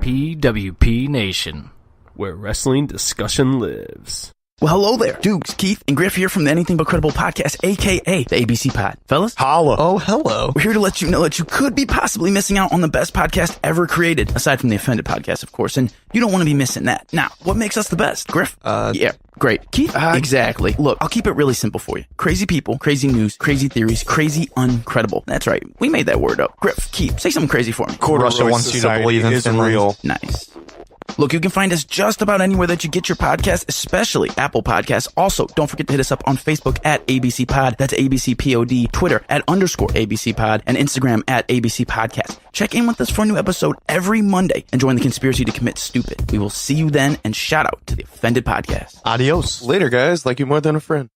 PWP Nation, where wrestling discussion lives. Well, hello there. Dukes, Keith, and Griff here from the Anything But Credible podcast, a.k.a. the ABC Pod. Fellas? Holla. Oh, hello. We're here to let you know that you could be possibly missing out on the best podcast ever created, aside from the Offended podcast, of course, and you don't want to be missing that. Now, what makes us the best? Griff? Yeah, great. Keith? Exactly. Look, I'll keep it really simple for you. Crazy people, crazy news, crazy theories, crazy uncredible. That's right. We made that word up. Griff, Keith, say something crazy for me. Russia wants you to believe in Finland. Real. Nice. Look, you can find us just about anywhere that you get your podcast, especially Apple Podcasts. Also, don't forget to hit us up on Facebook at ABC Pod. That's ABC Pod. Twitter at _ABC Pod. And Instagram at ABC Podcast. Check in with us for a new episode every Monday and join the conspiracy to commit stupid. We will see you then, and shout out to the Offended Podcast. Adios. Later, guys. Like you more than a friend.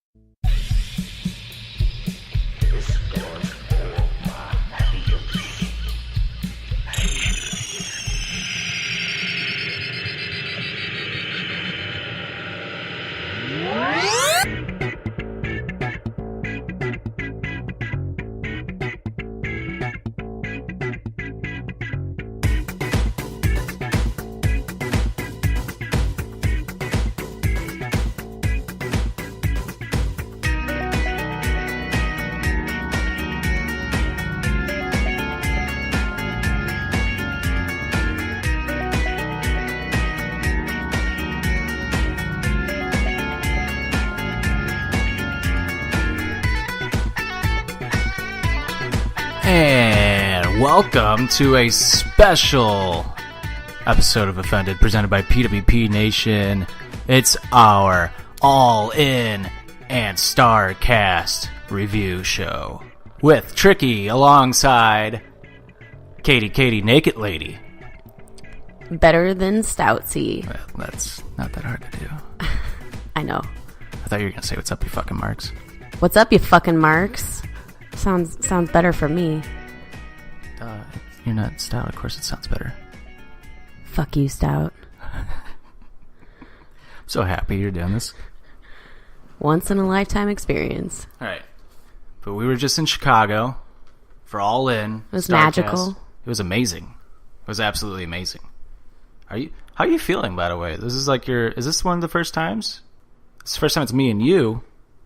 and welcome to a special episode of Offended presented by PWP Nation. It's our All In and STARRCAST review show with Tricky alongside Katie Naked Lady. Better than Stoutsy. Well, that's not that hard to do. I know. I thought you were going to say, what's up, you fucking marks? What's up, you fucking marks? Sounds better for me. You're not stout, of course it sounds better. Fuck you, Stout. I'm so happy you're doing this. Once in a lifetime experience. Alright. But we were just in Chicago for All In. It was STARRCAST. magical. It was amazing. It was absolutely amazing. How are you feeling, by the way? This is like is this one of the first times? It's the first time it's me and you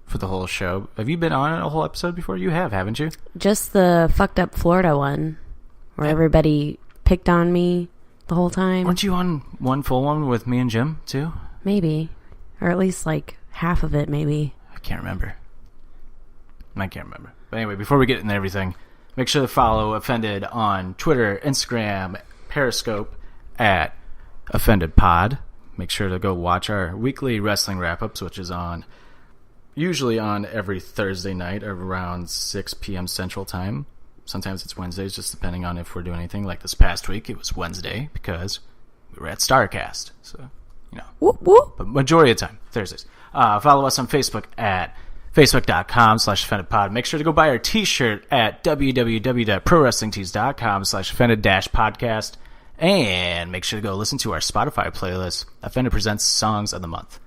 for the whole show. Have you been on a whole episode before? You have, haven't you? Just the fucked up Florida one where everybody picked on me the whole time. Weren't you on one full one with me and Jim, too? Maybe. Or at least like half of it, maybe. I can't remember. But anyway, before we get into everything, make sure to follow Offended on Twitter, Instagram, Periscope at Offended Pod. Make sure to go watch our weekly wrestling wrap-ups, which is usually on every Thursday night around 6 p.m. Central Time. Sometimes it's Wednesdays, just depending on if we're doing anything. Like this past week, it was Wednesday because we were at STARRCAST. So, Whoop, whoop. But majority of the time, Thursdays. Follow us on Facebook at facebook.com/offendedpod. Make sure to go buy our t-shirt at www.prowrestlingtees.com/offended-podcast. And make sure to go listen to our Spotify playlist, Offended Presents Songs of the Month.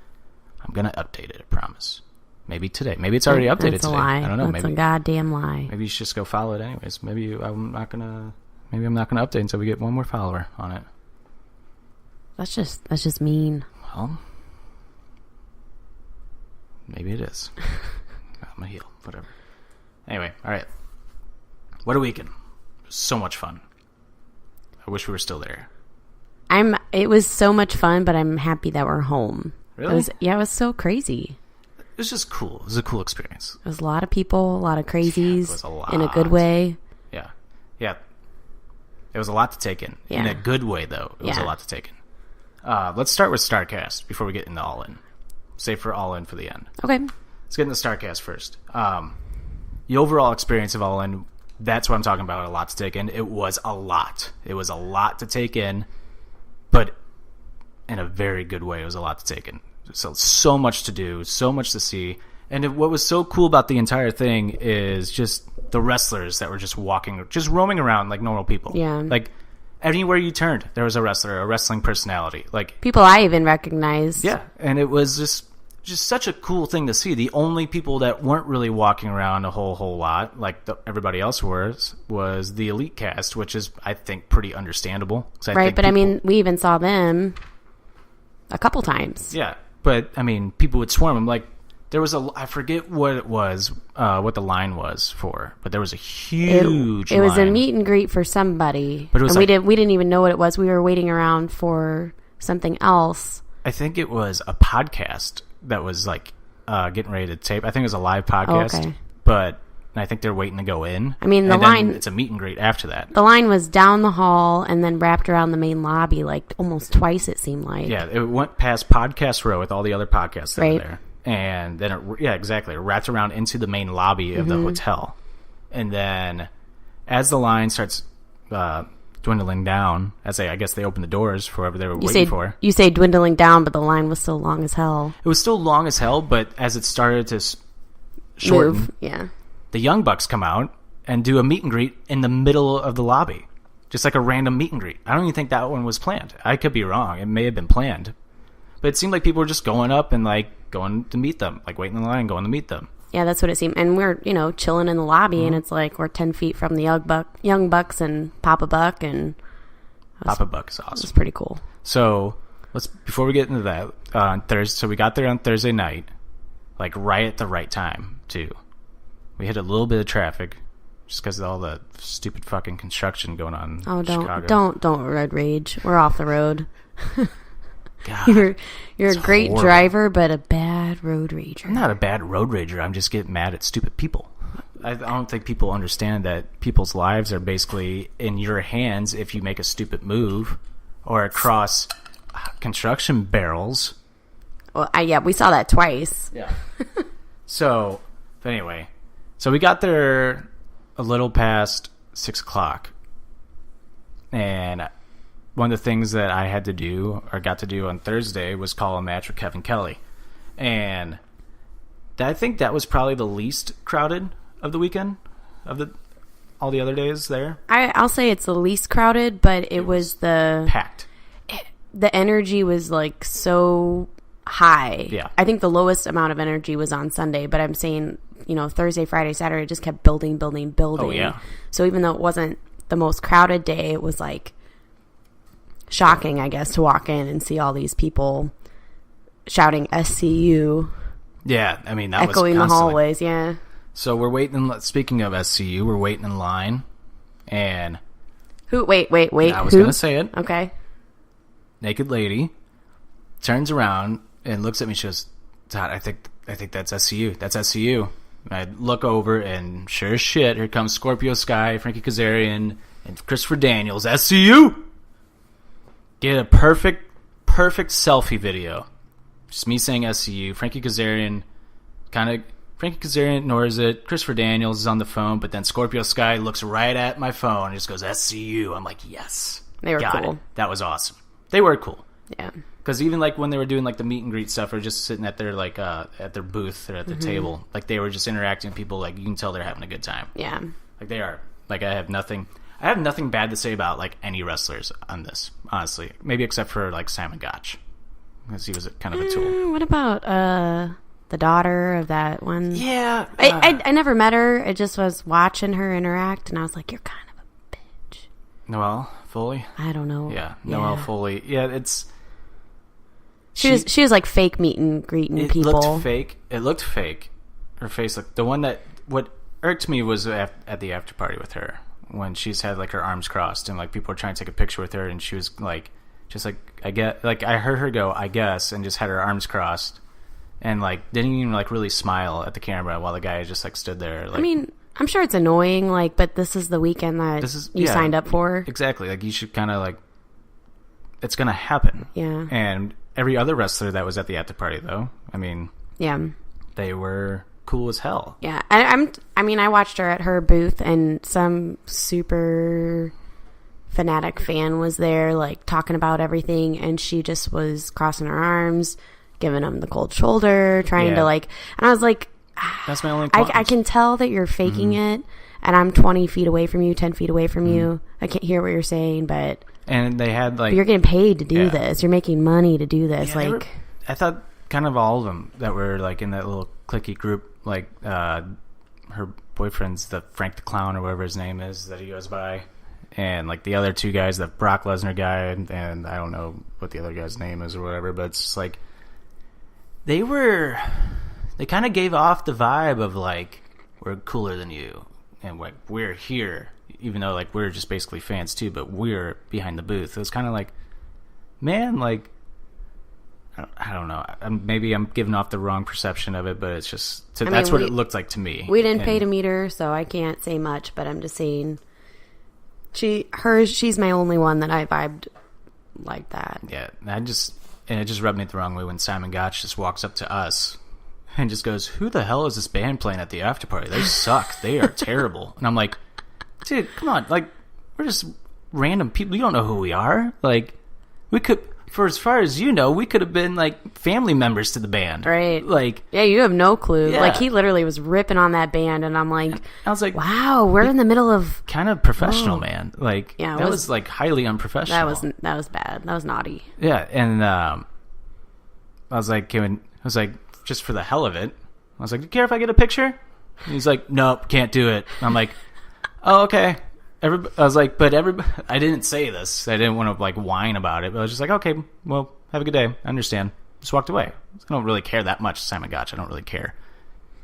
I'm going to update it, I promise. Maybe today. Maybe it's already updated That's a today. lie. I don't know. That's a goddamn lie. Maybe you should just go follow it anyways. Maybe I'm not gonna update until we get one more follower on it. That's just mean. Well, maybe it is. I'm a heel. Whatever. Anyway, all right. What a weekend! It was so much fun. I wish we were still there. It was so much fun, but I'm happy that we're home. Really? It was so crazy. It was just cool. It was a cool experience. It was a lot of people, a lot of crazies. It was a lot. In a good way. Yeah. It was a lot to take in. Yeah. In a good way, though. It was a lot to take in. Let's start with STARRCAST before we get into All In. Save for All In for the end. Okay. Let's get into STARRCAST first. The overall experience of All In, that's what I'm talking about, a lot to take in. It was a lot. It was a lot to take in, but in a very good way. It was a lot to take in. So much to do, so much to see. And what was so cool about the entire thing is just the wrestlers that were just roaming around like normal people. Yeah. Like, anywhere you turned, there was a wrestler, a wrestling personality. Like people I even recognized. Yeah, and it was just such a cool thing to see. The only people that weren't really walking around a whole lot, like everybody else was the elite cast, which is, I think, pretty understandable. Right, but I mean, we even saw them a couple times. Yeah, but I mean, people would swarm them. Like, there was I forget what it was, what the line was for, but there was a huge line. It was a meet and greet for somebody, but it was and we didn't even know what it was. We were waiting around for something else. I think it was a podcast that was like getting ready to tape. I think it was a live podcast, okay. But I think they're waiting to go in. I mean, it's a meet and greet after that. The line was down the hall and then wrapped around the main lobby like almost twice, it seemed like. Yeah, it went past Podcast Row with all the other podcasts that were there. And then, exactly. It wrapped around into the main lobby of the hotel. And then as the line starts dwindling down, I guess they opened the doors for whoever they were waiting for. You say dwindling down, but the line was still long as hell. It was still long as hell, but as it started to shorten, the Young Bucks come out and do a meet and greet in the middle of the lobby. Just like a random meet and greet. I don't even think that one was planned. I could be wrong. It may have been planned. But it seemed like people were just going up and like going to meet them, like waiting in the line, going to meet them. Yeah, that's what it seemed. And we're, chilling in the lobby, and it's like we're 10 feet from the Young Bucks and Papa Buck, and Papa Buck is awesome. It's pretty cool. So before we get into that, on Thursday, so we got there on Thursday night, like right at the right time too. We hit a little bit of traffic just because of all the stupid fucking construction going on. Oh, in Chicago. don't road rage. We're off the road. God, you're a great horrible. Driver, but a bad road rager. I'm not a bad road rager. I'm just getting mad at stupid people. I don't think people understand that people's lives are basically in your hands if you make a stupid move or across construction barrels. Well, we saw that twice. Yeah. So anyway, we got there a little past 6:00, and one of the things that I had to do or got to do on Thursday was call a match with Kevin Kelly. And I think that was probably the least crowded of the weekend of all the other days there. I'll say it's the least crowded, but it was packed. The energy was like so high. Yeah. I think the lowest amount of energy was on Sunday, but I'm saying, Thursday, Friday, Saturday, it just kept building. Oh, yeah. So even though it wasn't the most crowded day, it was like shocking, I guess, to walk in and see all these people shouting SCU. Yeah, I mean, that echoing was the hallways, yeah. So we're waiting, speaking of SCU, we're waiting in line, and... Wait. I was going to say it. Okay. Naked lady turns around and looks at me and she goes, Todd, I think that's SCU. That's SCU. And I look over, and sure as shit, here comes Scorpio Sky, Frankie Kazarian, and Christopher Daniels. SCU! Get a perfect selfie video. Just me saying SCU. Frankie Kazarian ignores it. Christopher Daniels is on the phone, but then Scorpio Sky looks right at my phone and just goes, SCU. I'm like, yes. They were Got cool. it. That was awesome. They were cool. Yeah. Because even like when they were doing like the meet and greet stuff or just sitting at their like at their booth or at their table, like they were just interacting with people, like you can tell they're having a good time. Yeah. Like they are. Like I have nothing bad to say about like any wrestlers on this, honestly. Maybe except for like Simon Gotch, because he was kind of a tool. What about the daughter of that one? Yeah. I never met her. I just was watching her interact, and I was like, you're kind of a bitch. Noelle Foley? I don't know. Yeah, Noelle Foley. Yeah, it's... She was like fake meet and greeting people. It looked fake. Her face looked... The one that... What irked me was at the after party with her, when she's had like her arms crossed and like people were trying to take a picture with her, and she was like, just like, I heard her go, I guess, and just had her arms crossed and like didn't even like really smile at the camera while the guy just like stood there. Like, I mean, I'm sure it's annoying, like, but this is the weekend that you signed up for. Exactly. Like, you should kind of like, it's gonna happen. Yeah. And every other wrestler that was at the after party, though, I mean, yeah, they were cool as hell. Yeah. I watched her at her booth, and some super fanatic fan was there, like, talking about everything, and she just was crossing her arms, giving him the cold shoulder, trying to, like, and I was like, that's my only I can tell that you're faking it, and I'm 20 feet away from you, 10 feet away from you. I can't hear what you're saying, but... And they had, like... But you're getting paid to do this. You're making money to do this. Yeah, I thought kind of all of them that were like in that little cliquey group. Like her boyfriend's the Frank the Clown or whatever his name is that he goes by, and like the other two guys, the Brock Lesnar guy, and I don't know what the other guy's name is or whatever. But it's just like they kind of gave off the vibe of like, we're cooler than you, and like we're here, even though like we're just basically fans too, but we're behind the booth. It was kind of like, man, like I don't know. Maybe I'm giving off the wrong perception of it, but it's just that's what it looked like to me. We didn't pay to meet her, so I can't say much. But I'm just saying, she's my only one that I vibed like that. Yeah, and it just rubbed me the wrong way when Simon Gotch just walks up to us and just goes, "Who the hell is this band playing at the after party? They suck. They are terrible." And I'm like, dude, come on. Like, we're just random people. You don't know who we are. Like, we could, for as far as you know, we could have been like family members to the band. Right. Like, yeah, you have no clue. Yeah. Like, he literally was ripping on that band, and I'm like, I was like, wow, we're in the middle of kind of professional, man. Like, yeah, that was like highly unprofessional. That was bad. That was naughty. Yeah, and I was like, just for the hell of it, I was like, do you care if I get a picture? And he's like, nope, can't do it. And I'm like, oh, okay. I was like, I didn't say this. I didn't want to like whine about it, but I was just like, okay, well, have a good day. I understand. Just walked away. I don't really care that much, Simon Gotch. I don't really care.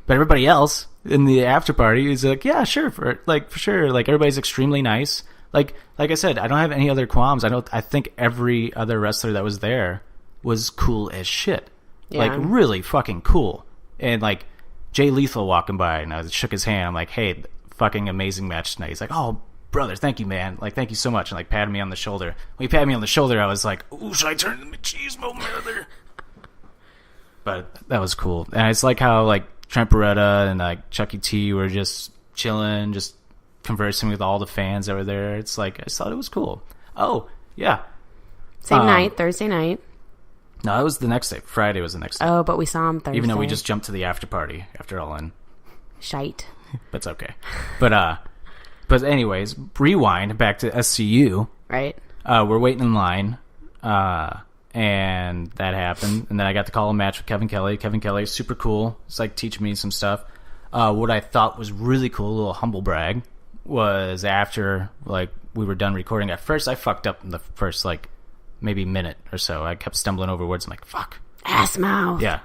But everybody else in the after party is like, yeah, sure, for sure. Like, everybody's extremely nice. Like I said, I don't have any other qualms. I think every other wrestler that was there was cool as shit. Yeah. Like, really fucking cool. And like Jay Lethal walking by, and I shook his hand. I'm like, hey, fucking amazing match tonight. He's like, oh, brother, thank you, man. Like, thank you so much. And like patted me on the shoulder. When he patted me on the shoulder, I was like, ooh, should I turn into machismo, brother? But that was cool. And it's like how like Trent Beretta and like Chucky T were just chilling, just conversing with all the fans that were there. It's like, I just thought it was cool. Oh, yeah. Same night, Thursday night. No, that was the next day. Friday was the next day. Oh, but we saw him Thursday. Even though we just jumped to the after party after all in. Shite. But it's okay. But anyways, rewind back to SCU. Right. We're waiting in line. And that happened. And then I got to call a match with Kevin Kelly. Kevin Kelly is super cool. It's like teaching me some stuff. What I thought was really cool, a little humble brag, was after like we were done recording. At first, I fucked up in the first like maybe minute or so. I kept stumbling over words. I'm like, fuck. Ass mouth. Yeah.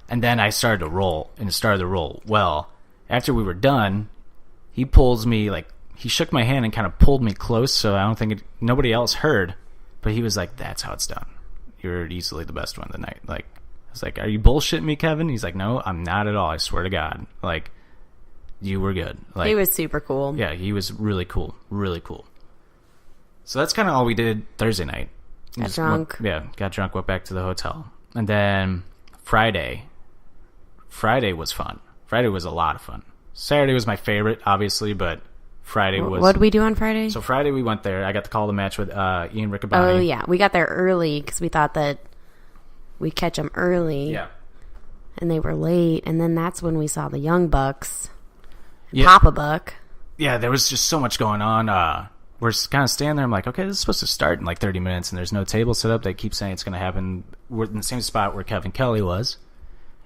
And then I started to roll, and it started to roll well. After we were done, he pulls me, like, he shook my hand and kind of pulled me close, so I don't think nobody else heard. But he was like, that's how it's done. You're easily the best one of the night. Like, I was like, are you bullshitting me, Kevin? He's like, no, I'm not at all. I swear to God. Like, you were good. Like, he was super cool. Yeah, he was really cool. Really cool. So that's kind of all we did Thursday night. Got drunk. Got drunk, went back to the hotel. And then Friday was fun. Friday was a lot of fun. Saturday was my favorite, obviously, but Friday was... What did we do on Friday? So Friday we went there. I got to call the match with Ian Riccaboni. Oh, yeah. We got there early because we thought that we'd catch them early. Yeah. And they were late. And then that's when we saw the Young Bucks. Yeah. Papa Buck. Yeah, there was just so much going on. We're kind of standing there. I'm like, okay, this is supposed to start in like 30 minutes, and there's no table set up. They keep saying it's going to happen. We're in the same spot where Kevin Kelly was.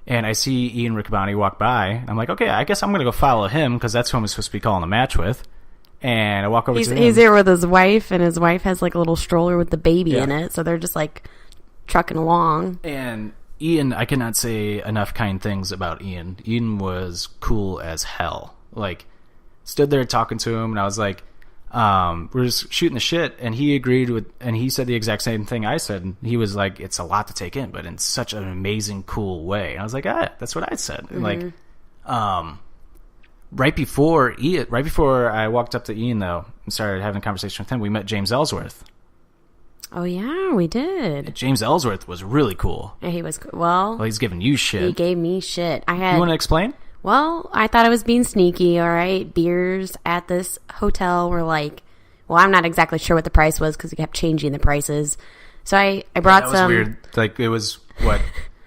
And I see Ian Riccaboni walk by. And I'm like, okay, I guess I'm going to go follow him because that's who I'm supposed to be calling a match with. And I walk over to him. He's there with his wife, and his wife has like a little stroller with the baby in it. So they're just like trucking along. And Ian, I cannot say enough kind things about Ian. Ian was cool as hell. Like, stood there talking to him, and I was like, we're just shooting the shit, and he agreed with, and he said the exact same thing I said, and he was like, it's a lot to take in, but in such an amazing, cool way. And I was like, that's what I said. And like, right before I walked up to Ian, though, and started having a conversation with him, we met James Ellsworth. Oh, yeah, we did. James Ellsworth was really cool. Yeah, he was cool. Well, he's giving you shit. He gave me shit. You want to explain? Well, I thought I was being sneaky, all right? Beers at this hotel were like, well, I'm not exactly sure what the price was because we kept changing the prices. So I brought some. That was weird. Like, it was, what?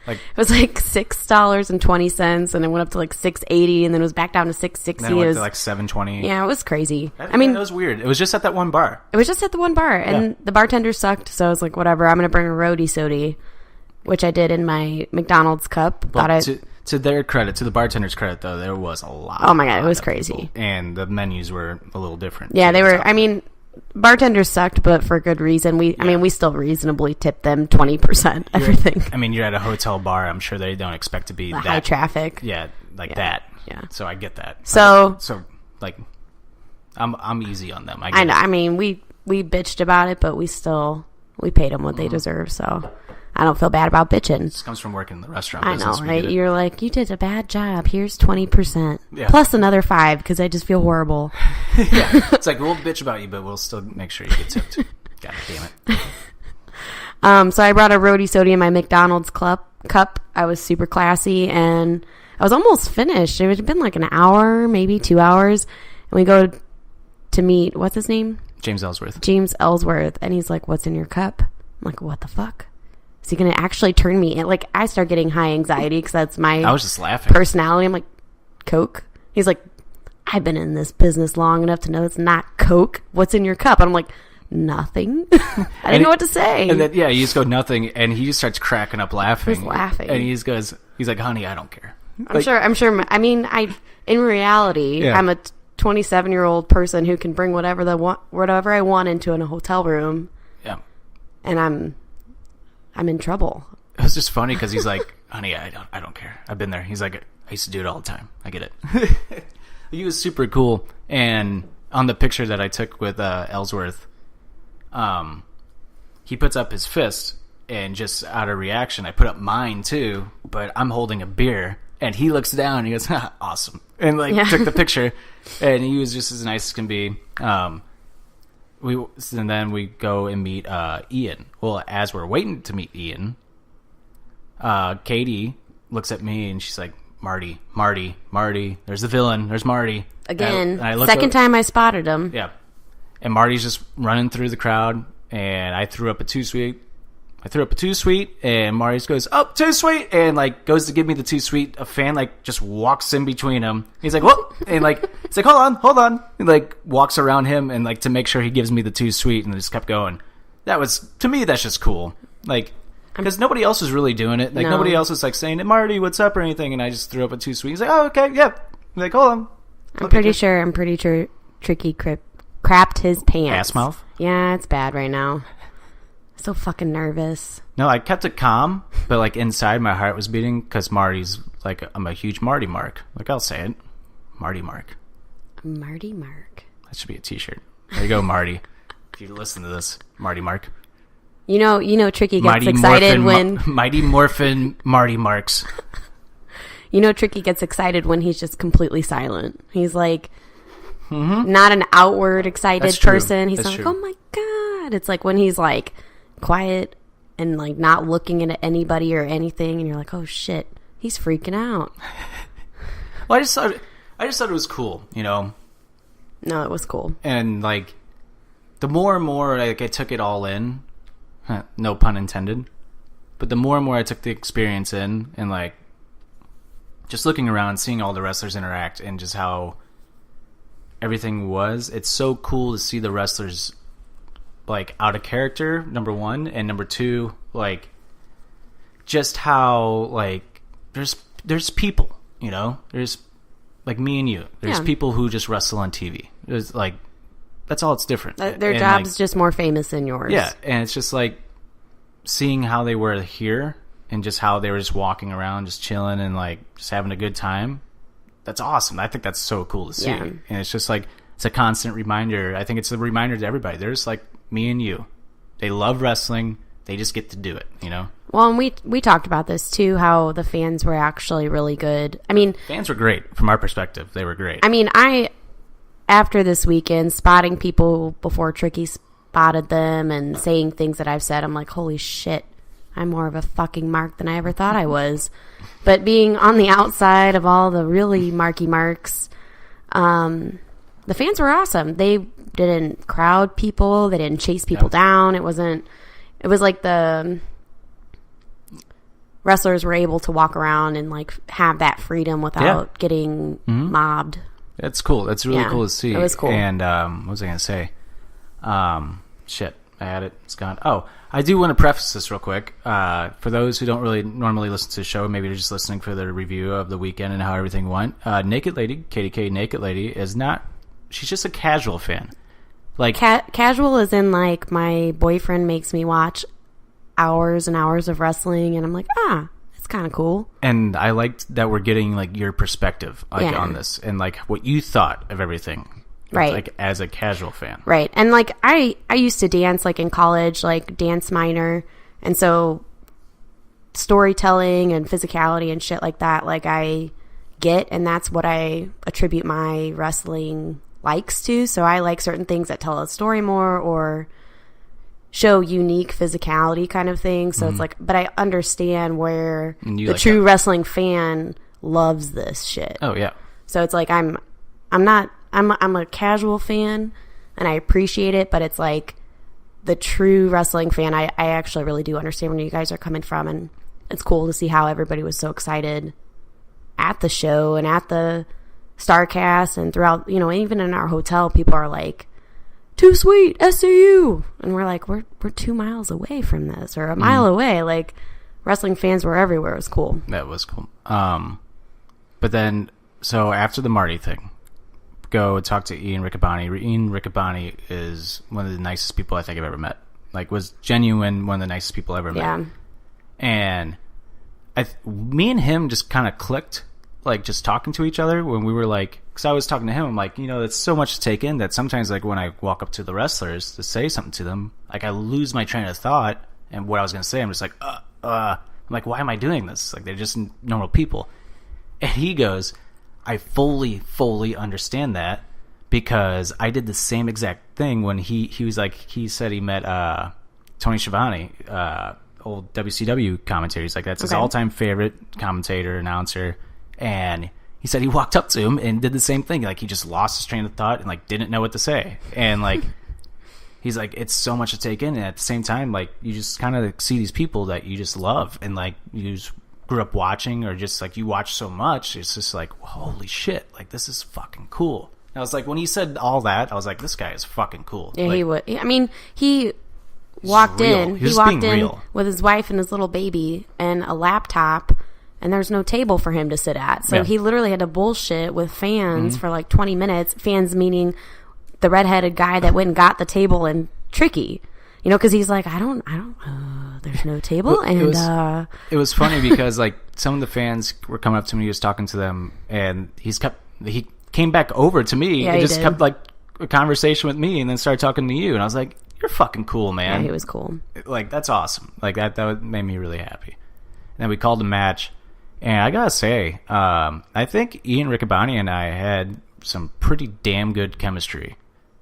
Like, it was like $6.20, and it went up to like $6.80, and then it was back down to $6.60. Then it went to like $7.20. Yeah, it was crazy. I mean, it was weird. It was just at that one bar. It was just at the one bar, and the bartender sucked, so I was like, whatever, I'm going to bring a roadie sody. which I did in my McDonald's cup. Well, to their credit, to the bartender's credit, though, there was a lot. Oh my God, it was crazy. And the menus were a little different. Yeah, they were. I mean, bartenders sucked, but for good reason. I mean, we still reasonably tipped them 20% everything. I mean, you're at a hotel bar. I'm sure they don't expect to be that high traffic. Yeah, that. Yeah. So I get that. So like, I'm easy on them. I know. I mean, we bitched about it, but we paid them what they deserve. So I don't feel bad about bitching. This comes from working in the restaurant I business. know, right? You're like, you did a bad job. Here's 20%. Yeah. Plus another 5 because I just feel horrible. Yeah. It's like, we'll bitch about you, but we'll still make sure you get tipped. God damn it. So I brought a roadie soda in my McDonald's cup. I was super classy, and I was almost finished. It had been like an hour, maybe 2 hours. And we go to meet, what's his name? James Ellsworth. James Ellsworth. And he's like, what's in your cup? I'm like, what the fuck? Is he going to actually turn me in? Like, I start getting high anxiety because that's my I was just laughing. Personality. I'm like, Coke? He's like, I've been in this business long enough to know it's not Coke. What's in your cup? And I'm like, nothing. I didn't know what to say. And then, you just go nothing, and he just starts cracking up laughing. He's laughing. And he's like, honey, I don't care. I'm sure. I mean, in reality, I'm a 27-year-old person who can bring whatever I want into in a hotel room. Yeah. And I'm in trouble. It was just funny because he's like, honey, I don't care. I've been there. He's like, I used to do it all the time. I get it. He was super cool. And on the picture that I took with Ellsworth, he puts up his fist, and just out of reaction, I put up mine too, but I'm holding a beer, and he looks down and he goes, awesome. And took the picture, and he was just as nice as can be. And then we go and meet Ian. Well, as we're waiting to meet Ian, Katie looks at me and she's like, Marty, there's the villain, there's Marty. Again, and I second time I spotted him. Yeah. And Marty's just running through the crowd, and I threw up a too sweet, and Marty goes, oh, too sweet, and goes to give me the too sweet. A fan just walks in between him. He's like, what? And he's like, hold on, and walks around him and to make sure he gives me the too sweet, and just kept going. That was, to me, that's just cool. Because nobody else was really doing it. No. Nobody else was saying, Marty, what's up, or anything, and I just threw up a too sweet. He's like, oh, okay, yeah. I'm like, hold on. I'm pretty sure Tricky crapped his pants. Ass mouth? Yeah, it's bad right now. So fucking nervous. No, I kept it calm, but inside my heart was beating because Marty's I'm a huge Marty Mark. I'll say it, Marty Mark. Marty Mark. That should be a T-shirt. There you go, Marty. If you listen to this, Marty Mark. You know, Tricky gets excited when Mighty Morphin Marty Marks. You know, Tricky gets excited when he's just completely silent. He's not an outward excited person. He's not oh my God. It's when he's quiet and not looking at anybody or anything, and you're like, oh shit, he's freaking out. Well, I just thought it was cool, No, it was cool. And the more and more I took it all in, no pun intended, but the more and more I took the experience in, and just looking around, seeing all the wrestlers interact, and just how everything was, it's so cool to see the wrestlers out of character, number one, and number two, just how there's people, there's me and you, there's people who just wrestle on TV. There's that's all. It's different. Their job's just more famous than yours. Yeah, and it's just seeing how they were here, and just how they were just walking around, just chilling, and just having a good time. That's awesome. I think that's so cool to see. Yeah. And it's just it's a constant reminder. I think it's a reminder to everybody. There's me and you. They love wrestling. They just get to do it, Well, and we talked about this too, how the fans were actually really good. I mean, fans were great from our perspective. They were great. I mean, after this weekend, spotting people before Tricky spotted them and saying things that I've said, I'm like, holy shit, I'm more of a fucking mark than I ever thought I was. But being on the outside of all the really marky marks, the fans were awesome. They didn't crowd people. They didn't chase people down. It was the wrestlers were able to walk around and have that freedom without getting mobbed. That's cool. That's really cool to see. It was cool. And what was I going to say? Shit. I had it. It's gone. Oh, I do want to preface this real quick. For those who don't really normally listen to the show, maybe they're just listening for the review of the weekend and how everything went. Naked Lady, KDK Naked Lady, is not... She's just a casual fan. Like casual is in, like, my boyfriend makes me watch hours and hours of wrestling, and I'm like, it's kind of cool. And I liked that we're getting, like, your perspective on this and, like, what you thought of everything. Right. Like, as a casual fan. Right. And, like, I used to dance, like, in college, like, dance minor. And so storytelling and physicality and shit like that, like, I get. And that's what I attribute my wrestling likes to. So I like certain things that tell a story more or show unique physicality kind of thing. So it's like, but I understand where the like true wrestling fan loves this shit. Oh, yeah. So it's like, I'm a casual fan and I appreciate it, but it's like the true wrestling fan, I actually really do understand where you guys are coming from, and it's cool to see how everybody was so excited at the show and at the StarCast and throughout, you know, even in our hotel, people are like, too sweet, SCU. And we're like, we're 2 miles away from this, or a mile away. Like, wrestling fans were everywhere. It was cool. That was cool. But then, so after the Marty thing, go talk to Ian Riccaboni. Ian Riccaboni is one of the nicest people I think I've ever met. Like, was genuine, one of the nicest people I ever met. Yeah. And me and him just kind of clicked, like, just talking to each other when we were like, because I was talking to him, I'm like, you know, it's so much to take in that sometimes, like, when I walk up to the wrestlers to say something to them, like, I lose my train of thought and what I was going to say. I'm just like, I'm like, why am I doing this? Like, they're just normal people. And he goes, I fully understand that, because I did the same exact thing when he was like, he said he met Tony Schiavone, old WCW commentator. He's like, that's his all-time favorite commentator, announcer. And he said he walked up to him and did the same thing. Like, he just lost his train of thought and, like, didn't know what to say. And, like, he's like, it's so much to take in. And at the same time, like, you just kind of see these people that you just love and, like, you just grew up watching, or just, like, you watch so much. It's just like, holy shit. Like, this is fucking cool. And I was like, when he said all that, I was like, this guy is fucking cool. Yeah, like, he would. I mean, he walked in. He walked in real. with his wife and his little baby and a laptop, and there's no table for him to sit at. So he literally had to bullshit with fans for like 20 minutes. Fans meaning the redheaded guy that went and got the table and Tricky. You know, because he's like, I don't, there's no table. Well, and it was funny because, like, some of the fans were coming up to me, he was talking to them, and he came back over to me and just kept, like, a conversation with me and then started talking to you. And I was like, you're fucking cool, man. Yeah, he was cool. Like, that's awesome. Like, that made me really happy. And then we called the match. And I gotta say, I think Ian Riccaboni and I had some pretty damn good chemistry.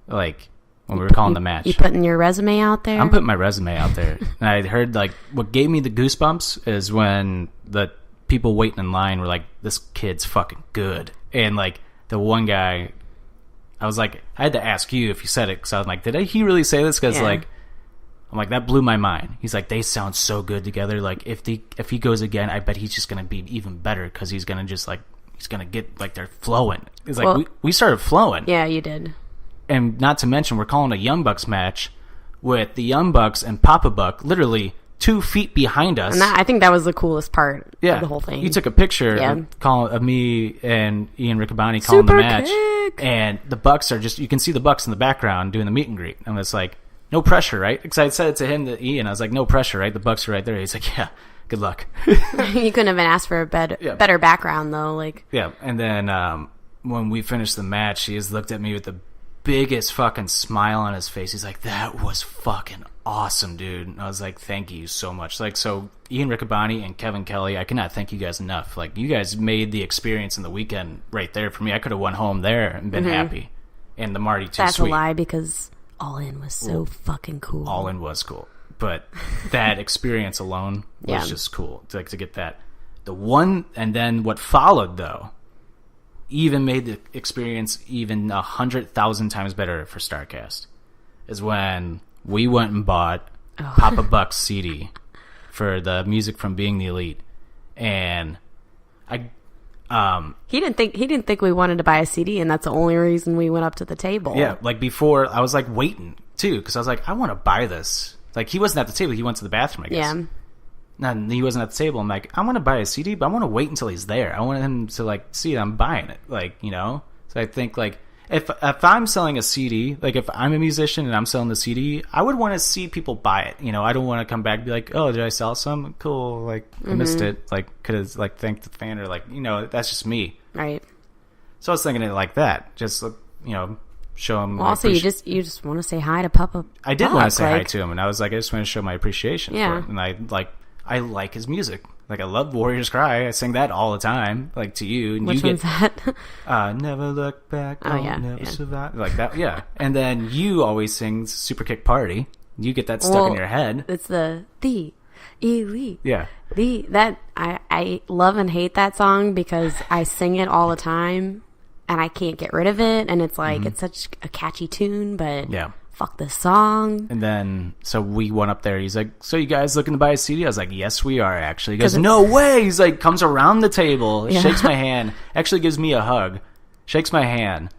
Like, when we were calling the match. You putting your resume out there? I'm putting my resume out there. And I heard, like, what gave me the goosebumps is when the people waiting in line were like, this kid's fucking good. And, like, the one guy, I was like, I had to ask you if you said it, because I was like, did he really say this? Because, like, I'm like, that blew my mind. He's like, they sound so good together. Like, if he goes again, I bet he's just going to be even better, because he's going to just, like, he's going to get, like, they're flowing. It's like, well, we started flowing. Yeah, you did. And not to mention, we're calling a Young Bucks match with the Young Bucks and Papa Buck literally 2 feet behind us. And I think that was the coolest part of the whole thing. You took a picture of me and Ian Riccaboni calling the match. And the Bucks are just, you can see the Bucks in the background doing the meet and greet. And it's like, no pressure, right? Because I said it to him, to Ian, I was like, no pressure, right? The Bucks are right there. He's like, yeah, good luck. You couldn't have asked for a better background, though. Like, yeah, and then when we finished the match, he just looked at me with the biggest fucking smile on his face. He's like, that was fucking awesome, dude. And I was like, thank you so much. Like, so Ian Riccaboni and Kevin Kelly, I cannot thank you guys enough. Like, you guys made the experience in the weekend right there for me. I could have went home there and been happy. And the Marty too. That's a lie, because All In was so fucking cool. All In was cool, but that experience alone was just cool. To get that. And then what followed, though, even made the experience even 100,000 times better for StarCast, is when we went and bought Papa Buck's CD for the music from Being the Elite. And he didn't think we wanted to buy a CD, and that's the only reason we went up to the table. Yeah, like, before, I was like waiting, too, because I was like, I want to buy this. Like, he wasn't at the table. He went to the bathroom, I guess. Yeah. And he wasn't at the table. I'm like, I want to buy a CD, but I want to wait until he's there. I want him to, like, see that I'm buying it. Like, you know? So I think, like, if I'm selling a CD, like, if I'm a musician and I'm selling the CD, I would want to see people buy it. You know, I don't want to come back and be like, oh, did I sell some? Cool. Like, I missed it. Like, could have, like, thanked the fan or, like, you know, that's just me. Right. So I was thinking it like that. Just, you know, show him. Well, also, you just want to say hi to Papa. I did want to say hi to him, and I was like, I just want to show my appreciation for Yeah. it. And I like his music. Like, I love Warriors Cry. I sing that all the time, like, to you. And Which you one's that? Never Look Back, Oh, yeah, Never yeah. Survive. Like that, yeah. And then you always sing Super Kick Party. You get that stuck in your head. It's the elite. Yeah. I love and hate that song because I sing it all the time and I can't get rid of it, and it's like it's such a catchy tune, but Yeah. fuck this song. And then, so we went up there. He's like, so you guys looking to buy a CD? I was like, yes, we are, actually. He goes, no way. He's like, comes around the table, shakes my hand, actually gives me a hug, shakes my hand,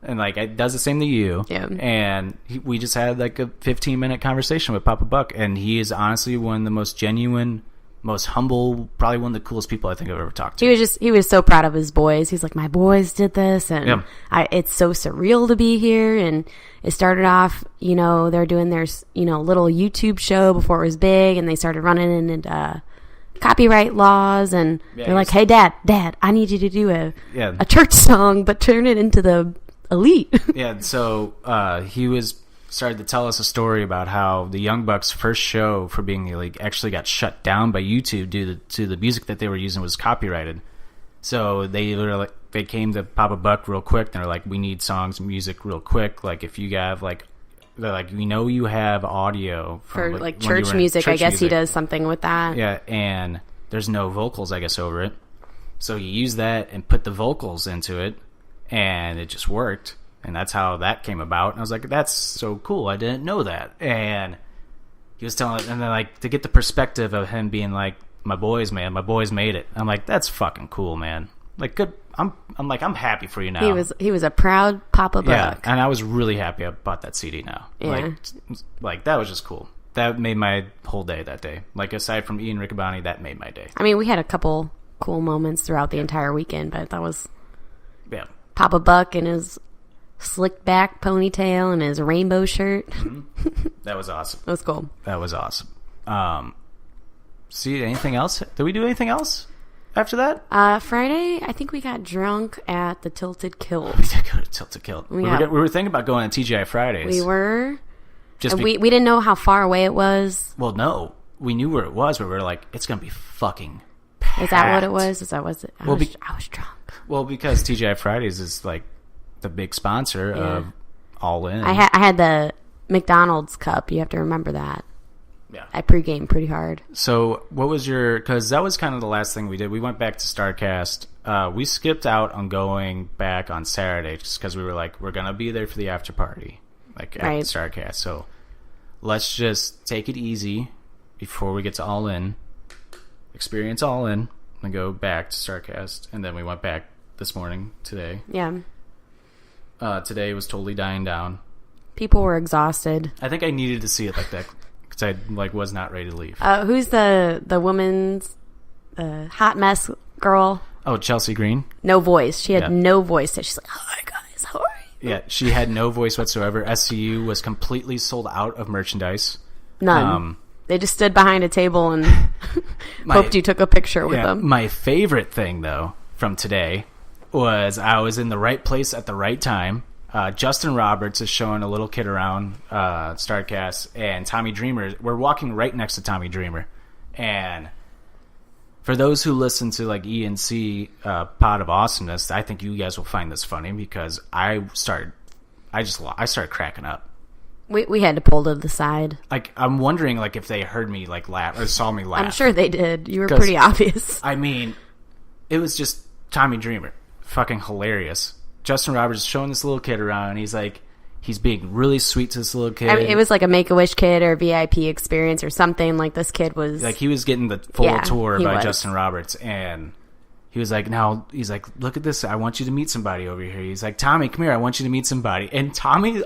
and, like, it does the same to you. Yeah. And we just had, like, a 15-minute conversation with Papa Buck, and he is honestly one of the most genuine, most humble, probably one of the coolest people I think I've ever talked to. He was so proud of his boys. He's like, my boys did this, and it's so surreal to be here. And it started off, you know, they're doing their, you know, little YouTube show before it was big, and they started running into copyright laws, and they're like, hey, Dad, I need you to do a church song, but turn it into the elite. Yeah, so he started to tell us a story about how the Young Bucks' first show for being the elite actually got shut down by YouTube due to the music that they were using was copyrighted. So they came to Papa Buck real quick, and they're like, we need songs and music real quick. Like, if you have, like, they're like, we know you have audio For, from, like, church music. I guess he does something with that. Yeah, and there's no vocals, I guess, over it. So he used that and put the vocals into it, and it just worked. And that's how that came about. And I was like, that's so cool. I didn't know that. And he was telling it, and then, like, to get the perspective of him being like, my boys, man, my boys made it. I'm like, that's fucking cool, man. Like, good. I'm happy for you now. He was a proud Papa Buck. Yeah, and I was really happy I bought that CD now. Yeah. Like that was just cool. That made my whole day that day. Like, aside from Ian Riccaboni, that made my day. I mean, we had a couple cool moments throughout the entire weekend, but that was Papa Buck and his slick back ponytail and his rainbow shirt. That was awesome. That was cool. That was awesome. See, anything else? Did we do anything else after that? Friday, I think we got drunk at the Tilted Kilt. We did go to Tilted Kilt. We Yeah. were thinking about going to TGI Fridays. We were. Just we didn't know how far away it was. Well, no. We knew where it was, but we were like, it's going to be fucking packed. Is that what it was? I was drunk. Well, because TGI Fridays is, like, the big sponsor of All In. I had the McDonald's cup. You have to remember that. Yeah. I pregame pretty hard. So, what was because that was kind of the last thing we did. We went back to StarCast. We skipped out on going back on Saturday just because we were like, we're going to be there for the after party, like, at StarCast. So, let's just take it easy before we get to All In, experience All In, and go back to StarCast. And then we went back this morning, today. Yeah. Today was totally dying down. People were exhausted. I think I needed to see it like that because I, like, was not ready to leave. Who's the woman's hot mess girl? Oh, Chelsea Green. No voice. She had no voice. She's like, hi guys, how are you? Yeah, she had no voice whatsoever. SCU was completely sold out of merchandise. None. They just stood behind a table and hoped you took a picture with them. My favorite thing, though, from today was I was in the right place at the right time. Justin Roberts is showing a little kid around StarCast, and Tommy Dreamer. We're walking right next to Tommy Dreamer. And for those who listen to, like, ENC Pod of Awesomeness, I think you guys will find this funny because I started cracking up. We had to pull to the side. Like, I'm wondering, like, if they heard me, like, laugh or saw me laugh. I'm sure they did. You were pretty obvious. I mean, it was just Tommy Dreamer. Fucking hilarious. Justin Roberts is showing this little kid around, and he's being really sweet to this little kid. I mean, it was like a Make-A-Wish kid or VIP experience or something. Like, this kid was... Like, he was getting the full tour by Justin Roberts, and he was like, look at this. I want you to meet somebody over here. He's like, Tommy, come here. I want you to meet somebody. And Tommy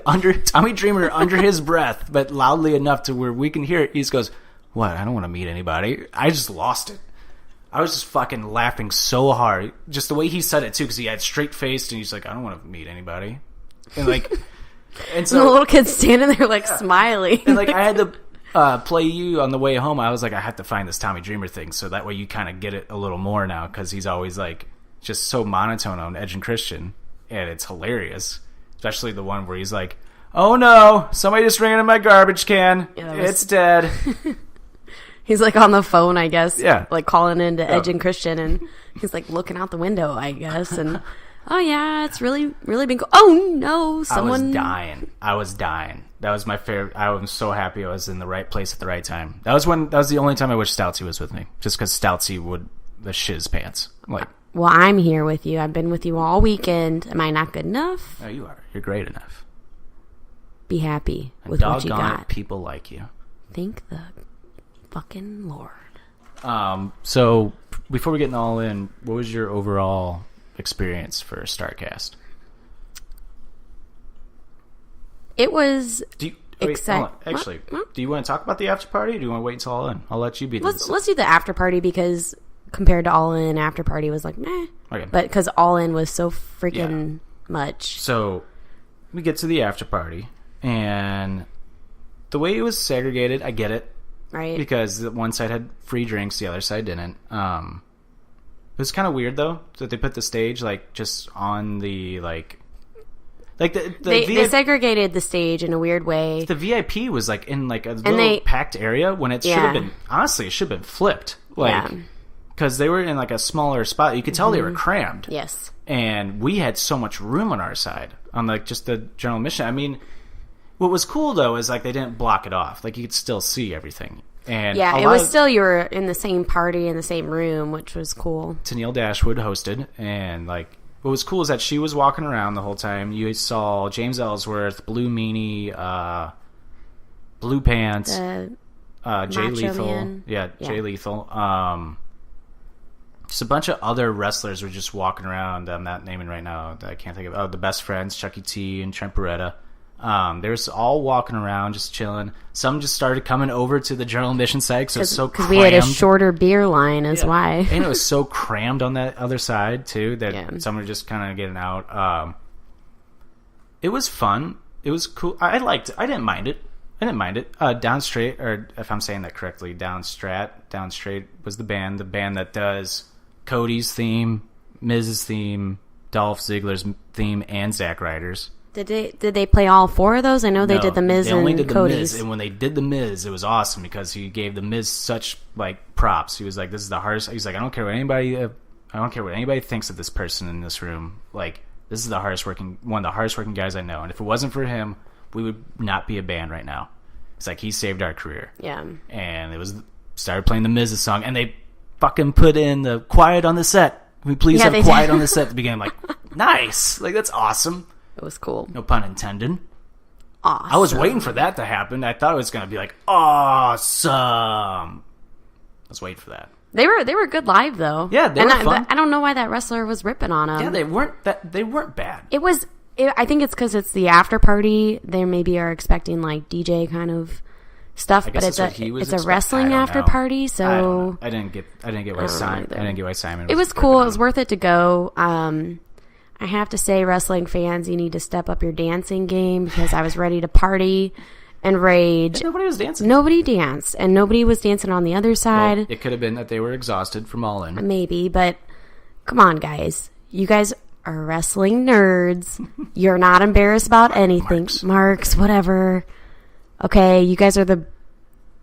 Dreamer, under his breath, but loudly enough to where we can hear it, he just goes, what? I don't want to meet anybody. I just lost it. I was just fucking laughing so hard. Just the way he said it, too, because he had straight faced, and he's like, I don't want to meet anybody. And, like, and so the little kid's standing there, like, smiling. And, like, I had to play you on the way home. I was like, I have to find this Tommy Dreamer thing, so that way you kind of get it a little more now, because he's always, like, just so monotone on Edge and Christian, and it's hilarious. Especially the one where he's like, oh, no, somebody just ran in my garbage can. Yeah, it's dead. He's, like, on the phone, I guess. Yeah. Like, calling into Edge and Christian, and he's, like, looking out the window, I guess. And, oh, yeah, it's really, really been cool. Oh, no, someone... I was dying. That was my favorite. I was so happy I was in the right place at the right time. That was the only time I wish Stoutsy was with me. Just because Stoutsy would the shit his pants. Like, well, I'm here with you. I've been with you all weekend. Am I not good enough? No, you are. You're great enough. Be happy with what you got. People like you. Thank the fucking Lord. So before we get all in, what was your overall experience for StarCast? It was exciting. Actually, do you want to talk about the after party, or do you want to wait until all in? I'll let you be. Let's do the after party, because compared to all in, after party was like meh. Okay. But because all in was so freaking much. So we get to the after party, and the way it was segregated, I get it. Right. Because the one side had free drinks, the other side didn't. It was kind of weird, though, that they put the stage, like, just on the, like they segregated the stage in a weird way. The VIP was, like, in, like, a little packed area when it should have been, honestly, it should have been flipped. Like, because they were in, like, a smaller spot. You could tell they were crammed. Yes. And we had so much room on our side, on, like, just the general admission. I mean... What was cool, though, is, like, they didn't block it off. Like, you could still see everything. And yeah, it was still, you were in the same party, in the same room, which was cool. Tennille Dashwood hosted, and, like, what was cool is that she was walking around the whole time. You saw James Ellsworth, Blue Meanie, Blue Pants, Jay Lethal. Man. Yeah, Jay Lethal. Just a bunch of other wrestlers were just walking around. I'm not naming right now. I can't think of... Oh, the Best Friends, Chucky T and Trent Beretta. They were all walking around, just chilling. Some just started coming over to the general admission side, so it's so crammed. Because we had a shorter beer line, is why. And it was so crammed on that other side, too, that some were just kind of getting out. It was fun. It was cool. I liked it. I didn't mind it. Down Straight, or if I'm saying that correctly, Down Straight was the band that does Cody's theme, Miz's theme, Dolph Ziggler's theme, and Zack Ryder's. Did they play all four of those? I know they did the Miz and Cody's. And when they did the Miz, it was awesome because he gave the Miz such like props. He was like, "This is the hardest." He's like, "I don't care what anybody thinks of this person in this room. Like, this is one of the hardest working guys I know. And if it wasn't for him, we would not be a band right now." It's like he saved our career. Yeah. And started playing the Miz's song, and they fucking put in the quiet on the set. We please have quiet on the set at the beginning. I'm like, nice, like that's awesome. It was cool. No pun intended. Awesome. I was waiting for that to happen. I thought it was going to be like, awesome. I was waiting for that. They were good live, though. Yeah, they were fun. I don't know why that wrestler was ripping on them. Yeah, they weren't bad. I think it's because it's the after party. They maybe are expecting, like, DJ kind of stuff, but it's a wrestling after party, so... I didn't get why Simon It was cool. It was worth it to go. I have to say, wrestling fans, you need to step up your dancing game because I was ready to party and rage. Nobody was dancing. Nobody danced, and nobody was dancing on the other side. Well, it could have been that they were exhausted from All In. Maybe, but come on, guys. You guys are wrestling nerds. You're not embarrassed about anything. Marks, whatever. Okay, you guys are the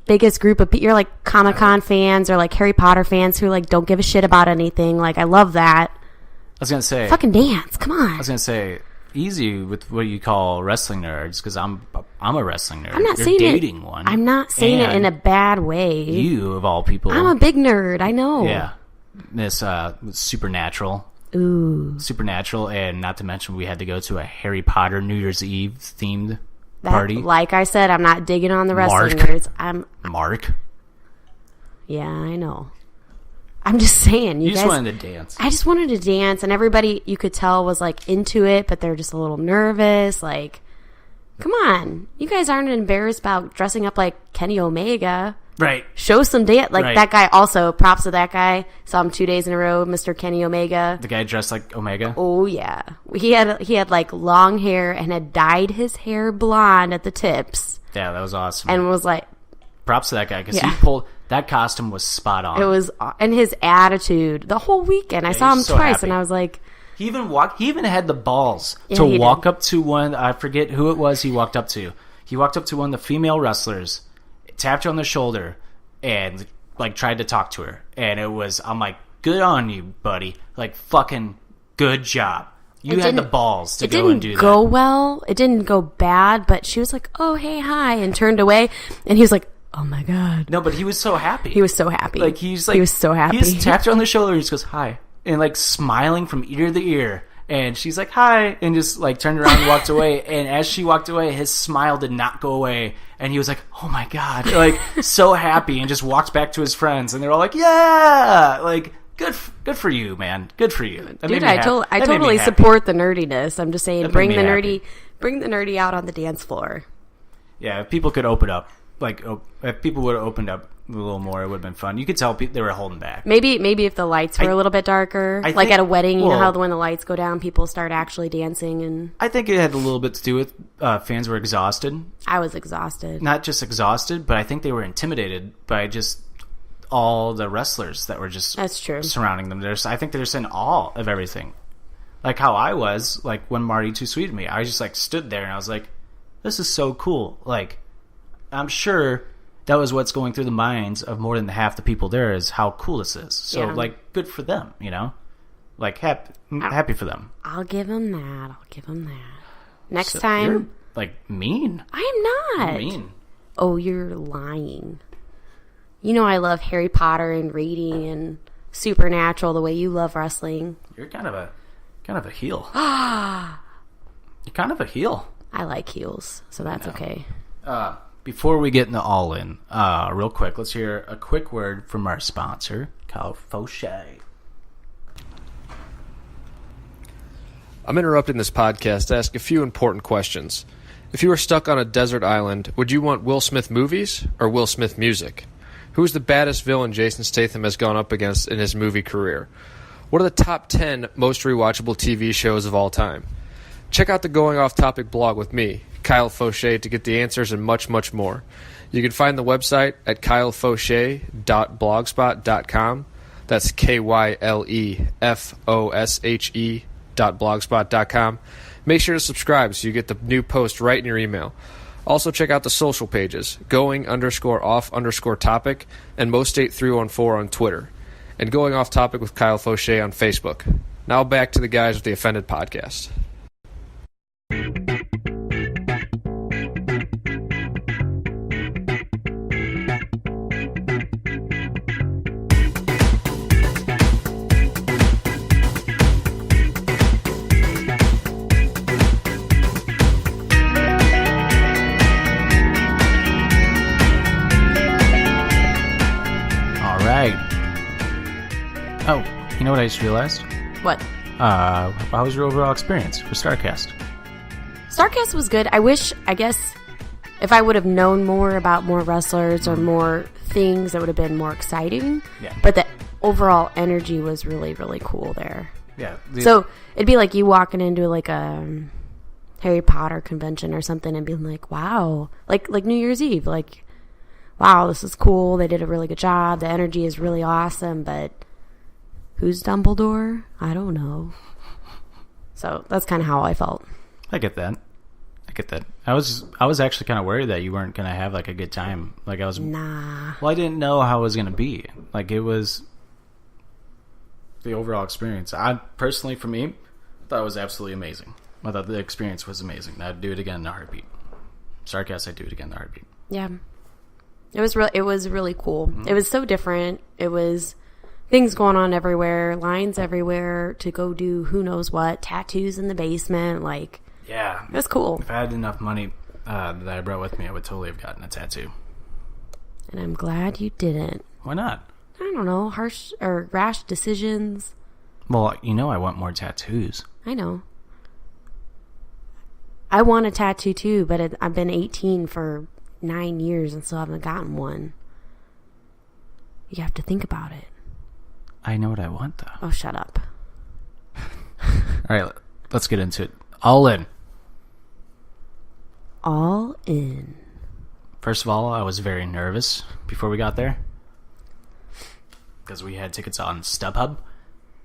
biggest group of people. You're like Comic-Con fans or like Harry Potter fans who like don't give a shit about anything. Like, I love that. I was going to say... Fucking dance, come on. I was going to say, easy with what you call wrestling nerds, because I'm a wrestling nerd. I'm not saying dating one. I'm not saying it in a bad way. You, of all people. I'm a big nerd, I know. Yeah. This Supernatural. Ooh. Supernatural, and not to mention we had to go to a Harry Potter New Year's Eve themed party. Like I said, I'm not digging on the wrestling nerds. Mark. Yeah, I know. I'm just saying. You guys, just wanted to dance. I just wanted to dance, and everybody, you could tell, was like into it, but they're just a little nervous. Like, come on. You guys aren't embarrassed about dressing up like Kenny Omega. Right. Show some dance. Like, Right. that guy also, props to that guy. Saw him 2 days in a row, Mr. Kenny Omega. The guy dressed like Omega? Oh, yeah. He had like long hair and had dyed his hair blonde at the tips. Yeah, that was awesome. And was like, props to that guy, because Yeah. he pulled... That costume was spot on. it was, and his attitude the whole weekend. I saw him he's so twice, happy. and I was like, He even had the balls Yeah, to he walk did. up to one. I forget who it was. He walked up to. He walked up to one of the female wrestlers, tapped her on the shoulder, and like tried to talk to her. And it was, I'm like, good on you, buddy. Like, fucking good job. You had the balls to go and do that. It didn't go well. It didn't go bad, but she was like, "Oh, hey, hi," and turned away. And he was like, "Oh my god." No, but he was so happy. He was so happy. Like, he was so happy. He just tapped her on the shoulder and just goes, "Hi," and like smiling from ear to ear. And she's like, "Hi," and just like turned around and walked away. And as she walked away, his smile did not go away. And he was like, "Oh my god," like so happy, and just walked back to his friends. And they're all like, "Yeah, like good for you, man. Good for you." That made Dude, me I happy. totally support the nerdiness. I'm just saying, That bring made the me nerdy out on the dance floor. Yeah, if people could open up, like if people would have opened up a little more, it would have been fun. You could tell they were holding back. Maybe if the lights were a little bit darker, I like think- at a wedding, you know how well- when the lights go down, people start actually dancing, and I think it had a little bit to do with fans were exhausted. I was exhausted. Not just exhausted, but I think they were intimidated by just all the wrestlers that were just That's true. surrounding them. I think they're just in awe of everything. Like how I was, like when Marty Too Sweet me, I just like stood there and I was like, this is so cool. Like, I'm sure that was what's going through the minds of more than half the people there is how cool this is. So Yeah. like, good for them, you know? Like happy for them. I'll give him that. Next So time, you're, like, mean. I am not. You're mean. Oh, you're lying. You know I love Harry Potter and reading and Supernatural the way you love wrestling. You're kind of a heel. You're kind of a heel. I like heels, so that's okay. Before we get into All In, real quick, let's hear a quick word from our sponsor, Kyle Fauché. I'm interrupting this podcast to ask a few important questions. If you were stuck on a desert island, would you want Will Smith movies or Will Smith music? Who's the baddest villain Jason Statham has gone up against in his movie career? What are the top 10 most rewatchable TV shows of all time? Check out the Going Off Topic blog with me, Kyle Fauché, to get the answers and much, much more. You can find the website at kylefauché.blogspot.com. That's KYLEFOSHE.blogspot.com. Make sure to subscribe so you get the new post right in your email. Also check out the social pages, going_off_topic and Most8314 on Twitter, and Going Off Topic with Kyle Fauché on Facebook. Now back to the guys with the Offended Podcast. All right. Oh, you know what I just realized? What? How was your overall experience for StarCast? StarCast was good. I guess, if I would have known more about more wrestlers or more things, it would have been more exciting. Yeah. But the overall energy was really, really cool there. Yeah. So it'd be like you walking into like a Harry Potter convention or something and being like, wow, like New Year's Eve, like, wow, this is cool. They did a really good job. The energy is really awesome, but who's Dumbledore? I don't know. So that's kind of how I felt. I get that. I was actually kind of worried that you weren't gonna have like a good time. Like I was. Nah. Well, I didn't know how it was gonna be. Like it was the overall experience. I personally, for me, thought it was absolutely amazing. I thought the experience was amazing. I'd do it again in a heartbeat. StarCast, I'd do it again in a heartbeat. Yeah. It was really cool. Mm-hmm. It was so different. It was things going on everywhere, lines everywhere to go do who knows what, tattoos in the basement. Like, Yeah. it was cool. If I had enough money that I brought with me, I would totally have gotten a tattoo. And I'm glad you didn't. Why not? I don't know, harsh or rash decisions. Well, I want more tattoos. I know. I want a tattoo too, but I've been 18 for 9 years and still haven't gotten one. You have to think about it. I know what I want, though. Oh, shut up. All right, let's get into it. All in. All in. First of all, I was very nervous before we got there because we had tickets on StubHub.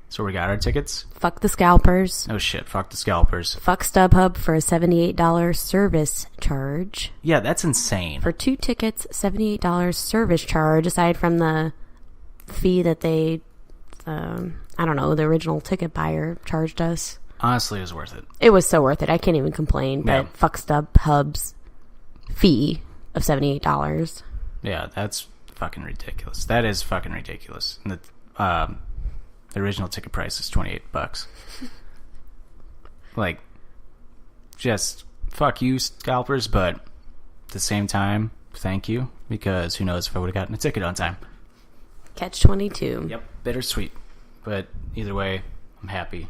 So we got our tickets. Fuck the scalpers. Oh shit, fuck the scalpers. Fuck StubHub for a $78 service charge. Yeah, that's insane. For 2 tickets, $78 service charge, aside from the fee that they, I don't know, the original ticket buyer charged us. Honestly, it was worth it. It was so worth it. I can't even complain. But Yeah. fuck StubHub's fee of $78. Yeah, that's fucking ridiculous. That is fucking ridiculous. And the original ticket price is $28. Like, just fuck you, scalpers, but at the same time, thank you, because who knows if I would have gotten a ticket on time. Catch 22. Yep, bittersweet. But either way, I'm happy.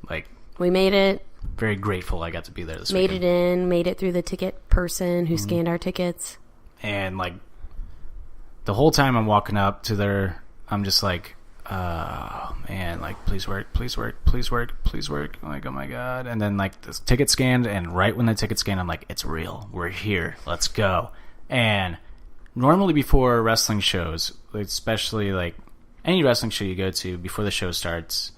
Like, We made it. very grateful I got to be there this Made weekend. it in. Made it through the ticket person who scanned our tickets. And, like, the whole time I'm walking up to there, I'm just like, oh man, like, please work, please work, please work, please work. Like, oh my god. And then, like, this ticket scanned, and right when the ticket scanned, I'm like, it's real, we're here, let's go. And normally before wrestling shows, like, especially like any wrestling show you go to, before the show starts,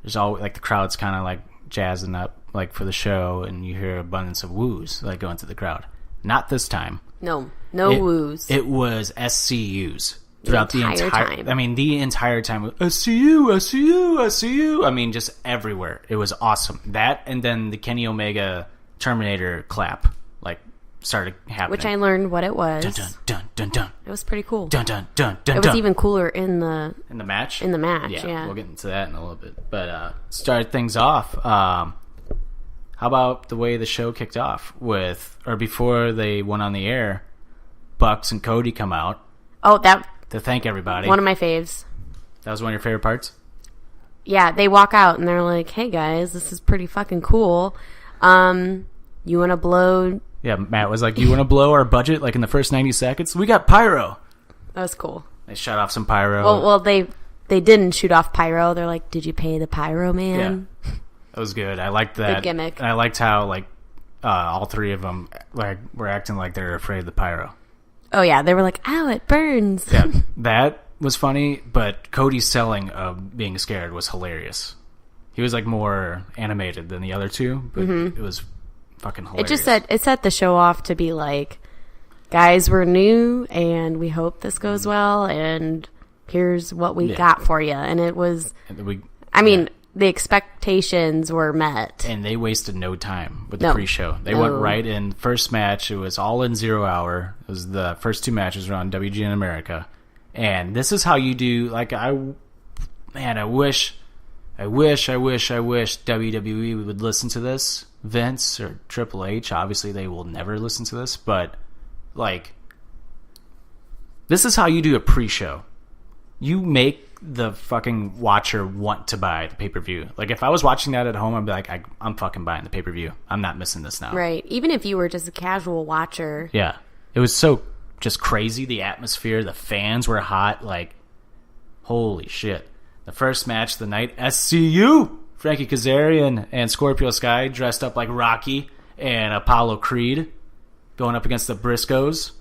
there's always, like, the crowd's kind of like jazzing up, like, for the show, and you hear abundance of woos like going through the crowd. Not this time. No It- woos. It was SCUs throughout the entire entire time. I mean, the entire time. I see you, I see you, I see you. I mean, just everywhere. It was awesome. That, and then the Kenny Omega Terminator clap, like, started happening. Which I learned what it was. Dun, dun, dun, dun, dun. It was pretty cool. Dun, dun, dun, dun, It was dun. even cooler in the In the match? yeah. We'll get into that in a little bit. But start things off. How about the way the show kicked off with, or before they went on the air, Bucks and Cody come out Oh, that to thank everybody. one of my faves. That was one of your favorite parts? Yeah, they walk out and they're like, "Hey guys, this is pretty fucking cool. You want to blow?" Yeah, Matt was like, you want to blow our budget like in the first 90 seconds? We got pyro. That was cool. They shot off some pyro. Well, they didn't shoot off pyro. They're like, "Did you pay the pyro man?" That was good. I liked that. Good gimmick. And I liked how, like, all three of them, like, were acting like they were afraid of the pyro. Oh yeah, they were like, "Ow, it burns." Yeah, that was funny, but Cody's selling of being scared was hilarious. He was, like, more animated than the other two, but it was fucking hilarious. It set the show off to be like, "Guys, we're new and we hope this goes well, and here's what we got for you." And it was, the expectations were met. And they wasted no time with the pre-show. They went right in. First match, it was all in 0 hour. It was the first 2 matches were on WGN America. And this is how you do, like, I wish WWE would listen to this. Vince or Triple H, obviously they will never listen to this, but, like, this is how you do a pre-show. You make the fucking watcher want to buy the pay-per-view. Like, if I was watching that at home, I'd be like, I'm fucking buying the pay-per-view. I'm not missing this now. Right. Even if you were just a casual watcher. Yeah. It was so just crazy. The atmosphere, the fans were hot. Like, holy shit. The first match of the night, SCU! Frankie Kazarian and Scorpio Sky dressed up like Rocky and Apollo Creed going up against the Briscoes.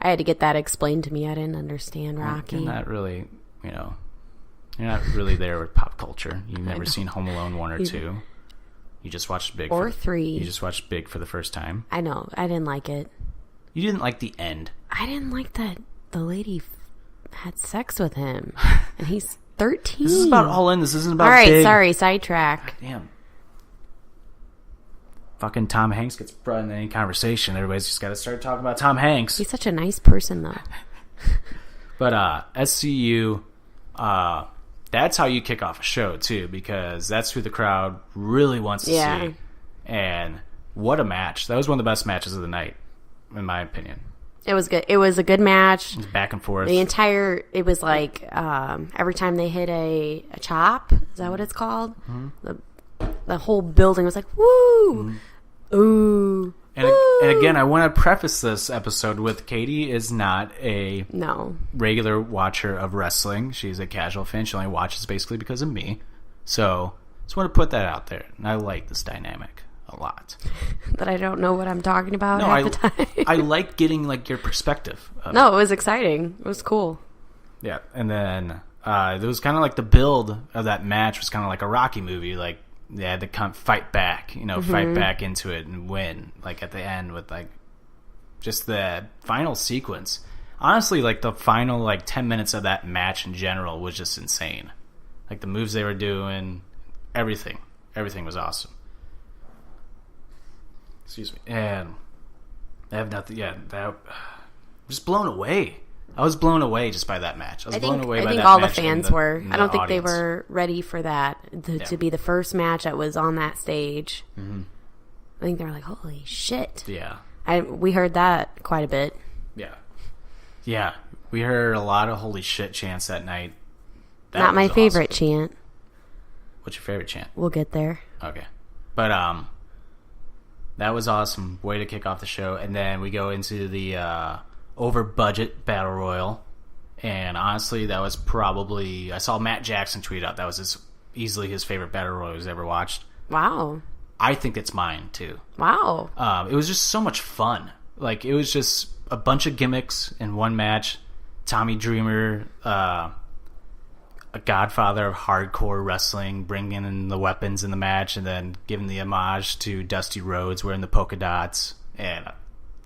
I had to get that explained to me. I didn't understand Rocky. You're not really, you're not really there with pop culture. You've never seen Home Alone 1 or 2. You just watched Big. Or 3. You just watched Big for the first time. I know. I didn't like it. You didn't like the end. I didn't like that the lady had sex with him. And he's 13. This is about All In. This isn't about All right, Big. sorry, sidetrack. Damn. Fucking Tom Hanks gets brought in any conversation. Everybody's just got to start talking about Tom Hanks. He's such a nice person, though. But SCU, that's how you kick off a show, too, because that's who the crowd really wants to see. And what a match. That was one of the best matches of the night, in my opinion. It was good. It was a good match. It was back and forth. It was like every time they hit a chop, is that what it's called? Mm-hmm. The whole building was like, woo! Mm-hmm. Ooh. And again, I want to preface this episode with Katie is not a regular watcher of wrestling. She's a casual fan. She only watches basically because of me. So, just want to put that out there. And I like this dynamic a lot. That I don't know what I'm talking about half the time. I like getting like your perspective. It was exciting. It was cool. Yeah, and then it was kind of like the build of that match was kind of like a Rocky movie. Like they had to fight back, fight back into it and win. Like at the end with like just the final sequence. Honestly, like the final like 10 minutes of that match in general was just insane. Like the moves they were doing, everything was awesome. Excuse me. And I have nothing. Yeah, I'm just blown away. I was blown away just by that match. I think all the fans were. I don't think they were ready for that to be the first match that was on that stage. Mm-hmm. I think they were like, "Holy shit!" Yeah, we heard that quite a bit. Yeah, we heard a lot of "holy shit" chants that night. Not my favorite chant. What's your favorite chant? We'll get there. Okay, but that was awesome. Way to kick off the show, and then we go into the over budget battle royal, and honestly that was probably, I saw Matt Jackson tweet out that was easily his favorite battle royal he's ever watched. Wow. I think it's mine too. Wow. It was just so much fun. Like it was just a bunch of gimmicks in one match. Tommy Dreamer, a godfather of hardcore wrestling, bringing in the weapons in the match and then giving the homage to Dusty Rhodes wearing the polka dots, and I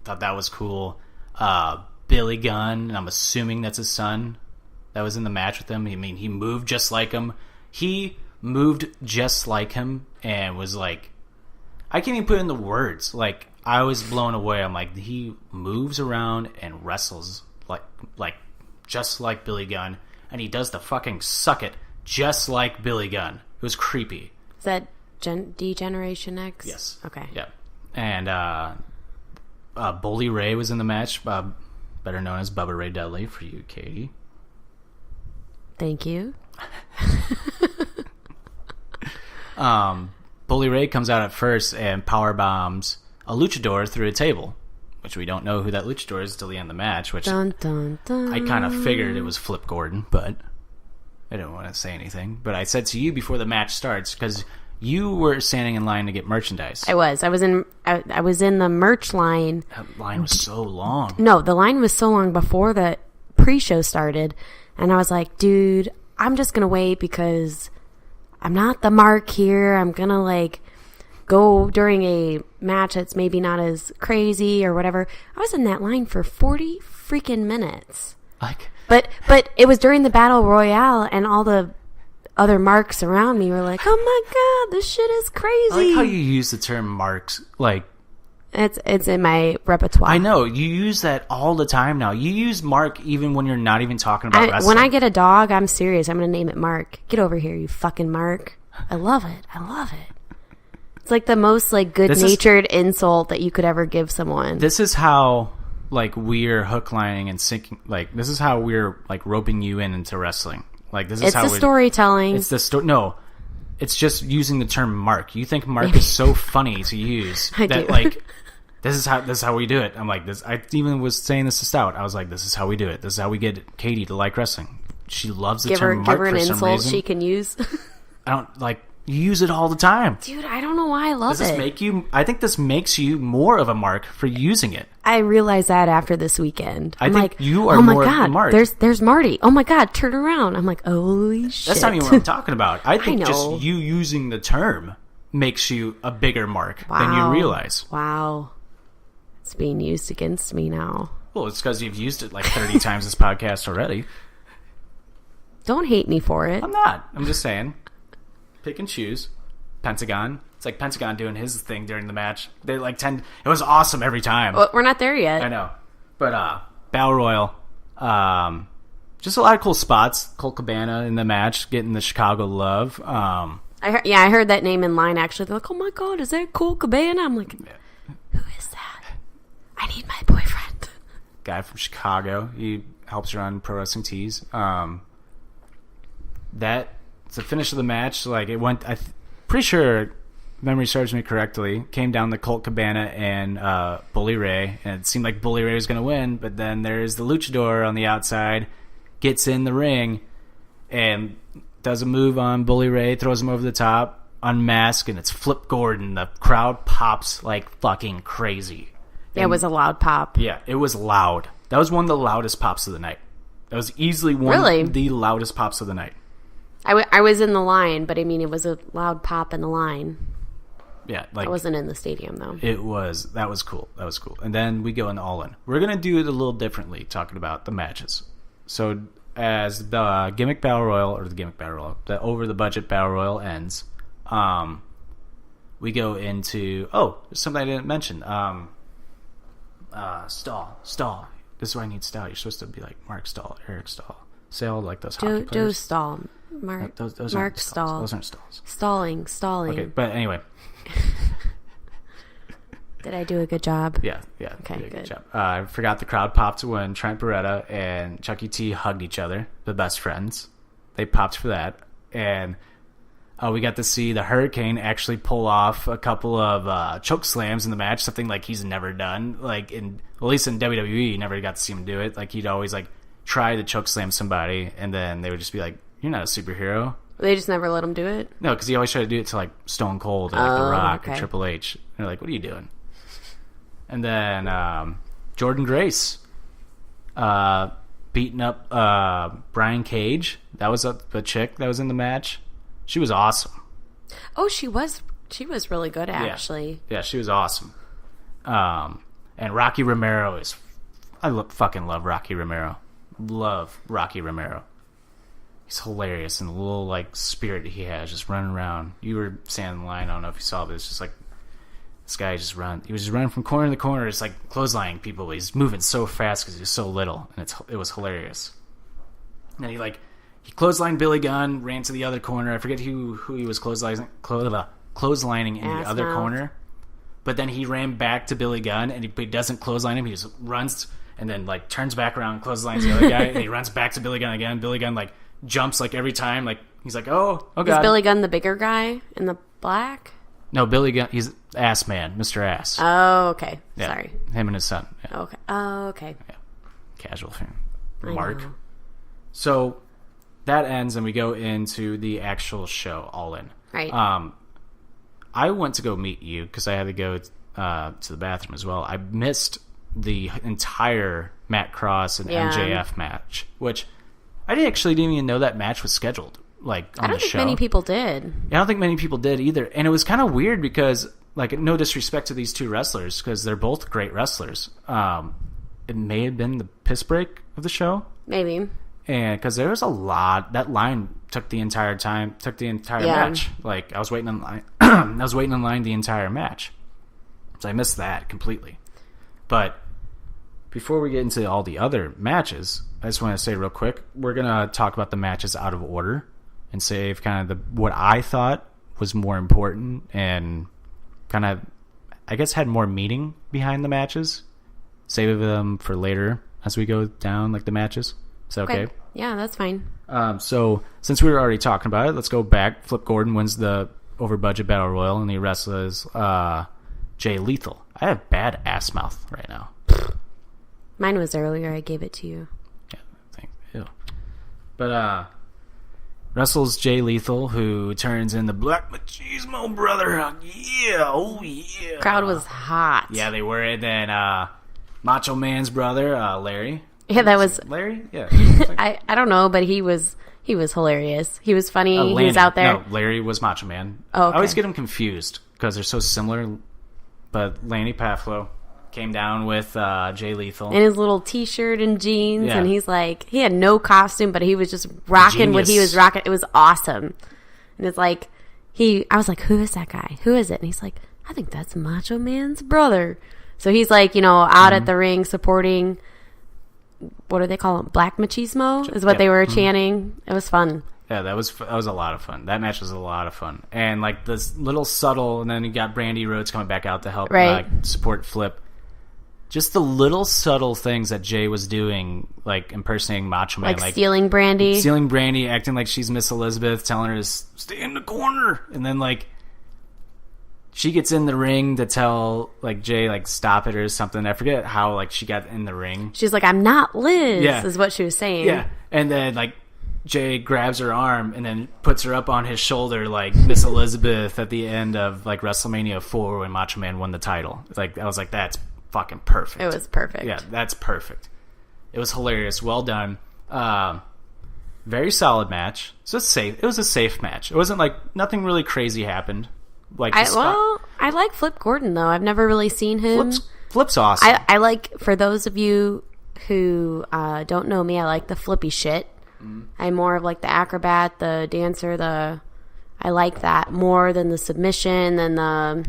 thought that was cool. Billy Gunn, and I'm assuming that's his son that was in the match with him. I mean, he moved just like him. He moved just like him and was like, I can't even put it in the words. Like, I was blown away. I'm like, he moves around and wrestles like just like Billy Gunn, and he does the fucking suck it just like Billy Gunn. It was creepy. Is that D-Generation X? Yes. Okay. Yeah. And Bully Ray was in the match, better known as Bubba Ray Dudley for you, Katie. Thank you. Bully Ray comes out at first and power bombs a luchador through a table, which we don't know who that luchador is until the end of the match, which dun, dun, dun. I kind of figured it was Flip Gordon, but I didn't want to say anything. But I said to you before the match starts, because you were standing in line to get merchandise. I was in the merch line. That line was so long. No, the line was so long before the pre-show started, and I was like, dude, I'm just gonna wait because I'm not the mark here. I'm gonna go during a match that's maybe not as crazy or whatever. I was in that line for 40 freaking minutes. But it was during the battle royale, and all the other marks around me were like, "Oh my god, this shit is crazy." I like how you use the term marks. It's in my repertoire. I know you use that all the time now. You use Mark even when you're not even talking about wrestling. When I get a dog, I'm serious. I'm gonna name it Mark. Get over here, you fucking Mark. I love it. It's like the most good-natured insult that you could ever give someone. This is how we're hook lining and sinking. This is how we're roping you into wrestling. This is how storytelling. It's the story. No, it's just using the term mark. You think mark is so funny to use I that do. this is how we do it. I'm like this. I even was saying this to Stout. I was like, this is how we do it. This is how we get Katie to like wrestling. She loves the term mark give her an for some insult reason. she can use. I don't you use it all the time. Dude, I don't know why I love Does this it. make you? I think this makes you more of a mark for using it. I realized that after this weekend. I I'm think like, you are oh my more god, of a mark. There's Marty. Oh my god, turn around. I'm like, holy shit. That's not even what I'm talking about. I think know. just you using the term makes you a bigger mark than you realize. Wow. It's being used against me now. Well, it's because you've used it 30 times this podcast already. Don't hate me for it. I'm not. I'm just saying. Pick and choose. Pentagon. It's like Pentagon doing his thing during the match. They it was awesome every time. Well, we're not there yet. I know. But Battle Royal, just a lot of cool spots. Colt Cabana in the match, getting the Chicago love. I heard that name in line actually. They're like, oh my god, is that Colt Cabana? I'm like, who is that? I need my boyfriend. guy from Chicago. He helps run Pro Wrestling Tees. That the finish of the match, like it went. Pretty sure, memory serves me correctly, came down to Colt Cabana and Bully Ray, and it seemed like Bully Ray was going to win. But then there's the Luchador on the outside, gets in the ring, and does a move on Bully Ray, throws him over the top, unmasked, and it's Flip Gordon. The crowd pops like fucking crazy. Yeah, it was a loud pop. Yeah, it was loud. That was one of the loudest pops of the night. That was easily one of the loudest pops of the night. I was in the line, but I mean, it was a loud pop in the line. Yeah, like I wasn't in the stadium though. That was cool. And then we go into All In. We're gonna do it a little differently, talking about the matches. So as the gimmick battle royal, the over the budget battle royal ends, we go into there's something I didn't mention. Stahl. This is why I need Stahl. You're supposed to be like Mark Stahl, Eric Stahl, say all like those hockey players. Joe Stahl. Those Mark aren't Stahl. Those aren't stalls. Stalling. Okay, but anyway. Did I do a good job? Yeah. Okay, good Job. I forgot the crowd popped when Trent Beretta and Chucky T hugged each other, the best friends. They popped for that. And we got to see the Hurricane actually pull off a couple of choke slams in the match, something like he's never done. Like at least in WWE, you never got to see him do it. Like he'd always like try to choke slam somebody, and then they would just be like, "You're not a superhero." They just never let him do it? No, because he always tried to do it to like Stone Cold or like The Rock or Triple H. And they're like, "What are you doing?" And then Jordan Grace beating up Brian Cage. That was the chick that was in the match. She was awesome. Oh, she was really good, actually. Yeah, she was awesome. And Rocky Romero fucking love Rocky Romero. Love Rocky Romero. He's hilarious, and the little like spirit he has just running around. You were standing in line, I don't know if you saw, but it's just like this guy just he was just running from corner to corner, just like clotheslining people, but he's moving so fast because he's so little, and it was hilarious. And he clotheslined Billy Gunn, ran to the other corner. I forget who he was clotheslining in the other corner. But then he ran back to Billy Gunn, and he doesn't clothesline him. He just runs and then like turns back around and clotheslines the other guy, and he runs back to Billy Gunn again. Billy Gunn like jumps like every time. Like he's like, oh god. Is Billy Gunn the bigger guy in the black? No, Billy Gunn. He's Ass Man, Mr. Ass. Oh, okay. Yeah, sorry. Him and his son. Yeah. Okay. Oh, okay. Yeah. Casual fan. I Mark. know. So that ends, and we go into the actual show, All In. Right. I went to go meet you because I had to go to the bathroom as well. I missed the entire Matt Cross and MJF match, which I didn't even know that match was scheduled. Like on I don't the think show. many people did. I don't think many people did either, and it was kind of weird because, like, no disrespect to these two wrestlers because they're both great wrestlers. It may have been the piss break of the show, Maybe. and because there was a lot. That line took the entire match. Like I was waiting in line. I was waiting in line the entire match, so I missed that completely. But before we get into all the other matches, I just want to say real quick, we're gonna talk about the matches out of order and save kind of what I thought was more important and kind of, I guess, had more meaning behind the matches. Save them for later as we go down, like the matches. Is that okay? Yeah, that's fine. So since we were already talking about it, let's go back. Flip Gordon wins the over budget battle royal, and he wrestles Jay Lethal. I have bad ass mouth right now. Mine was earlier. I gave it to you. Yeah, thanks. Ew. But wrestles Jay Lethal, who turns in the Black Machismo brother. Yeah, oh yeah. Crowd was hot. Yeah, they were. And then Macho Man's brother, Larry. Yeah, that was Larry. Yeah, I don't know, but he was hilarious. He was funny. He Lanny. was out there. No, Larry was Macho Man. Oh, okay. I always get them confused because they're so similar. But Lanny Paflo came down with Jay Lethal. In his little t-shirt and jeans, Yeah. and he's like, he had no costume, but he was just rocking what he was rocking. It was awesome. And it's like, I was like, who is that guy? Who is it? And he's like, I think that's Macho Man's brother. So he's like, out at the ring supporting, what do they call him? Black Machismo is what they were chanting. It was fun. Yeah, that was a lot of fun. That match was a lot of fun. And like this little subtle, and then you got Brandy Rhodes coming back out to help support Flip. just the little subtle things that Jay was doing, like impersonating Macho Man, like stealing Brandy, acting like she's Miss Elizabeth, telling her to stay in the corner, and then like she gets in the ring to tell like Jay like stop it or something. I forget how like she got in the ring. She's like, "I'm not Liz," is what she was saying. Yeah, and then like Jay grabs her arm and then puts her up on his shoulder like Miss Elizabeth at the end of like WrestleMania 4 when Macho Man won the title. Like I was like, that's fucking perfect. It was perfect. Yeah, that's perfect. It was hilarious. Well done. Very solid match. So it's safe. It was a safe match. It wasn't like nothing really crazy happened. Like I like Flip Gordon though. I've never really seen him. Flip's awesome. I like, for those of you who don't know me, I like the flippy shit. I'm more of like the acrobat, the dancer, I like that more than the submission, than the,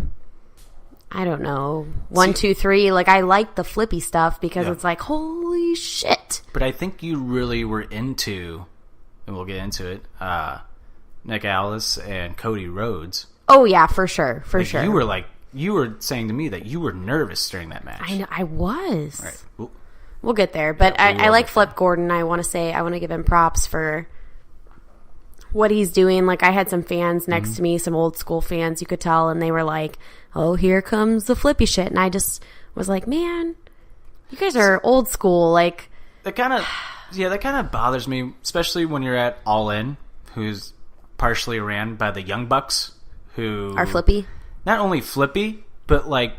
I don't know, 1, 2, 3. Like I like the flippy stuff because it's like, holy shit. But I think you really were into, and we'll get into it, Nick Aldis and Cody Rhodes. Oh yeah, for sure, sure. You were saying to me that you were nervous during that match. I know, I was. Right. We'll get there, but I like Flip Gordon. I want to give him props for what he's doing. Like I had some fans next to me, some old school fans, you could tell, and they were like, "Oh, here comes the flippy shit," and I just was like, "Man, you guys are old school." Like that kind of bothers me, especially when you're at All In, who's partially ran by the Young Bucks, who are flippy. Not only flippy, but like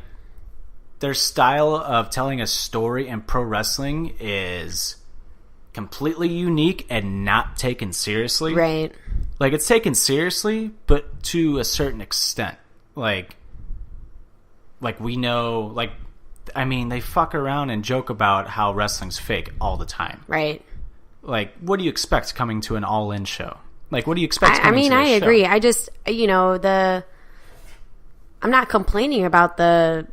their style of telling a story in pro wrestling is completely unique and not taken seriously. Right. Like it's taken seriously, but to a certain extent. Like we know, like, I mean, they fuck around and joke about how wrestling's fake all the time. Right. Like, what do you expect coming to an All In show? Like, what do you expect coming to a show? I agree. I just, I'm not complaining about the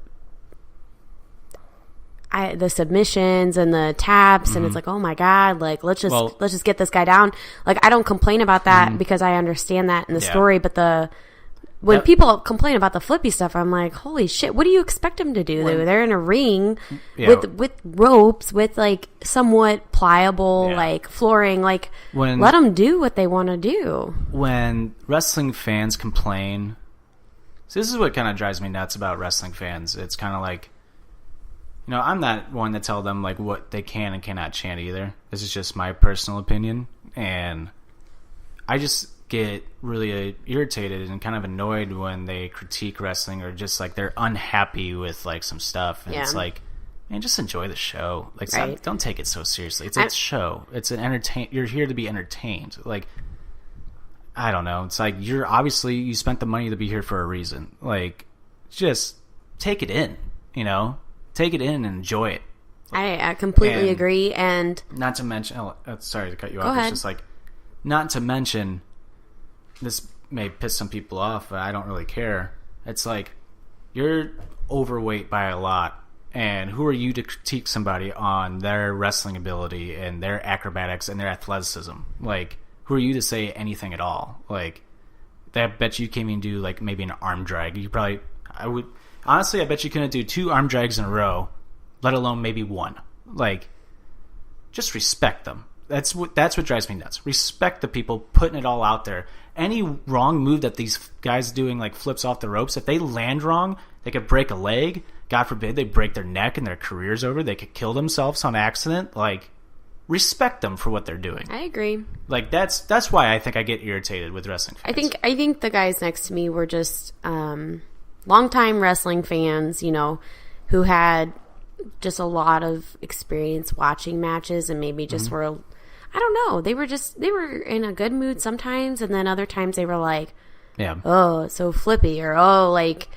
submissions and the taps, and it's like, oh my god, like let's just get this guy down. Like I don't complain about that because I understand that in the story, but when people complain about the flippy stuff, I'm like, holy shit, what do you expect them to do? They're in a ring with ropes, with like somewhat pliable like flooring. Like let them do what they want to do. When wrestling fans complain, so this is what kind of drives me nuts about wrestling fans. It's kind of like, I'm not one to tell them like what they can and cannot chant either. This is just my personal opinion, and I just get really irritated and kind of annoyed when they critique wrestling or just like they're unhappy with like some stuff, and it's like, man, just enjoy the show. Like, don't take it so seriously. It's a show. It's an You're here to be entertained. Like, I don't know. It's like you spent the money to be here for a reason. Like, just take it in. Take it in and enjoy it. I completely agree, and not to mention, sorry to cut you off. Go ahead. It's just like, not to mention, this may piss some people off, but I don't really care. It's like, you're overweight by a lot, and who are you to critique somebody on their wrestling ability and their acrobatics and their athleticism? Like, who are you to say anything at all? Like, I bet you can't even do like maybe an arm drag. Honestly, I bet you couldn't do 2 arm drags in a row, let alone maybe 1. Like, just respect them. That's what drives me nuts. Respect the people putting it all out there. Any wrong move that these guys doing, like flips off the ropes, if they land wrong, they could break a leg. God forbid they break their neck and their career's over. They could kill themselves on accident. Like, respect them for what they're doing. I agree. Like, that's why I think I get irritated with wrestling fans. I think the guys next to me were just longtime wrestling fans, who had just a lot of experience watching matches and maybe just were, I don't know, they were in a good mood sometimes, and then other times they were like, oh, it's so flippy, or like,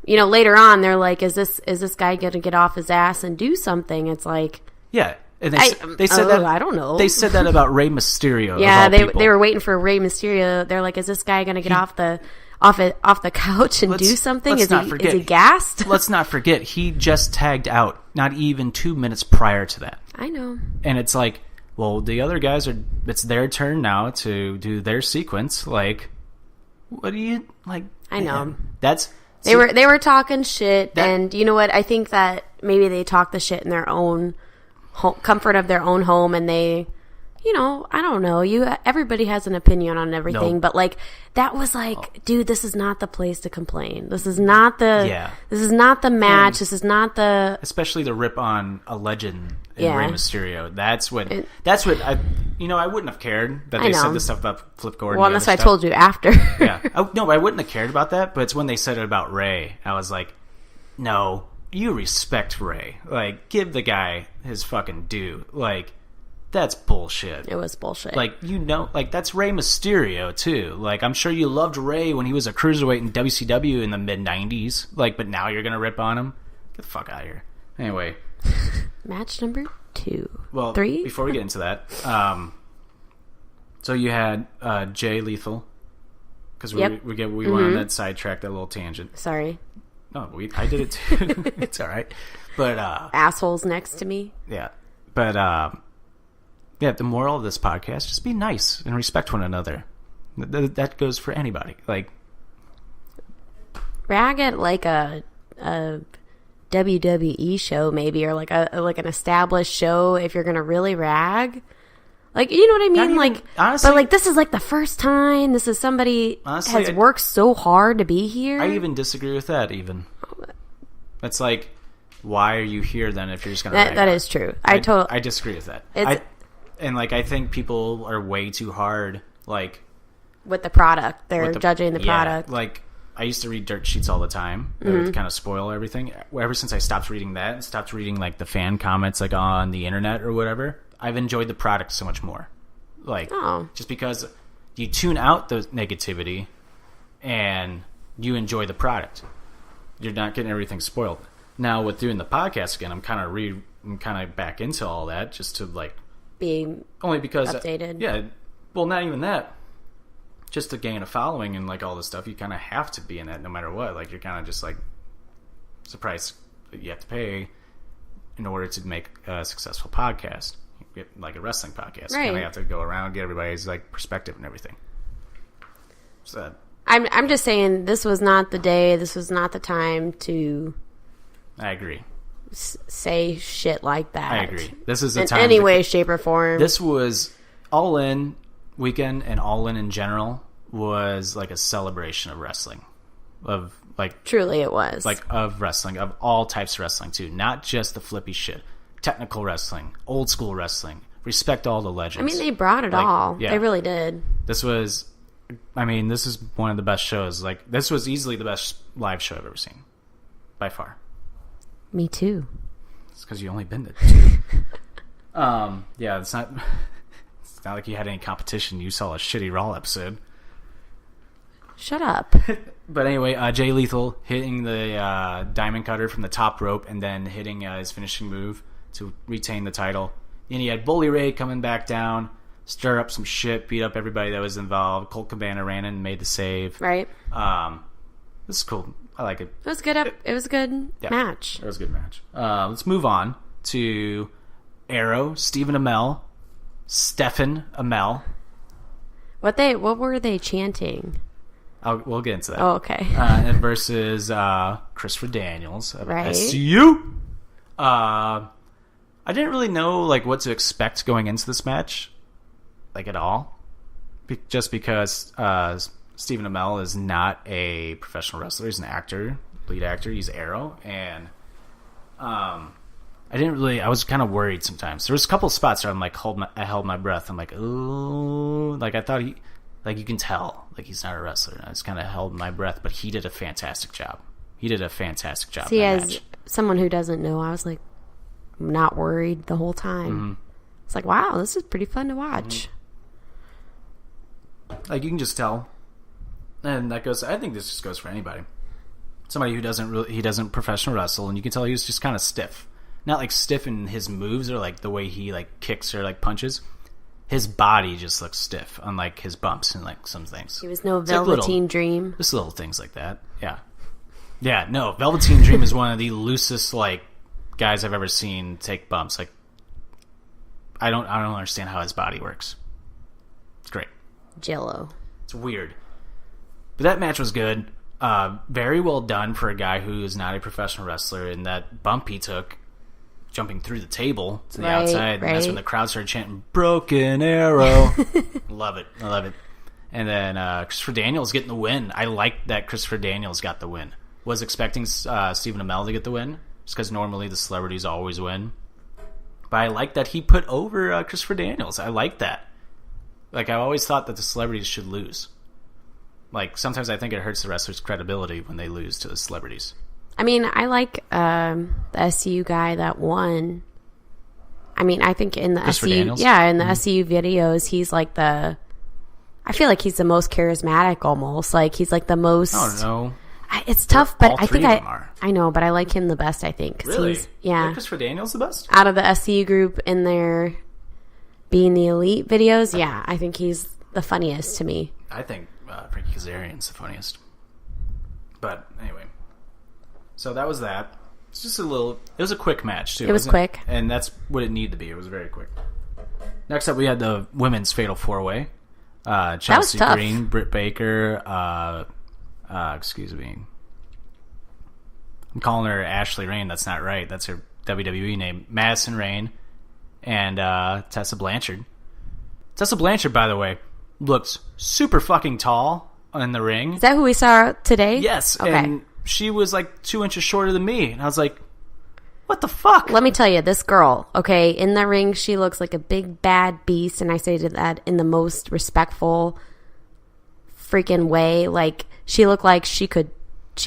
later on they're like, is this guy gonna get off his ass and do something? It's like, and they said that, I don't know. They said that about Rey Mysterio. Yeah, they were waiting for Rey Mysterio. They're like, is this guy gonna get off the couch and do something? Is he gassed? Let's not forget, he just tagged out not even 2 minutes prior to that. I know. And it's like, well, the other guys it's their turn now to do their sequence. Like, what do you like? I know. They were talking shit, and you know what? I think that maybe they talk the shit in their own comfort of their own home, and they, I don't know. Everybody has an opinion on everything, Nope. but like that was like, dude, this is not the place to complain. This is not the. Yeah. This is not the match. This is not the. Especially the rip on a legend in Yeah. Rey Mysterio. That's what I wouldn't have cared that I they said know. this stuff about Flip Gordon. Well, and unless other I stuff. told you after. Yeah. No, I wouldn't have cared about that, but it's when they said it about Ray, I was like, no, you respect Ray. Like, give the guy his fucking due. Like, that's bullshit. It was bullshit. Like, that's Rey Mysterio, too. Like, I'm sure you loved Ray when he was a cruiserweight in WCW in the mid-90s. Like, but now you're going to rip on him? Get the fuck out of here. Anyway. Match number 2. Well, 3? before we get into that, so you had Jay Lethal. Because we Yep. went on that sidetrack, that little tangent. Sorry. No, I did it too. It's all right. But, Assholes next to me. yeah. But, yeah, the moral of this podcast, just be nice and respect one another. That goes for anybody. Like, Rag at like a WWE show maybe, or like an established show if you're gonna really rag. Like, you know what I mean? even- Like, honestly- but like this is like the first time. This is somebody Honestly, has worked so hard to be here. I even disagree with that, even. It's like, why are you here then if you're just going to that is true. I disagree with that. It's- I think people are way too hard, like... with the product. They're with judging the product. Like, I used to read dirt sheets all the time. That would kind of spoil everything. Ever since I stopped reading that and stopped reading, like, the fan comments, like, on the internet or whatever, I've enjoyed the product so much more. Like, just because you tune out the negativity and you enjoy the product. You're not getting everything spoiled. Now, with doing the podcast again, I'm kind of back into all that just to, like... Being only because... updated. Yeah. Well, not even that. Just to gain a following and like all this stuff, you kind of have to be in that no matter what. Like, you're kind of just like, it's a price that you have to pay in order to make a successful podcast, like a wrestling podcast. You Right. kind of have to go around, get everybody's like perspective and everything. So I'm just saying this was not the day. This was not the time to I agree. say shit like that. I agree. This is the in time any to- way, shape, or form. This was All In weekend, and All In general was like a celebration of wrestling, of like Truly, it was of wrestling, of all types of wrestling too, not just the flippy shit, technical wrestling, old school wrestling. Respect all the legends. I mean, they brought it Like, all. yeah. They really did. This was, this is one of the best shows. Like, this was easily the best live show I've ever seen, by far. Me too. It's because you only been to two. Yeah, it's not like you had any competition. You saw a shitty Raw episode. Shut up. But anyway, Jay Lethal hitting the diamond cutter from the top rope and then hitting his finishing move to retain the title. And he had Bully Ray coming back down, stir up some shit, beat up everybody that was involved. Colt Cabana ran in and made the save. Right. This is cool. I like it. It was good. It was a good match. It was a good match. Let's move on to Arrow, Stephen Amell, Stephen Amell. What were they chanting? We'll get into that. Oh, okay. And versus Christopher Daniels of Right. SCU. I didn't really know like what to expect going into this match, like at all, just because Stephen Amell is not a professional wrestler. He's an actor, lead actor. He's Arrow, and I was kind of worried sometimes. There was a couple of spots where I'm like, I held my breath. I'm like, ooh, like I thought like you can tell, like he's not a wrestler. And I just kind of held my breath, but he did a fantastic job. He did a fantastic job. See, in that as match. someone who doesn't know, I was like not worried the whole time. Mm-hmm. It's like, wow, this is pretty fun to watch. Like you can just tell, and that goes. I think this just goes for anybody. Somebody who doesn't professional wrestle, and you can tell he was just kind of stiff. Not like stiff in his moves or like the way he like kicks or like punches. His body just looks stiff, unlike his bumps and like some things. He was no It's like Velveteen Dream. Just little things like that. Yeah. No, Velveteen Dream is one of the loosest like guys I've ever seen take bumps. Like, I don't understand how his body works. It's great. Jello. It's weird. But that match was good. Very well done for a guy who is not a professional wrestler, and that bump he took jumping through the table to the outside. And that's when the crowd started chanting, "Broken Arrow." Love it. I love it. And then Christopher Daniels getting the win. I like that Christopher Daniels got the win. Was expecting Stephen Amell to get the win, just because normally the celebrities always win. But I like that he put over Christopher Daniels. I like that. Like, I always thought that the celebrities should lose. Like, sometimes I think it hurts the wrestlers' credibility when they lose to the celebrities. I mean, I like the SCU guy that won. I mean, I think in the SCU, Daniels? in the SCU videos, he's like I feel like he's the most charismatic almost. Like, he's like the most... I don't know. It's tough, but I think I know, but I like him the best, I think. Really? Yeah. Christopher Daniels the best? Out of the SCU group in their Being the Elite videos, yeah, I think he's the funniest to me. I think Frankie Kazarian's the funniest. But anyway. So that was that. It's just it was a quick match, too. It was quick. And that's what it needed to be. It was very quick. Next up, we had the women's Fatal 4-Way. Chelsea Green, Britt Baker, excuse me. I'm calling her Ashley Rain. That's not right. That's her WWE name. Madison Rain and Tessa Blanchard. Tessa Blanchard, by the way, looks super fucking tall in the ring. Is that who we saw today? Yes. Okay. And she was like 2 inches shorter than me. And I was like, what the fuck? Let me tell you, this girl, okay, in the ring, she looks like a big bad beast, and I say that in the most respectful freaking way. Like, she looked like she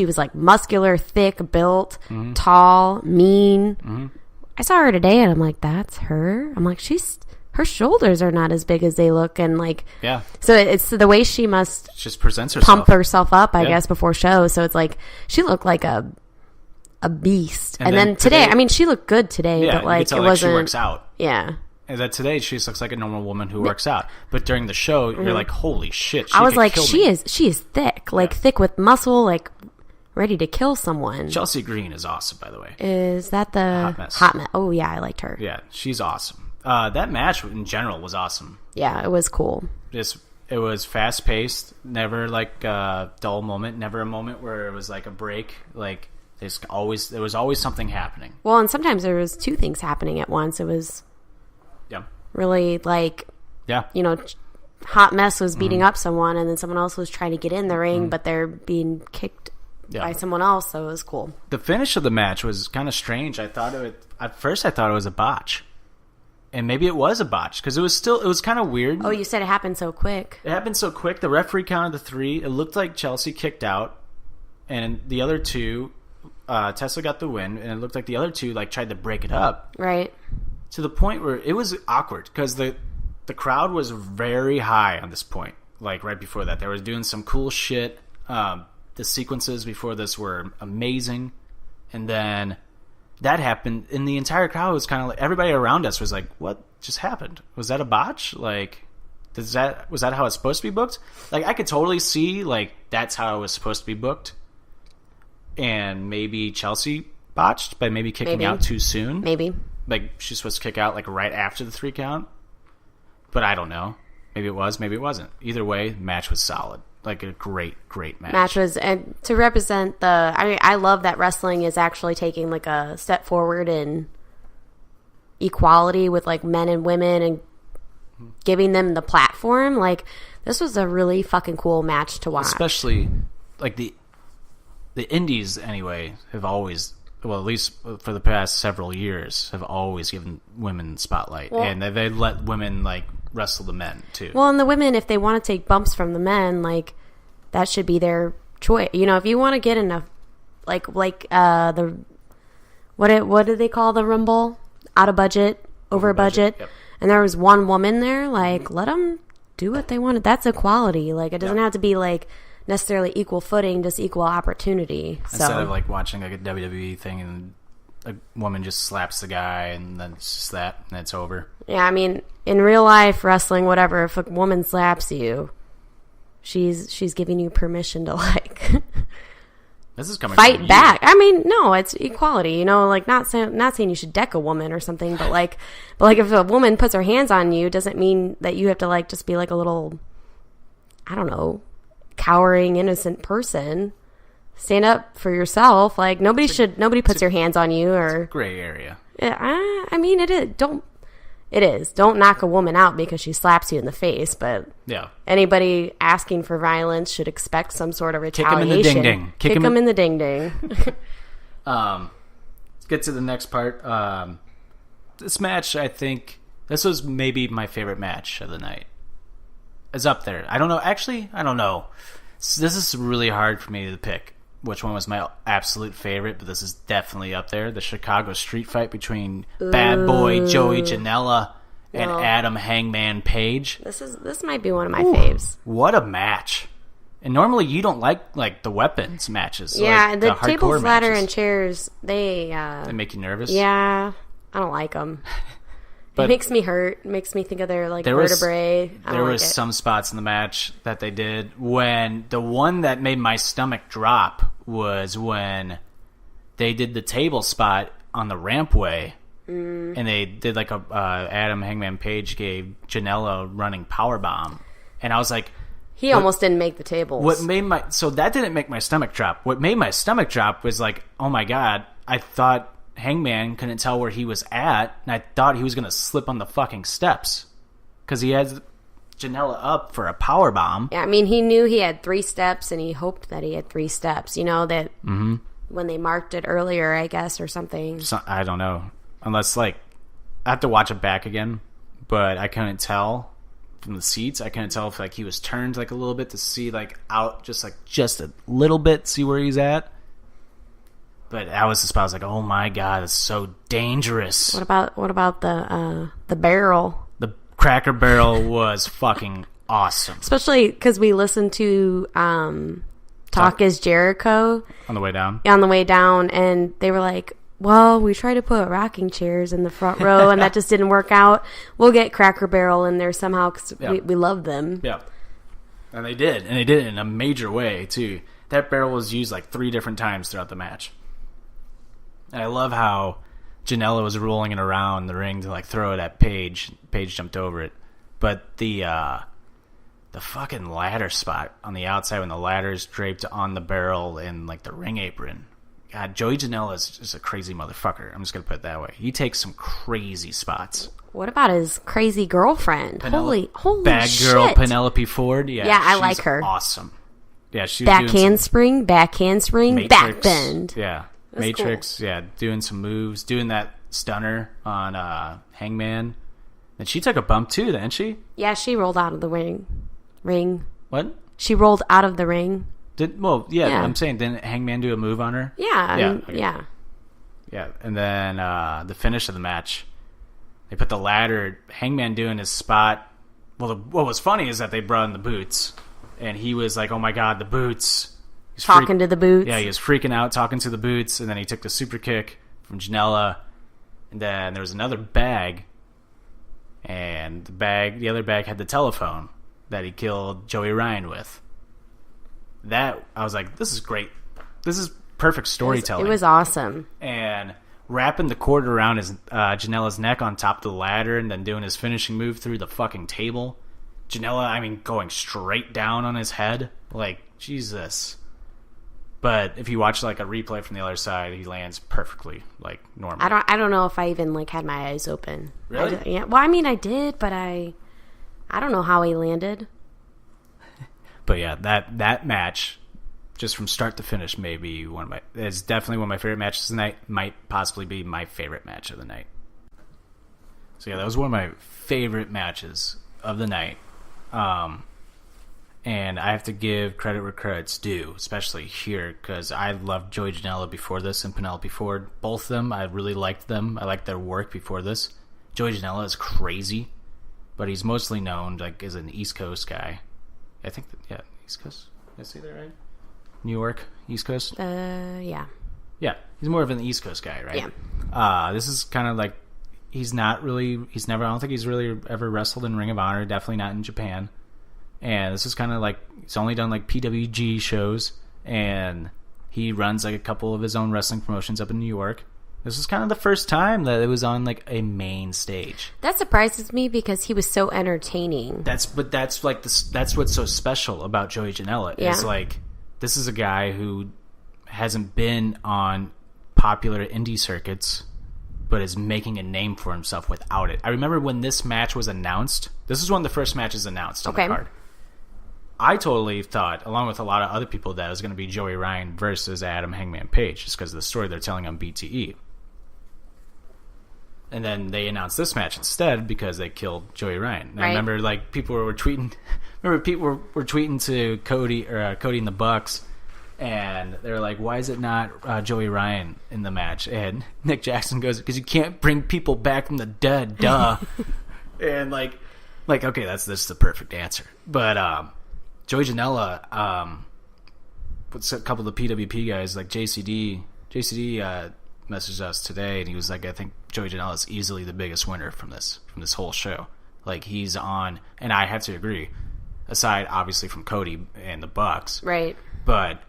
was like muscular, thick, built, tall, mean. I saw her today, and I'm like, that's her? I'm like, her shoulders are not as big as they look, and like, yeah. So it's the way she must just presents herself. Pump herself up, I guess, before shows. So it's like, she looked like a beast. And then today, I mean, she looked good today, but like, it wasn't. She works out. Yeah. And that today she just looks like a normal woman who works out. But during the show, you're like, holy shit! I was like, she is thick, like thick with muscle, like ready to kill someone. Chelsea Green is awesome, by the way. Is that the Hot Mess? Oh yeah, I liked her. Yeah, she's awesome. That match in general was awesome. Yeah, it was cool. It was fast paced, never like a dull moment, never a moment where it was like a break. Like there was always something happening. Well, and sometimes there was two things happening at once. It was really like Hot Mess was beating up someone, and then someone else was trying to get in the ring, but they're being kicked by someone else. So it was cool. The finish of the match was kind of strange. At first I thought it was a botch. And maybe it was a botch, because it was kind of weird. Oh, you said it happened so quick. It happened so quick. The referee counted the 3. It looked like Chelsea kicked out, and the other two, Tessa got the win, and it looked like the other two like tried to break it up. Right. To the point where it was awkward, because the crowd was very high on this point. Like right before that, they were doing some cool shit. The sequences before this were amazing, and then that happened, and the entire crowd was kind of like, everybody around us was like, what just happened? Was that a botch? Like, was that how it's supposed to be booked? Like, I could totally see, like, that's how it was supposed to be booked. And maybe Chelsea botched by maybe kicking out too soon. Maybe. Like, she's supposed to kick out, like, right after the 3 count. But I don't know. Maybe it was, maybe it wasn't. Either way, the match was solid. Like a great match. And to represent I love that wrestling is actually taking like a step forward in equality with like men and women and giving them the platform. Like, this was a really fucking cool match to watch. Especially like the indies anyway have always, well, at least for the past several years, have always given women spotlight, and they let women like wrestle the men too. Well, and the women, if they want to take bumps from the men, like, that should be their choice. You know, if you want to get enough, like the what do they call the Rumble? Out of budget, over budget. Yep. And there was one woman there. Like, let them do what they wanted. That's equality. Like, it doesn't have to be like necessarily equal footing, just equal opportunity. Instead of like watching like a WWE thing and a woman just slaps the guy and then it's just that and it's over. Yeah, I mean, in real life, wrestling, whatever, if a woman slaps you, she's giving you permission to like this is coming fight back. I mean, no, it's equality. You know, like not saying you should deck a woman or something, but like if a woman puts her hands on you, doesn't mean that you have to like just be like a little, I don't know, cowering innocent person. stand up for yourself. Like, nobody puts their hands on you or gray area. I mean, it is. Don't knock a woman out because she slaps you in the face, but yeah, anybody asking for violence should expect some sort of retaliation. Kick him in the ding-ding. Kick him in the ding-ding. Let's get to the next part. This match, I think, this was maybe my favorite match of the night. It's up there. I don't know. Actually, I don't know. This is really hard for me to pick which one was my absolute favorite, but this is definitely up there. The Chicago street fight between Bad Boy Joey Janela and Adam Hangman Page. This might be one of my faves. What a match. And normally you don't like the weapons matches. Yeah, like the tables, ladder, matches. and chairs, they make you nervous? Yeah, I don't like them. But it makes me hurt. It makes me think of their vertebrae. There was some spots in the match that they did when the one that made my stomach drop was when they did the table spot on the rampway, and they did like a Adam Hangman Page gave Janela running powerbomb, and I was like, he almost didn't make the tables. So that didn't make my stomach drop. What made my stomach drop was like, oh my god, I thought Hangman couldn't tell where he was at, and I thought he was going to slip on the fucking steps because he had Janela up for a power bomb. Yeah, I mean, he knew he had 3 steps, and he hoped that he had 3 steps. You know that when they marked it earlier, I guess, or something. I don't know, unless I have to watch it back again, but I couldn't tell from the seats. I couldn't tell if he was turned a little bit to see out just a little bit, see where he's at. But that was the spot. I was like, "Oh my god, it's so dangerous." What about the barrel? The Cracker Barrel was fucking awesome, especially because we listened to Talk Is Jericho on the way down. On the way down, and they were like, "Well, we tried to put rocking chairs in the front row, and that just didn't work out. We'll get Cracker Barrel in there somehow because we love them." Yeah, and they did it in a major way too. That barrel was used 3 different times throughout the match. And I love how Janela was rolling it around the ring to throw it at Paige. Paige jumped over it. But the fucking ladder spot on the outside when the ladder's draped on the barrel in the ring apron. God, Joey Janela is just a crazy motherfucker. I'm just going to put it that way. He takes some crazy spots. What about his crazy girlfriend? Holy bad shit. Girl Penelope Ford. Yeah, I like her. Awesome. Yeah, she was back handspring, back bend. Yeah. That's Matrix, cool. Yeah, doing some moves, doing that stunner on Hangman. And she took a bump too, didn't she? Yeah, she rolled out of the ring. What? She rolled out of the ring. Yeah. I'm saying, didn't Hangman do a move on her? Yeah. Yeah, and then the finish of the match, they put the ladder, Hangman doing his spot. Well, what was funny is that they brought in the boots, and he was like, oh my god, the boots. Talking to the boots. Yeah, he was freaking out, talking to the boots, and then he took the super kick from Janela, and then there was another bag, and the other bag had the telephone that he killed Joey Ryan with. That, I was like, this is great. This is perfect storytelling. It was awesome. And wrapping the cord around his Janela's neck on top of the ladder, and then doing his finishing move through the fucking table. Janela, going straight down on his head. Jesus. But if you watch a replay from the other side, he lands perfectly normal. I don't know if I even had my eyes open. Really? Yeah. Well, I mean, I did, but I don't know how he landed. But yeah, that match, just from start to finish, it's definitely one of my favorite matches of the night. Might possibly be my favorite match of the night. So yeah, that was one of my favorite matches of the night. And I have to give credit where credit's due, especially here, because I loved Joey Janela before this and Penelope Ford. Both of them, I really liked them. I liked their work before this. Joey Janela is crazy, but he's mostly known as an East Coast guy. I think, East Coast. Did I say that right? New York, East Coast? Yeah. Yeah, he's more of an East Coast guy, right? Yeah. This is kind of I don't think he's really ever wrestled in Ring of Honor, definitely not in Japan. And this is kind of he's only done PWG shows, and he runs a couple of his own wrestling promotions up in New York. This is kind of the first time that it was on a main stage. That surprises me because he was so entertaining. That's what's so special about Joey Janela. Yeah. Is this is a guy who hasn't been on popular indie circuits, but is making a name for himself without it. I remember when this match was announced. This is one of the first matches announced on the card. I totally thought, along with a lot of other people, that it was going to be Joey Ryan versus Adam Hangman Page, just because of the story they're telling on BTE. And then they announced this match instead because they killed Joey Ryan. And I remember, like, people were tweeting. Remember, people were tweeting to Cody and the Bucks, and they were like, "Why is it not Joey Ryan in the match?" And Nick Jackson goes, "Because you can't bring people back from the dead, duh." And like, okay, this is the perfect answer. But Joey Janela, what's a couple of the PWP guys like JCD messaged us today, and he was like, "I think Joey Janela is easily the biggest winner from this whole show. Like, he's on," and I have to agree. Aside, obviously, from Cody and the Bucks, right? But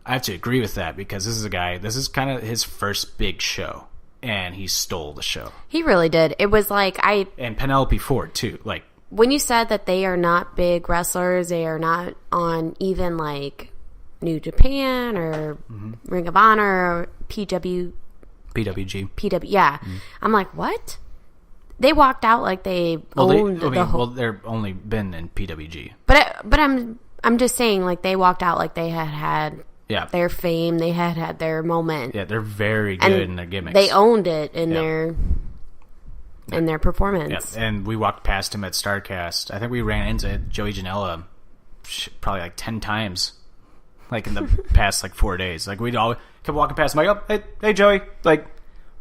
I have to agree with that because this is a guy. This is kind of his first big show, and he stole the show. He really did. It was like and Penelope Ford too. Like, when you said that they are not big wrestlers, they are not on even like New Japan or Ring of Honor or PWG. Yeah. I'm like, what? They walked out like they owned the whole. Well, they've only been in PWG. But I'm just saying, like, they walked out like they had their fame, they had their moment. Yeah, they're very good in their gimmicks. They owned it in their performance. Yeah, and we walked past him at StarCast. I think we ran into Joey Janela probably like 10 times, like in the past like 4 days. Like, we'd all kept walking past him, like, "Oh, hey Joey," like,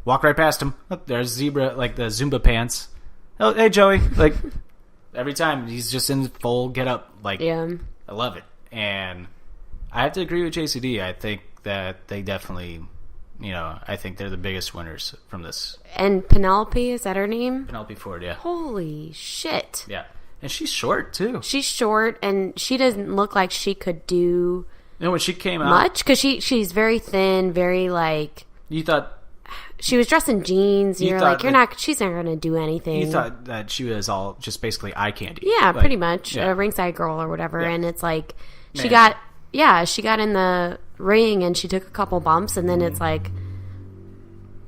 walk right past him. Oh, there's Zebra, like the Zumba pants. "Oh, hey Joey," like, every time he's just in full get up. Like, I love it. And I have to agree with JCD. I think that they definitely, I think they're the biggest winners from this. And Penelope, is that her name? Penelope Ford, yeah. Holy shit. Yeah. And she's short, too. She's short, and she doesn't look like she could do when she came out, much, because she's very thin, very, like... You thought... She was dressed in jeans. You're like, she's not going to do anything. You thought that she was all just basically eye candy. Yeah, like, pretty much. A ringside girl or whatever. Yeah. And it's like, she got in the ring and she took a couple bumps, and then it's like,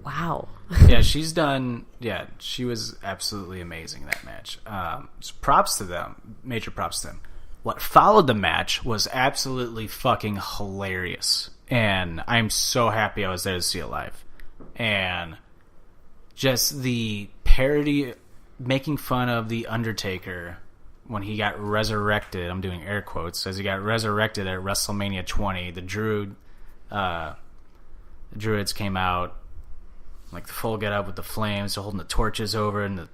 wow. Yeah, she was absolutely amazing in that match. So props to them. Major props to them. What followed the match was absolutely fucking hilarious. And I'm so happy I was there to see it live. And just the parody, making fun of The Undertaker when he got resurrected, I'm doing air quotes, as he got resurrected at WrestleMania 20. The Druids came out, like, the full get up with the flames, holding the torches over, and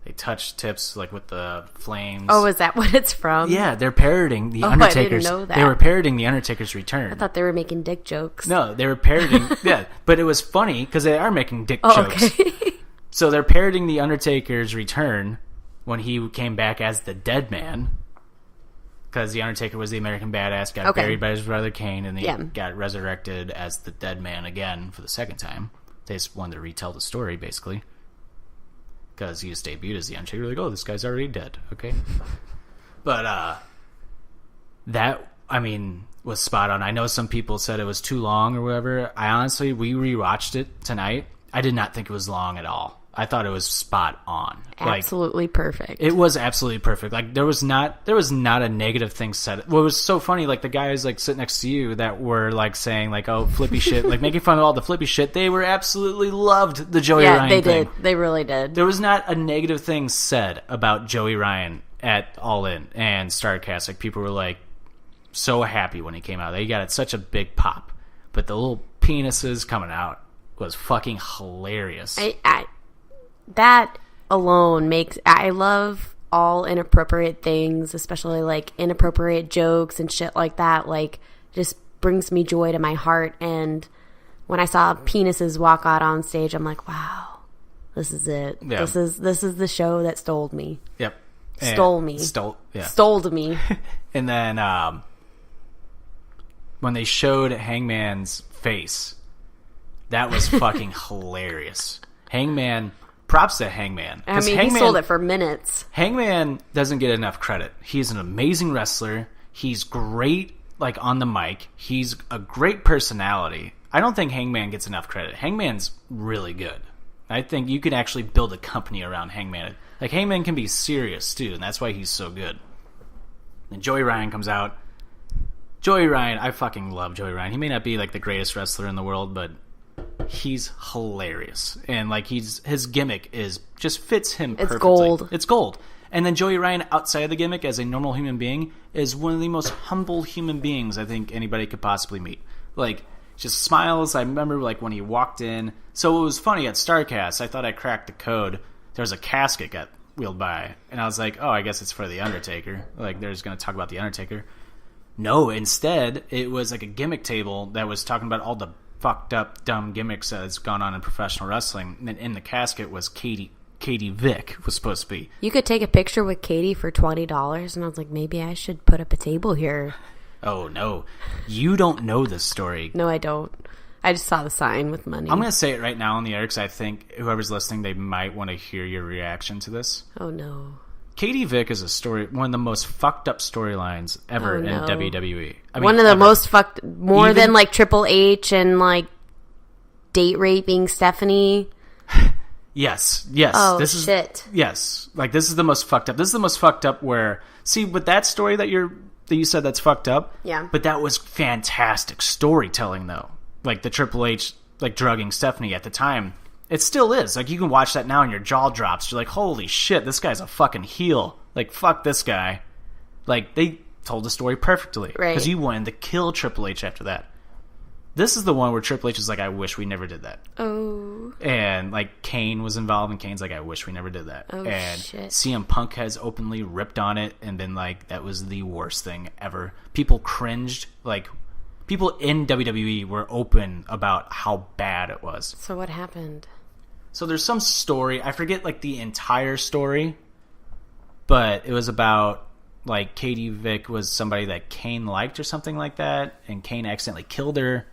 they touch tips, like, with the flames. Oh, is that what it's from? Yeah, they're parodying The Undertaker's. I didn't know that. They were parodying The Undertaker's return. I thought they were making dick jokes. No, they were parodying. Yeah, but it was funny because they are making dick jokes. Okay. So they're parodying The Undertaker's return when he came back as the Dead Man, because The Undertaker was the American Badass, got buried by his brother Kane, and he got resurrected as the Dead Man again for the second time. They just wanted to retell the story, basically. Because he just debuted as The Undertaker. Like, oh, this guy's already dead. Okay. But that, was spot on. I know some people said it was too long or whatever. We rewatched it tonight. I did not think it was long at all. I thought it was spot on. Absolutely perfect. It was absolutely perfect. Like, there was not a negative thing said. What was so funny, like, the guys, like, sitting next to you that were, like, saying, like, oh, flippy shit, like, making fun of all the flippy shit, they were absolutely loved the Joey Ryan thing. Yeah, they did. They really did. There was not a negative thing said about Joey Ryan at All In and StarCast. Like, people were, like, so happy when he came out. They got such a big pop. But the little penises coming out was fucking hilarious. That alone I love all inappropriate things, especially like inappropriate jokes and shit like that. Like, just brings me joy to my heart. And when I saw penises walk out on stage, I'm like, wow, this is it. Yeah. This is the show that stole me. Yep. Stole me. Stole me. And then when they showed Hangman's face, that was fucking hilarious. Hangman, props to Hangman. He sold it for minutes. Hangman doesn't get enough credit. He's an amazing wrestler. He's great like on the mic. He's a great personality. I don't think Hangman gets enough credit. Hangman's really good. I think you could actually build a company around Hangman. Like, Hangman can be serious, too, and that's why he's so good. And Joey Ryan comes out. Joey Ryan, I fucking love Joey Ryan. He may not be, like, the greatest wrestler in the world, but he's hilarious. And, like, his gimmick just fits him perfectly. It's gold. It's gold. And then Joey Ryan, outside of the gimmick, as a normal human being, is one of the most humble human beings I think anybody could possibly meet. Like, just smiles. I remember, like, when he walked in. So it was funny at StarRcast. I thought I cracked the code. There was a casket got wheeled by, and I was like, oh, I guess it's for The Undertaker. Like, they're just going to talk about The Undertaker. No, instead, it was like a gimmick table that was talking about all the fucked up, dumb gimmicks that's gone on in professional wrestling. And in the casket was Katie Vick was supposed to be. You could take a picture with Katie for $20, and I was like, maybe I should put up a table here. Oh, no. You don't know this story. No, I don't. I just saw the sign with money. I'm going to say it right now on the air because I think whoever's listening, they might want to hear your reaction to this. Oh, no. Katie Vick is one of the most fucked up storylines ever in WWE. I mean, one of the most fucked, than like Triple H and like date raping Stephanie. Yes. Oh, this shit. Yes. Like, this is the most fucked up. This is the most fucked up where, see, with that story that you said that's fucked up. Yeah. But that was fantastic storytelling, though. Like, the Triple H, like, drugging Stephanie at the time. It still is. Like, you can watch that now and your jaw drops. You're like, holy shit, this guy's a fucking heel. Like, fuck this guy. Like, they told the story perfectly. Right. Because you wanted to kill Triple H after that. This is the one where Triple H is like, I wish we never did that. Oh. And, like, Kane was involved, and Kane's like, I wish we never did that. Oh, and shit. CM Punk has openly ripped on it and been like, that was the worst thing ever. People cringed. Like, people in WWE were open about how bad it was. So what happened? So there's some story. I forget, like, the entire story. But it was about, like, Katie Vick was somebody that Kane liked or something like that. And Kane accidentally killed her.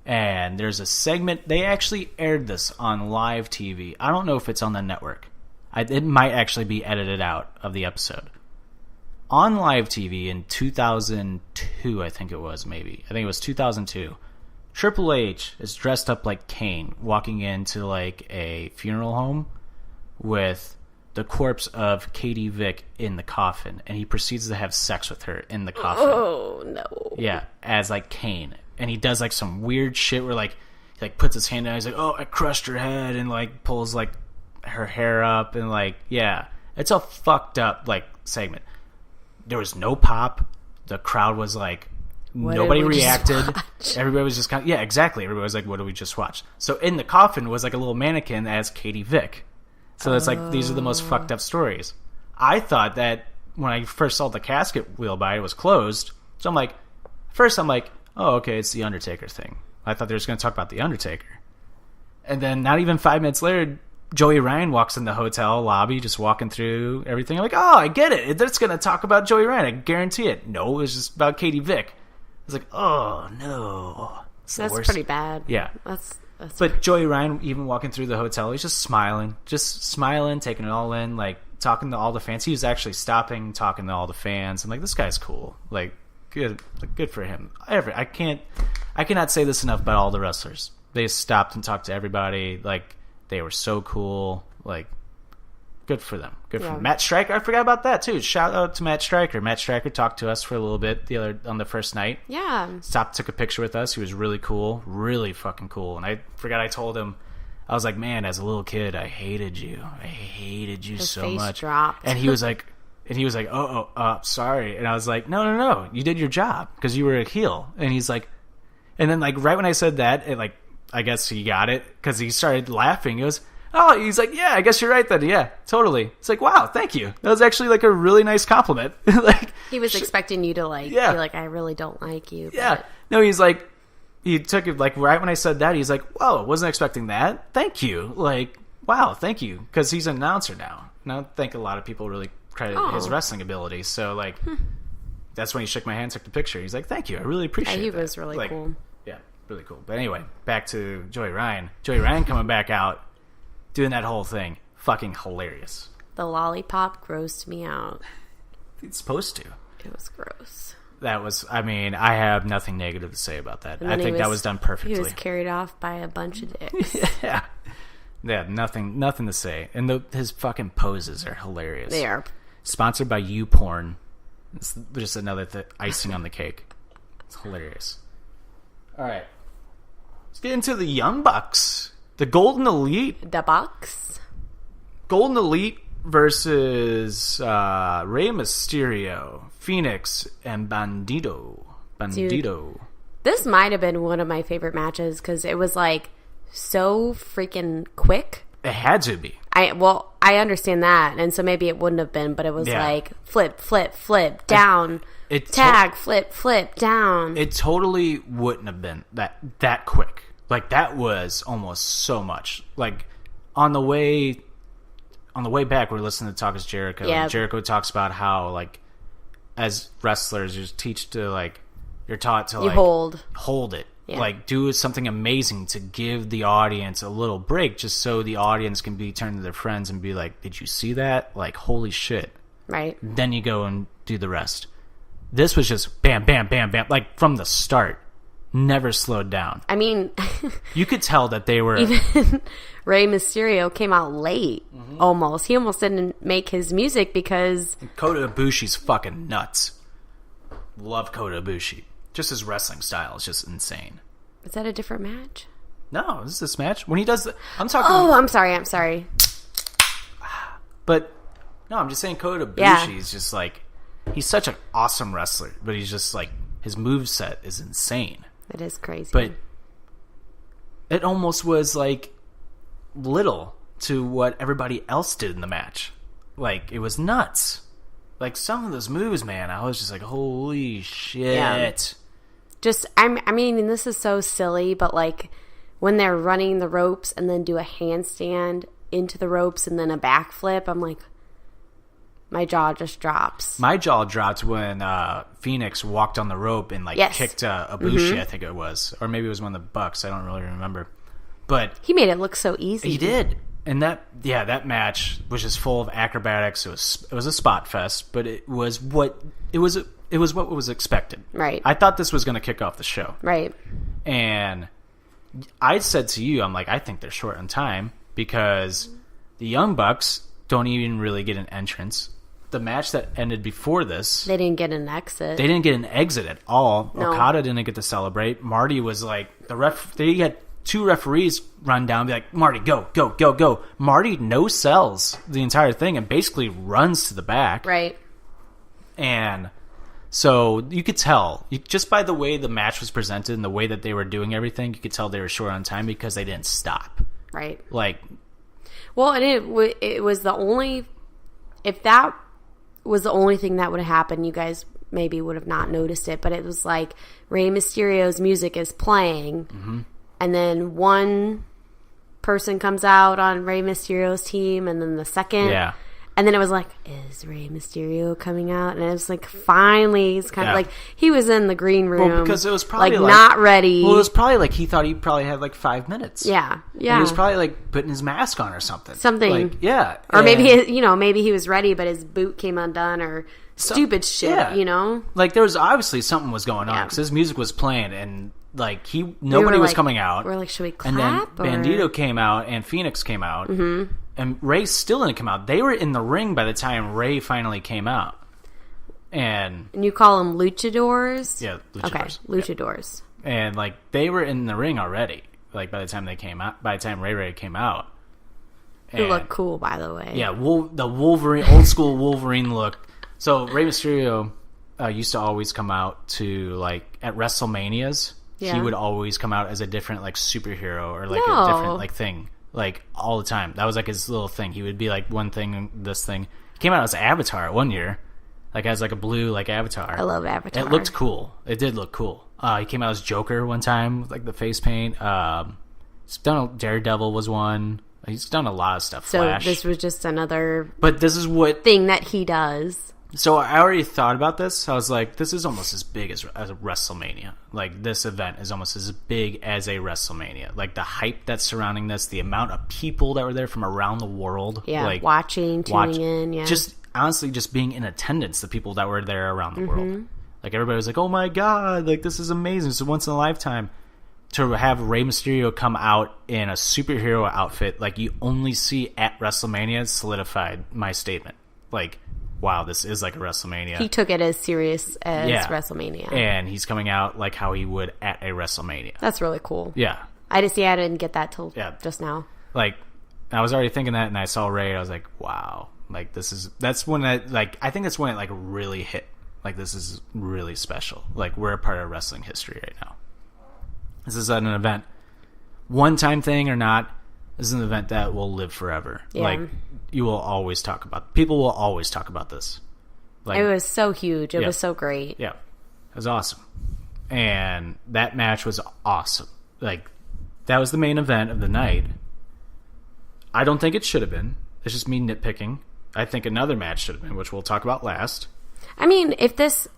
And there's a segment. They actually aired this on live TV. I don't know if it's on the network. It might actually be edited out of the episode. On live TV in 2002, I think it was, maybe. I think it was 2002. Triple H is dressed up like Kane, walking into, like, a funeral home with the corpse of Katie Vick in the coffin. And he proceeds to have sex with her in the coffin. Oh, no. Yeah, as, like, Kane. And he does, like, some weird shit where, like, he, like, puts his hand down. He's like, oh, I crushed her head. And, like, pulls, like, her hair up. And, like, yeah. It's a fucked up, like, segment. There was no pop. The crowd was, like, nobody reacted. Everybody was just kind of, yeah, exactly. Everybody was like, what did we just watch? So in the coffin was, like, a little mannequin as Katie Vick. So it's like, these are the most fucked up stories. I thought that when I first saw the casket wheel by, it was closed. So I'm like, oh, okay, it's the Undertaker thing. I thought they were just going to talk about the Undertaker. And then not even 5 minutes later, Joey Ryan walks in the hotel lobby, just walking through everything. I'm like, oh, I get it. It's going to talk about Joey Ryan. I guarantee it. No, it was just about Katie Vick. I was like, oh, no. That's pretty bad. Yeah. That's But Joey Ryan, even walking through the hotel, he's just smiling, taking it all in, like, talking to all the fans. He was actually stopping, talking to all the fans. I'm like, this guy's cool. Like, good for him. I cannot say this enough about all the wrestlers. They stopped and talked to everybody. Like, they were so cool. Like, good for them. Good for them. Matt Striker, I forgot about that too. Shout out to Matt Striker. Matt Striker talked to us for a little bit on the first night. Yeah. Stopped, took a picture with us. He was really cool, really fucking cool. And I forgot I told him, I was like, man, as a little kid, I hated you. I hated you His so face much. dropped. And he was like, sorry. And I was like, no, you did your job because you were a heel. And he's like, and then, like, right when I said that, it, like, I guess he got it because he started laughing. He goes, oh, he's like, yeah, I guess you're right then. Yeah, totally. It's like, wow, thank you. That was actually, like, a really nice compliment. Like, he was expecting you to, like, be like, I really don't like you. Yeah. But... No, he's like, he took it, like, right when I said that, he's like, whoa, wasn't expecting that. Thank you. Like, wow, thank you. Because he's an announcer now. And I don't think a lot of people really credit his wrestling ability. So, like, that's when he shook my hand, took the picture. He's like, thank you. I really appreciate it. He was really cool. Yeah, really cool. But anyway, back to Joey Ryan. Joey Ryan coming back out, doing that whole thing. Fucking hilarious. The lollipop grossed me out. It's supposed to. It was gross. that was, I mean, I have nothing negative to say about that. And I think that was done perfectly. He was carried off by a bunch of dicks. Yeah. Yeah, nothing to say. And his fucking poses are hilarious. They are. Sponsored by YouPorn. It's just another icing on the cake. It's hilarious. All right. Let's get into the Young Bucks. The Golden Elite. The Bucks. Golden Elite versus Rey Mysterio, Phoenix, and Bandito. Dude, this might have been one of my favorite matches because it was like so freaking quick. It had to be. I understand that, and so maybe it wouldn't have been, but it was like flip, down, tag, flip, down. It totally wouldn't have been that quick. Like, that was almost so much. Like, on the way back, we're listening to Talk is Jericho. Yeah. And Jericho talks about how, like, as wrestlers, you're taught to, like, hold it. Yeah. Like, do something amazing to give the audience a little break just so the audience can be turned to their friends and be like, did you see that? Like, holy shit. Right. Then you go and do the rest. This was just bam, bam, bam, bam. Like, from the start. Never slowed down. I mean... you could tell that they were... Even Rey Mysterio came out late, almost. He almost didn't make his music because... Kota Ibushi's fucking nuts. Love Kota Ibushi. Just his wrestling style is just insane. Is that a different match? No, this is this match. When he does the... I'm talking... Oh, I'm sorry. But, no, I'm just saying Kota Ibushi is just like... He's such an awesome wrestler, but he's just like... His moveset is insane. It is crazy. But it almost was like little to what everybody else did in the match. Like, it was nuts. Like, some of those moves, man, I was just like, holy shit. Yeah. Just, I mean, this is so silly, but like when they're running the ropes and then do a handstand into the ropes and then a backflip, I'm like, my jaw just drops. My jaw dropped when Phoenix walked on the rope and like kicked Ibushi, I think it was. Or maybe it was one of the Bucks. I don't really remember. But he made it look so easy. He did. And that match was just full of acrobatics. It was a spot fest, but it was what was expected. Right. I thought this was going to kick off the show. Right. And I said to you, I'm like, I think they're short on time because the Young Bucks don't even really get an entrance. The match that ended before this, they didn't get an exit. They didn't get an exit at all. No. Okada didn't get to celebrate. Marty was like the ref. They had two referees run down and be like, Marty, go. Marty no sells the entire thing and basically runs to the back. Right. And so you could tell, just by the way the match was presented and the way that they were doing everything, you could tell they were short on time because they didn't stop. Right. Like, well, and it was the only, if that was the only thing that would have happened, you guys maybe would have not noticed it, but it was like Rey Mysterio's music is playing, and then one person comes out on Rey Mysterio's team, and then the second, and then it was like, is Rey Mysterio coming out? And it was like, finally, he's kind of like, he was in the green room. Well, because it was probably like not ready. Well, it was probably like he thought he probably had like 5 minutes. Yeah. And he was probably like putting his mask on or something. Like, yeah. Or maybe, maybe he was ready, but his boot came undone or stupid shit, Like, there was obviously something was going on because his music was playing and like nobody was coming out. We're like, should we clap? And then Bandito came out and Phoenix came out. And Ray still didn't come out. They were in the ring by the time Ray finally came out. And you call them luchadors? Yeah, luchadors. Okay, luchadors. Yeah. And like they were in the ring already. Like by the time they came out, by the time Ray came out. Who looked cool, by the way. Yeah, the Wolverine, old school Wolverine look. So Rey Mysterio used to always come out to like at WrestleManias. Yeah. He would always come out as a different like superhero or like a different like thing. Like, all the time. That was, like, his little thing. He would be, like, one thing, this thing. He came out as Avatar one year. Like, as, like, a blue, like, Avatar. I love Avatar. It looked cool. It did look cool. He came out as Joker one time with, like, the face paint. He's done Daredevil was one. He's done a lot of stuff. So, Flash. This was just another but this is what thing that he does. So, I already thought about this. I was like, this is almost as big as a WrestleMania. Like, this event is almost as big as a WrestleMania. Like, the hype that's surrounding this, the amount of people that were there from around the world. Yeah, like, tuning in, yeah. Just, honestly, just being in attendance, the people that were there around the world. Like, everybody was like, oh my god, like, this is amazing. It's a once in a lifetime. To have Rey Mysterio come out in a superhero outfit like you only see at WrestleMania solidified my statement. Like, wow, this is like a WrestleMania. He took it as serious as WrestleMania. And he's coming out like how he would at a WrestleMania. That's really cool. Yeah. I didn't get that till just now. Like, I was already thinking that, and I saw Ray, I was like, wow. Like, that's when I think that's when it, like, really hit. Like, this is really special. Like, we're a part of wrestling history right now. This is an event. One-time thing or not, this is an event that will live forever. Yeah. Like, you will always talk about... People will always talk about this. Like, it was so huge. It was so great. Yeah. It was awesome. And that match was awesome. Like, that was the main event of the night. I don't think it should have been. It's just me nitpicking. I think another match should have been, which we'll talk about last. I mean, if this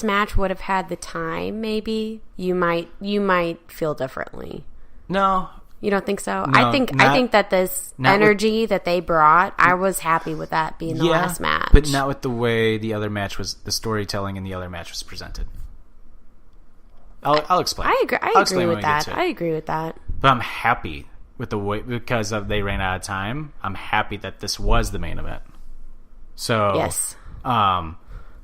match would have had the time, maybe you might feel differently. No, you don't think so? No, I think that this energy that they brought, I was happy with that being the last match, but not with the way the other match was. The storytelling in the other match was presented. I'll explain. I agree with that. I agree with that. But I'm happy with the way because they ran out of time. I'm happy that this was the main event. So yes.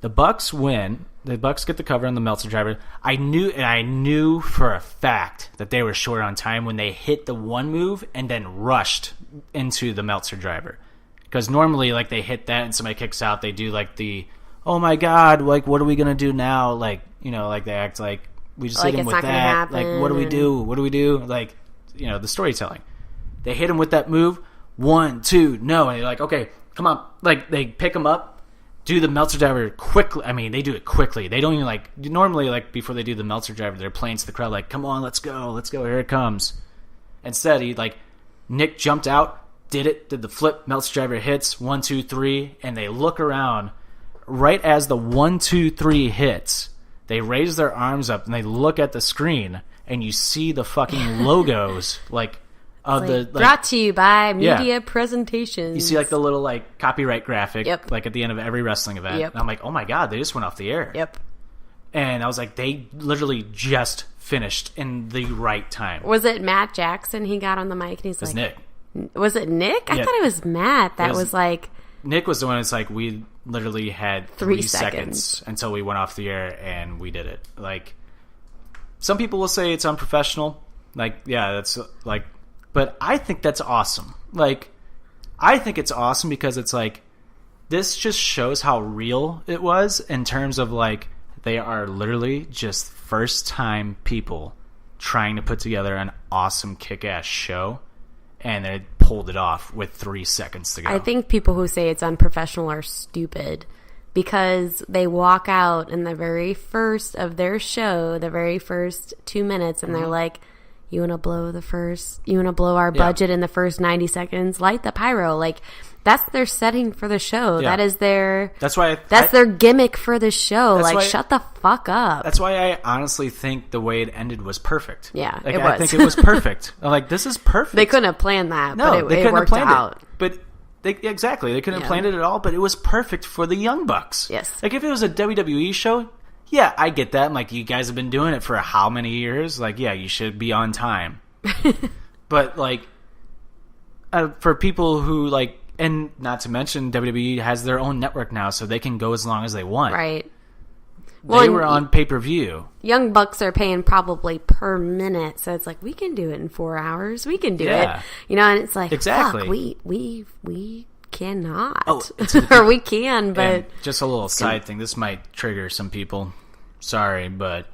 The Bucks win. The Bucks get the cover on the Meltzer driver. I knew for a fact that they were short on time when they hit the one move and then rushed into the Meltzer driver. Because normally, like, they hit that and somebody kicks out, they do like the, oh my god, like, what are we gonna do now? Like, you know, like they act like we just like hit him with that. Like, what do we do? What do we do? Like, you know, the storytelling. They hit him with that move. 1, 2, no, and they're like, okay, come on. Like, they pick him up. Do the Meltzer driver quickly. I mean, they do it quickly. They don't even, like, normally, like, before they do the Meltzer driver, they're playing to the crowd, like, come on, let's go, here it comes. Instead, Nick jumped out, did the flip, Meltzer driver hits, 1, 2, 3, and they look around. Right as the 1, 2, 3 hits, they raise their arms up, and they look at the screen, and you see the fucking logos, brought to you by Media Presentations. You see, like, the little, like, copyright graphic, like, at the end of every wrestling event. Yep. And I'm like, oh my god, they just went off the air. Yep. And I was like, they literally just finished in the right time. Was it Matt Jackson? He got on the mic and he's like... Nick. Was it Nick? I thought it was Matt. That was like... Nick was the one that's like, we literally had 3 seconds until we went off the air and we did it. Like, some people will say it's unprofessional. Like, yeah, that's, like... But I think that's awesome. Like, I think it's awesome because it's like, this just shows how real it was in terms of, like, they are literally just first-time people trying to put together an awesome kick-ass show, and they pulled it off with 3 seconds to go. I think people who say it's unprofessional are stupid because they walk out in the very first of their show, the very first 2 minutes, and they're like, you want to blow our budget in the first 90 seconds? Light the pyro. Like, that's their setting for the show. Yeah. That is their... That's why... That's their gimmick for the show. Like, shut the fuck up. That's why I honestly think the way it ended was perfect. Yeah, like, it was. I think it was perfect. I'm like, this is perfect. They couldn't have planned that, no, but it worked out. But they couldn't have planned it at all, but it was perfect for the Young Bucks. Yes. Like, if it was a WWE show... Yeah, I get that. I'm like, you guys have been doing it for how many years? Like, yeah, you should be on time. But, like, for people who, like, and not to mention, WWE has their own network now, so they can go as long as they want. Right. They were on pay-per-view. Young Bucks are paying probably per minute, so it's like, we can do it in 4 hours. We can do it. You know, and it's like, exactly. Fuck, we cannot. Oh, or we can, but... And just a little side thing. This might trigger some people. Sorry, but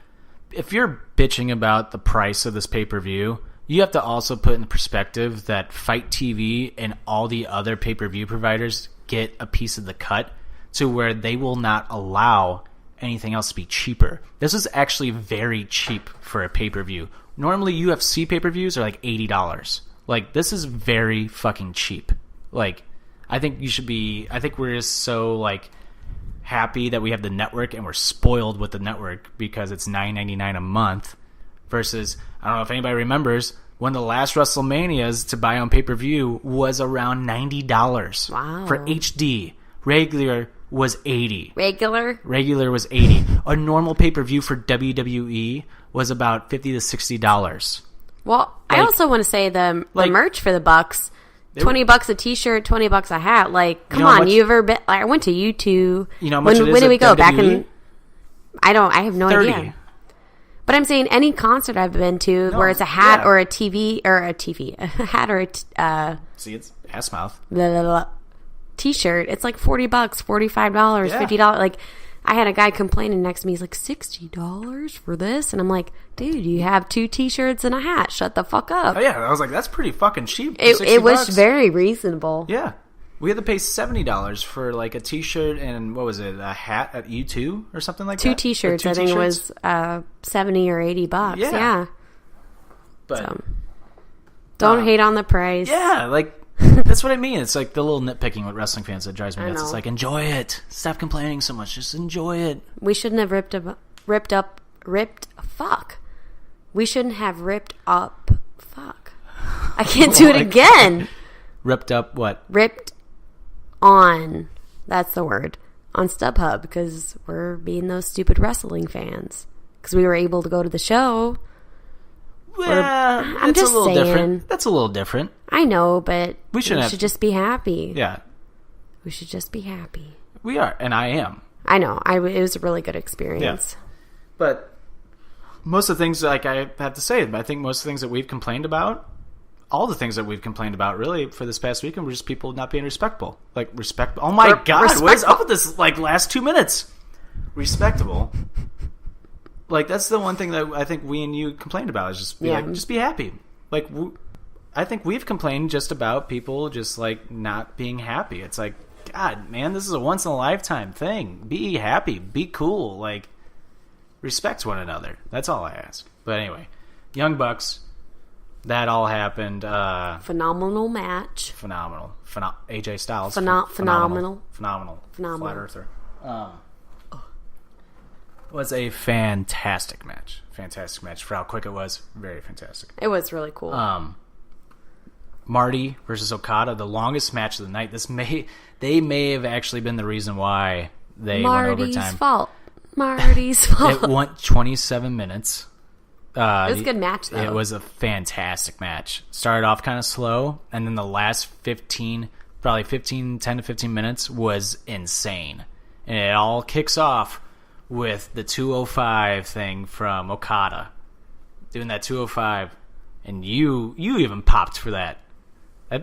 if you're bitching about the price of this pay-per-view, you have to also put in the perspective that Fight TV and all the other pay-per-view providers get a piece of the cut to where they will not allow anything else to be cheaper. This is actually very cheap for a pay-per-view. Normally, UFC pay-per-views are like $80. Like, this is very fucking cheap. Like... I think we're just so, like, happy that we have the network and we're spoiled with the network because it's $9.99 a month versus, I don't know if anybody remembers, one of the last WrestleManias to buy on pay-per-view was around $90. Wow. For HD. Regular was $80. Regular was $80. A normal pay-per-view for WWE was about $50 to $60. Well, I also want to say the merch for the Bucks, $20 a T-shirt, $20 a hat. Like, come on, you ever been? Like, I went to U2. You know how much it is when did we go? WWE? Back in? I have no 30. idea. But I'm saying any concert I've been to where it's a hat or a TV a hat or a see, it's ass mouth. Blah, blah, blah, T-shirt. It's like $40, $45, Yeah. $50. Like, I had a guy complaining next to me. He's like, $60 for this? And I'm like, dude, you have 2 T-shirts and a hat. Shut the fuck up. Oh, yeah. I was like, that's pretty fucking cheap. It was very reasonable. Yeah. We had to pay $70 for like a T-shirt and what was it, a hat at U2 or something like that? 2 T-shirts. I think it was $70 or $80. Yeah. But so, don't hate on the price. yeah, like that's what I mean. It's like the little nitpicking with wrestling fans that drives me nuts. It's like, enjoy it. Stop complaining so much. Just enjoy it. We shouldn't have We shouldn't have ripped up. Fuck. I can't do it again. Ripped up what? Ripped on. That's the word. On StubHub because we're being those stupid wrestling fans. Because we were able to go to the show. Yeah, I'm just a little saying. different. That's a little different. I know, but we should just be happy. Yeah. We should just be happy. We are, and I am. I know. It was a really good experience. Yeah. But most of the things, like I have to say, I think most of the things that we've complained about, all the things that we've complained about really for this past weekend were just people not being respectable. Like, respectable. Oh my God, what is up with this, like, last 2 minutes? Respectable. Like, that's the one thing that I think we and you complained about is just be happy. Like, I think we've complained just about people just, like, not being happy. It's like, God, man, this is a once-in-a-lifetime thing. Be happy. Be cool. Like, respect one another. That's all I ask. But anyway, Young Bucks, that all happened. Phenomenal match. Phenomenal. AJ Styles. Phenomenal. Flat Earther. Was a fantastic match. For how quick it was. Very fantastic. It was really cool. Marty versus Okada, the longest match of the night. They may have actually been the reason why they went overtime. Marty's fault. It went 27 minutes. It was a good match, though. It was a fantastic match. Started off kind of slow, and then the last 10 to 15 minutes was insane. And it all kicks off with the 205 thing from Okada. Doing that 205, and you even popped for that. I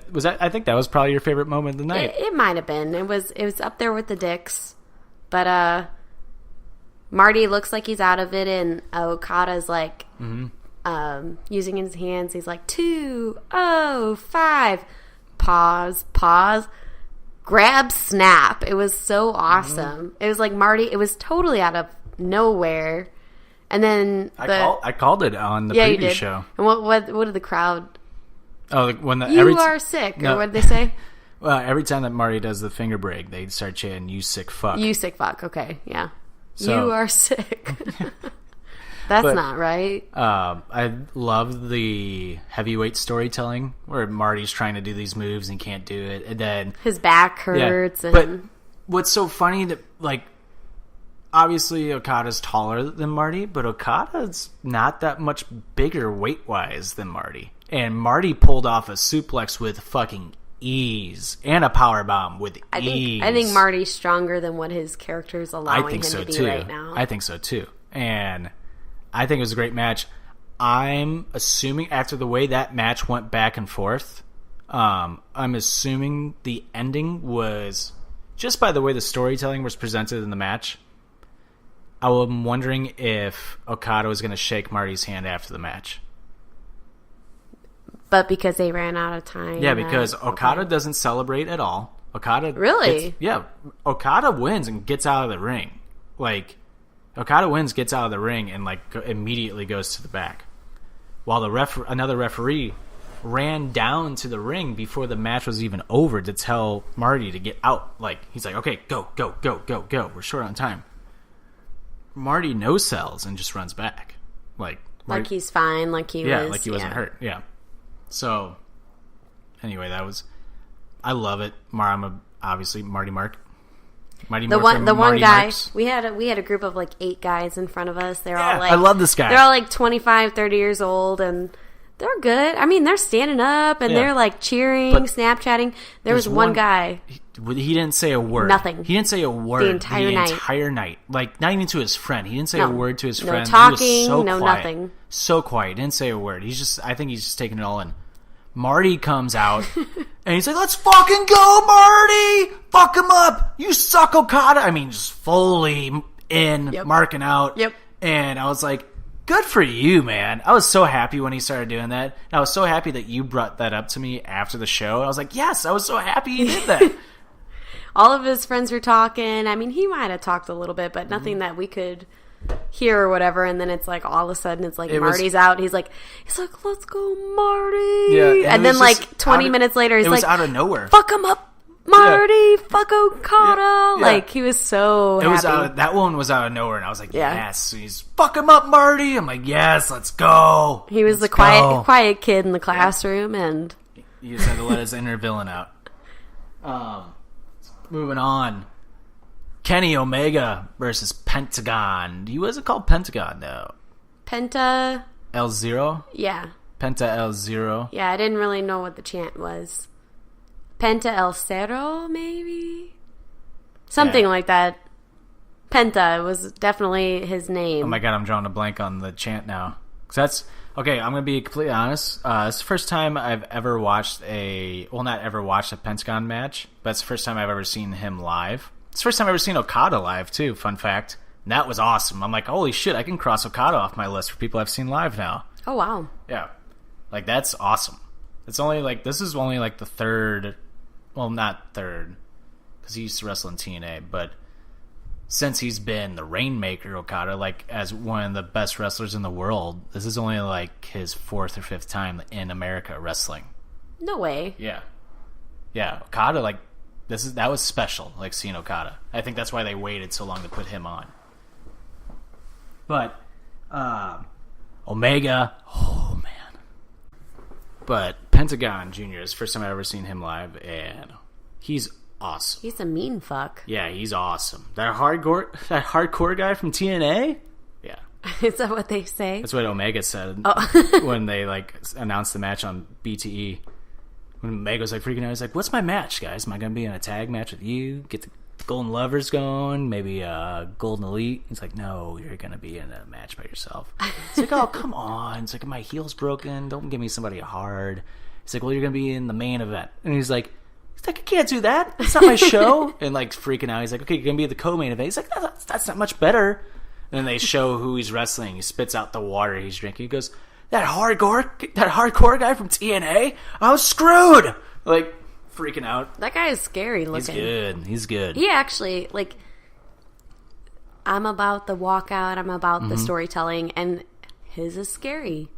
think that was probably your favorite moment of the night. It might have been. It was up there with the dicks. But Marty looks like he's out of it, and Okada's like using his hands. He's like 205. Pause. Grab, snap. It was so awesome. It was like Marty. It was totally out of nowhere. And then I called it on the preview show. And what did the crowd? Oh, when are sick, or what did they say? Well, every time that Marty does the finger break, they start chanting, "You sick fuck." You sick fuck. Okay, yeah. So, you are sick. That's not right. I love the heavyweight storytelling where Marty's trying to do these moves and can't do it, and then his back hurts. Yeah. But what's so funny that, like, obviously Okada's taller than Marty, but Okada's not that much bigger weight-wise than Marty. And Marty pulled off a suplex with fucking ease and a powerbomb with ease. I think Marty's stronger than what his character is allowing him to be right now. I think so too. And I think it was a great match. I'm assuming after the way that match went back and forth, I'm assuming the ending was, just by the way the storytelling was presented in the match, I'm wondering if Okada was going to shake Marty's hand after the match. But because they ran out of time. Yeah, because Okada doesn't celebrate at all. Okada really? Okada wins and gets out of the ring. Like, Okada wins, gets out of the ring, and like immediately goes to the back. While another referee ran down to the ring before the match was even over to tell Marty to get out. Like, he's like, "Okay, go. We're short on time." Marty no sells and just runs back. Like he's fine, like he wasn't hurt. Yeah. So, anyway, I love it. I'm obviously Marty Mark. Mighty The Morphin, one Marty guy, Marks. we had a group of like 8 guys in front of us. They're Yeah, all like, I love this guy. They're all like 25, 30 years old, and they're good. I mean, they're standing up and Yeah. they're like cheering, But Snapchatting. There was there's one guy. He didn't say a word. Nothing. He didn't say a word The entire night. entire night. Like, not even to his friend. He didn't say a No. word to his No friend. talking, He was so no quiet. nothing. So quiet. He didn't say a word. I think he's just taking it all in. Marty comes out, and he's like, let's fucking go, Marty! Fuck him up! You suck, Okada! I mean, just fully in, Yep. marking out. Yep. And I was like, good for you, man. I was so happy when he started doing that. And I was so happy that you brought that up to me after the show. I was like, yes, I was so happy you did that. All of his friends were talking. I mean, he might have talked a little bit, but nothing that we could hear or whatever. And then it's like all of a sudden it's like Marty's out. He's like, let's go, Marty. Yeah, and it then was just like 20 out of- minutes later, he's it was like, out of nowhere. fuck him up, Marty. Fuck Okada. Yeah. Like he was so It happy. was that one was out of nowhere, and I was like, Yeah. yes. He's fuck him up, Marty. I'm like, yes, let's go. He was Let's the go. quiet kid in the classroom, and He just had to let his inner villain out. Moving on. Kenny Omega versus Pentagon. He wasn't called Pentagon, though. Penta. L0? Yeah. Penta L0. Yeah, I didn't really know what the chant was. Penta El Cerro, maybe? Something Yeah. like that. Penta was definitely his name. Oh my god, I'm drawing a blank on the chant now. 'Cause that's... Okay, I'm going to be completely honest. It's the first time I've ever watched not ever watched a Pentagon match, but it's the first time I've ever seen him live. It's the first time I've ever seen Okada live, too, fun fact. And that was awesome. I'm like, holy shit, I can cross Okada off my list for people I've seen live now. Oh, wow. Yeah. Like, that's awesome. It's only like... This is only like the third... Well, not third, because he used to wrestle in TNA, but... Since he's been the Rainmaker Okada, like, as one of the best wrestlers in the world, this is only, like, his 4th or 5th time in America wrestling. No way. Yeah. Yeah, Okada, like, that was special, like, seeing Okada. I think that's why they waited so long to put him on. But, Omega, oh, man. But Pentagon Jr. is the first time I've ever seen him live, and he's awesome. He's a mean fuck. Yeah, he's awesome. That hardcore guy from TNA? Yeah. Is that what they say? That's what Omega said when they like announced the match on BTE. When Omega was like freaking out, he's like, "What's my match, guys? Am I gonna be in a tag match with you? Get the Golden Lovers going? Maybe Golden Elite?" He's like, "No, you're gonna be in a match by yourself." It's like, "Oh, come on!" It's like, "My heel's broken. Don't give me somebody hard." He's like, "Well, you're gonna be in the main event," and he's like, I can't do that. It's not my show. And like freaking out. He's like, okay, you're going to be the co-main event. He's like, that's not much better. And then they show who he's wrestling. He spits out the water he's drinking. He goes, that hardcore guy from TNA? I was screwed. Like freaking out. That guy is scary looking. He's good. He actually, like, I'm about the walkout. I'm about the storytelling. And his is scary.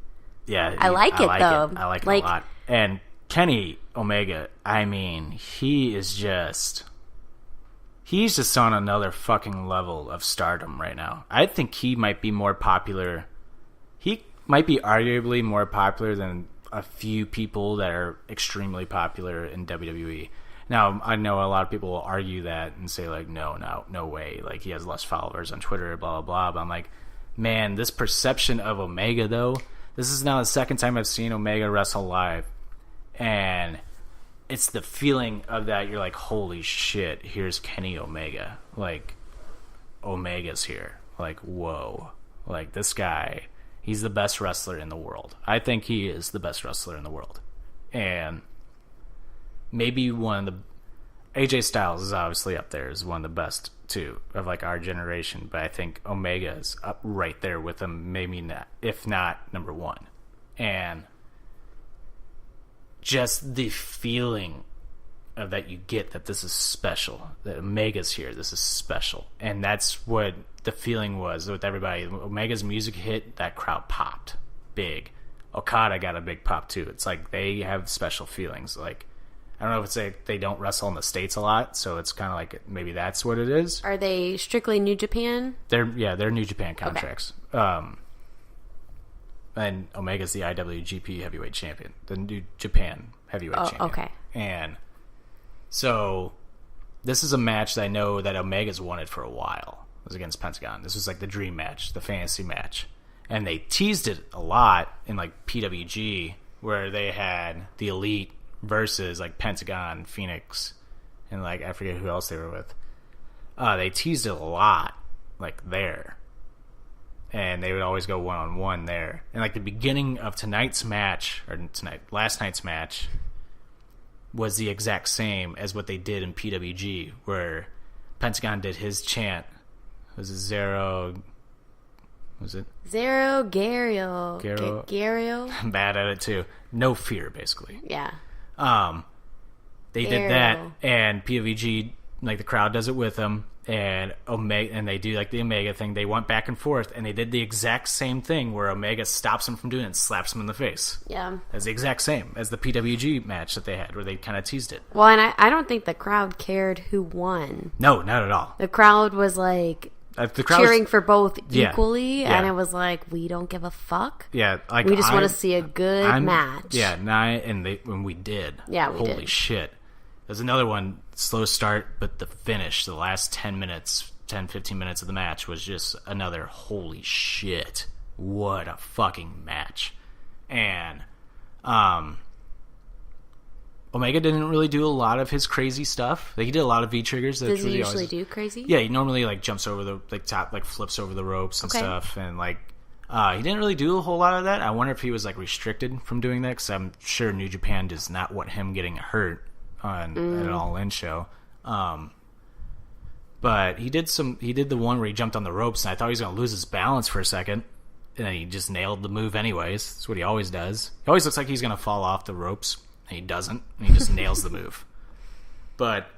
Yeah. I like it, though. I like it a lot. And Kenny Omega, I mean, he's just on another fucking level of stardom right now. I think he might be more popular. He might be arguably more popular than a few people that are extremely popular in WWE. Now, I know a lot of people will argue that and say, like, no way. Like, he has less followers on Twitter, blah, blah, blah. But I'm like, man, this perception of Omega, though, this is now the second time I've seen Omega wrestle live. And it's the feeling of that you're like, holy shit, here's Kenny Omega. Like, Omega's here. Like, whoa. Like, this guy, he's the best wrestler in the world. I think he is the best wrestler in the world. And maybe one of the... AJ Styles is obviously up there as one of the best, too, of, like, our generation. But I think Omega is up right there with him, maybe not, if not number one. And... just the feeling of that you get that this is special, that Omega's here, this is special. And that's what the feeling was with everybody. Omega's music hit, that crowd popped big. Okada got a big pop too. It's like they have special feelings. Like, I don't know if it's like they don't wrestle in the States a lot, so it's kind of like maybe that's what it is. Are they strictly New Japan? They're New Japan contracts. Okay. And Omega's the IWGP Heavyweight Champion, the New Japan Heavyweight Champion. Okay. And so this is a match that I know that Omega's wanted for a while. It was against Pentagon. This was like the dream match, the fantasy match. And they teased it a lot in like PWG, where they had the Elite versus like Pentagon, Phoenix, and like I forget who else they were with. They teased it a lot, like there. And they would always go 1-on-1 there. And like the beginning of last night's match was the exact same as what they did in PWG, where Pentagon did his chant. Was it Zero? Was it Zero Gario? I'm bad at it too. No fear, basically. Yeah. They did that, and PWG, like the crowd does it with them, and Omega, and they do like the Omega thing. They went back and forth, and they did the exact same thing where Omega stops him from doing it and slaps him in the face. Yeah. It's the exact same as the PWG match that they had, where they kind of teased it. Well, and I don't think the crowd cared who won. No, not at all. The crowd was like The crowd cheering for both Yeah. equally, Yeah. and it was like, we don't give a fuck. Yeah, like We just want to see a good match. Yeah, when we did. Yeah, we Holy did. shit. There's another one, slow start, but the finish, the last 10, 15 minutes of the match was just another holy shit. What a fucking match. And Omega didn't really do a lot of his crazy stuff. Like, he did a lot of V-triggers. Does he usually do crazy? Yeah, he normally like jumps over the top, like flips over the ropes and stuff, and like he didn't really do a whole lot of that. I wonder if he was like restricted from doing that, because I'm sure New Japan does not want him getting hurt on an All-In show. But he did the one where he jumped on the ropes, and I thought he was going to lose his balance for a second, and then he just nailed the move anyways. That's what he always does. He always looks like he's going to fall off the ropes, and he doesn't, and he just nails the move. But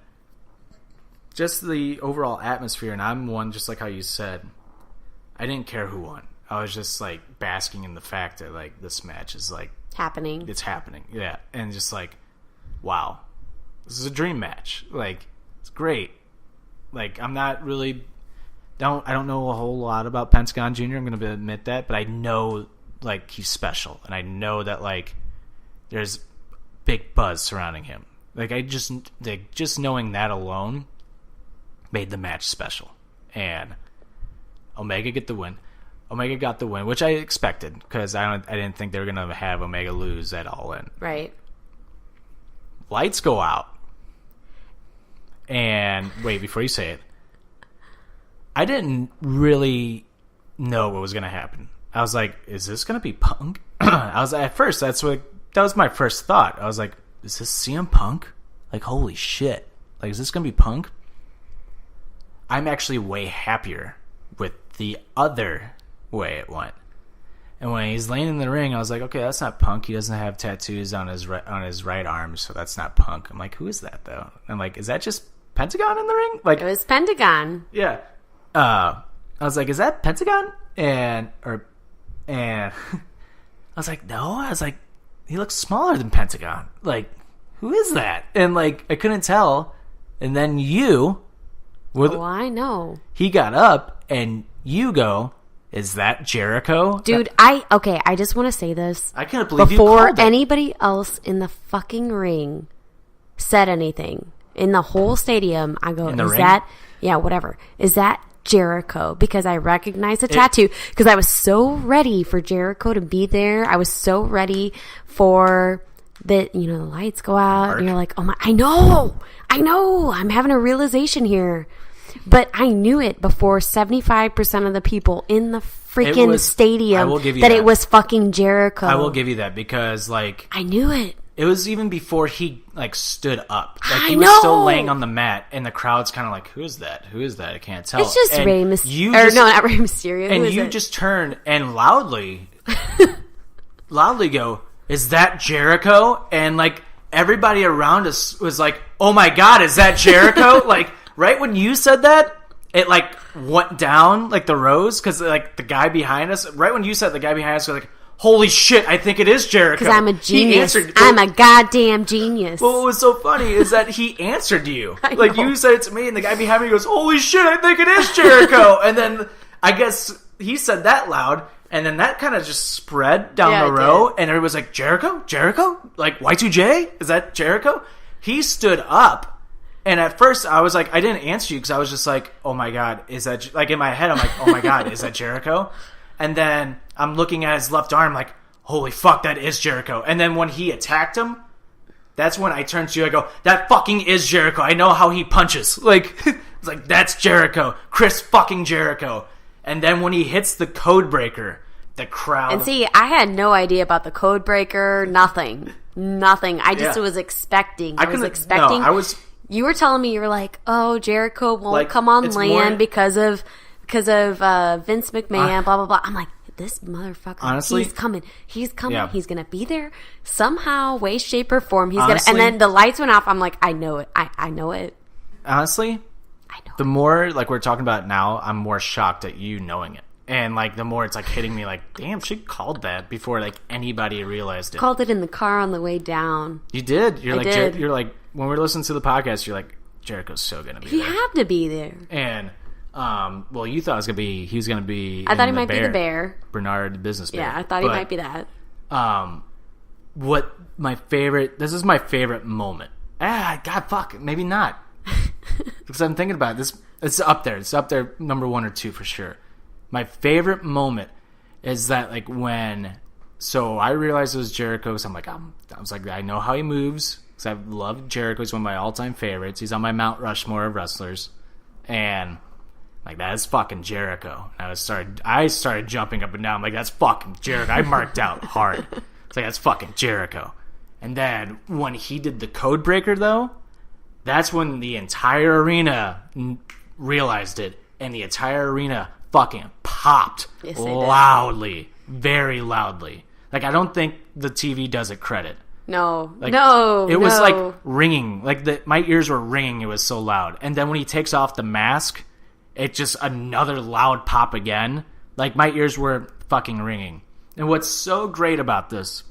just the overall atmosphere, and I'm one, just like how you said, I didn't care who won. I was just like basking in the fact that like this match is like Happening. it's happening. Yeah. And just like, wow, this is a dream match. Like, it's great. Like, I'm not really I don't know a whole lot about Pentagon Jr. I'm going to admit that, but I know like he's special, and I know that like there's big buzz surrounding him. Like, just knowing that alone made the match special. And Omega got the win, which I expected, because I didn't think they were gonna have Omega lose at all. In Right. lights go out, and wait, before you say it, I didn't really know what was gonna happen. I was like, is this gonna be Punk? That was my first thought. I was like, is this CM Punk? Like, holy shit. Like, is this going to be Punk? I'm actually way happier with the other way it went. And when he's laying in the ring, I was like, okay, that's not Punk. He doesn't have tattoos on his right arm, so that's not Punk. I'm like, who is that, though? I'm like, is that just Pentagon in the ring? Like, It was Pentagon. yeah. I was like, is that Pentagon? And I was like, no. I was like, he looks smaller than Pentagon. Like, who is that? And like, I couldn't tell. And then I know. he got up, and you go, is that Jericho? Dude, I just want to say this. I can't believe you before called it. anybody else in the fucking ring said anything in the whole stadium, I go, In the is ring? that, yeah, whatever. Is that Jericho? Because I recognize the tattoo, because I was so ready for Jericho to be there. I was so ready for the lights go out, and you're like, oh my, I know, I'm having a realization here. But I knew it before 75% of the people in the freaking stadium that it was fucking Jericho. I will give you that, because like, I knew it. it was even before he like stood up. Like, I he was know! still laying on the mat, and the crowd's kind of like, who is that? I can't tell. It's just And Rey Mysterio. you Or just- no, not Rey Mysterio. Who And is you it? just turn and loudly go, is that Jericho? And like, everybody around us was like, oh my god, is that Jericho? Like, right when you said that, it like went down like the rows, because like the guy behind us, right when you said it, the guy behind us was like, holy shit, I think it is Jericho. Because I'm a He genius. answered- I'm a goddamn genius. Well, what was so funny is that he answered you. I Like, know. you said it to me, and the guy behind me goes, holy shit, I think it is Jericho. And then I guess he said that loud, and then that kind of just spread down Yeah, the it row, did. and everybody was like, Jericho? Like, Y2J? Is that Jericho? He stood up, And at first, I was like, I didn't answer you because I was just like, oh my God, is that... Like, in my head, I'm like, oh my God, is that Jericho? And then I'm looking at his left arm like, holy fuck, that is Jericho. And then when he attacked him, that's when I turned to you. I go, that fucking is Jericho. I know how he punches. Like, it's like, that's Jericho. Chris fucking Jericho. And then when he hits the code breaker, the crowd... And see, I had no idea about the code breaker. Nothing. I just was expecting. I was expecting... No, I was... You were telling me, you were like, oh, Jericho won't like, come on land because of Vince McMahon, blah, blah, blah. I'm like, this motherfucker, honestly, he's coming. Yeah. He's going to be there somehow, way, shape, or form. He's gonna, and then the lights went off. I'm like, I know it. I know it. Honestly, I know the more, like, we're talking about it now, I'm more shocked at you knowing it. And, like, the more it's, like, hitting me, like, damn, she called that before, like, anybody realized it. Called it in the car on the way down. You did. You're did. When we're listening to the podcast, you're like, Jericho's so going to be there. He had to be there. And, well, you thought he was going to be I thought he might be the bear. Bernard, the business bear. Yeah, I thought he might be that. This is my favorite moment. God, fuck, maybe not. Because I'm thinking about this. It's up there. It's up there, number 1 or 2 for sure. My favorite moment is that, like, so I realized it was Jericho, so I'm like, I was like, I know how he moves, because I love Jericho. He's one of my all-time favorites. He's on my Mount Rushmore of wrestlers. And, like, that is fucking Jericho. And I started jumping up and down. I'm like, that's fucking Jericho. I marked out hard. It's like, that's fucking Jericho. And then, when he did the code breaker, though, that's when the entire arena realized it. And the entire arena fucking popped loudly, very loudly. Like, I don't think the TV does it credit. No, like, no, it was like ringing. Like, my ears were ringing. It was so loud. And then when he takes off the mask, it just another loud pop again. Like, my ears were fucking ringing. And what's so great about this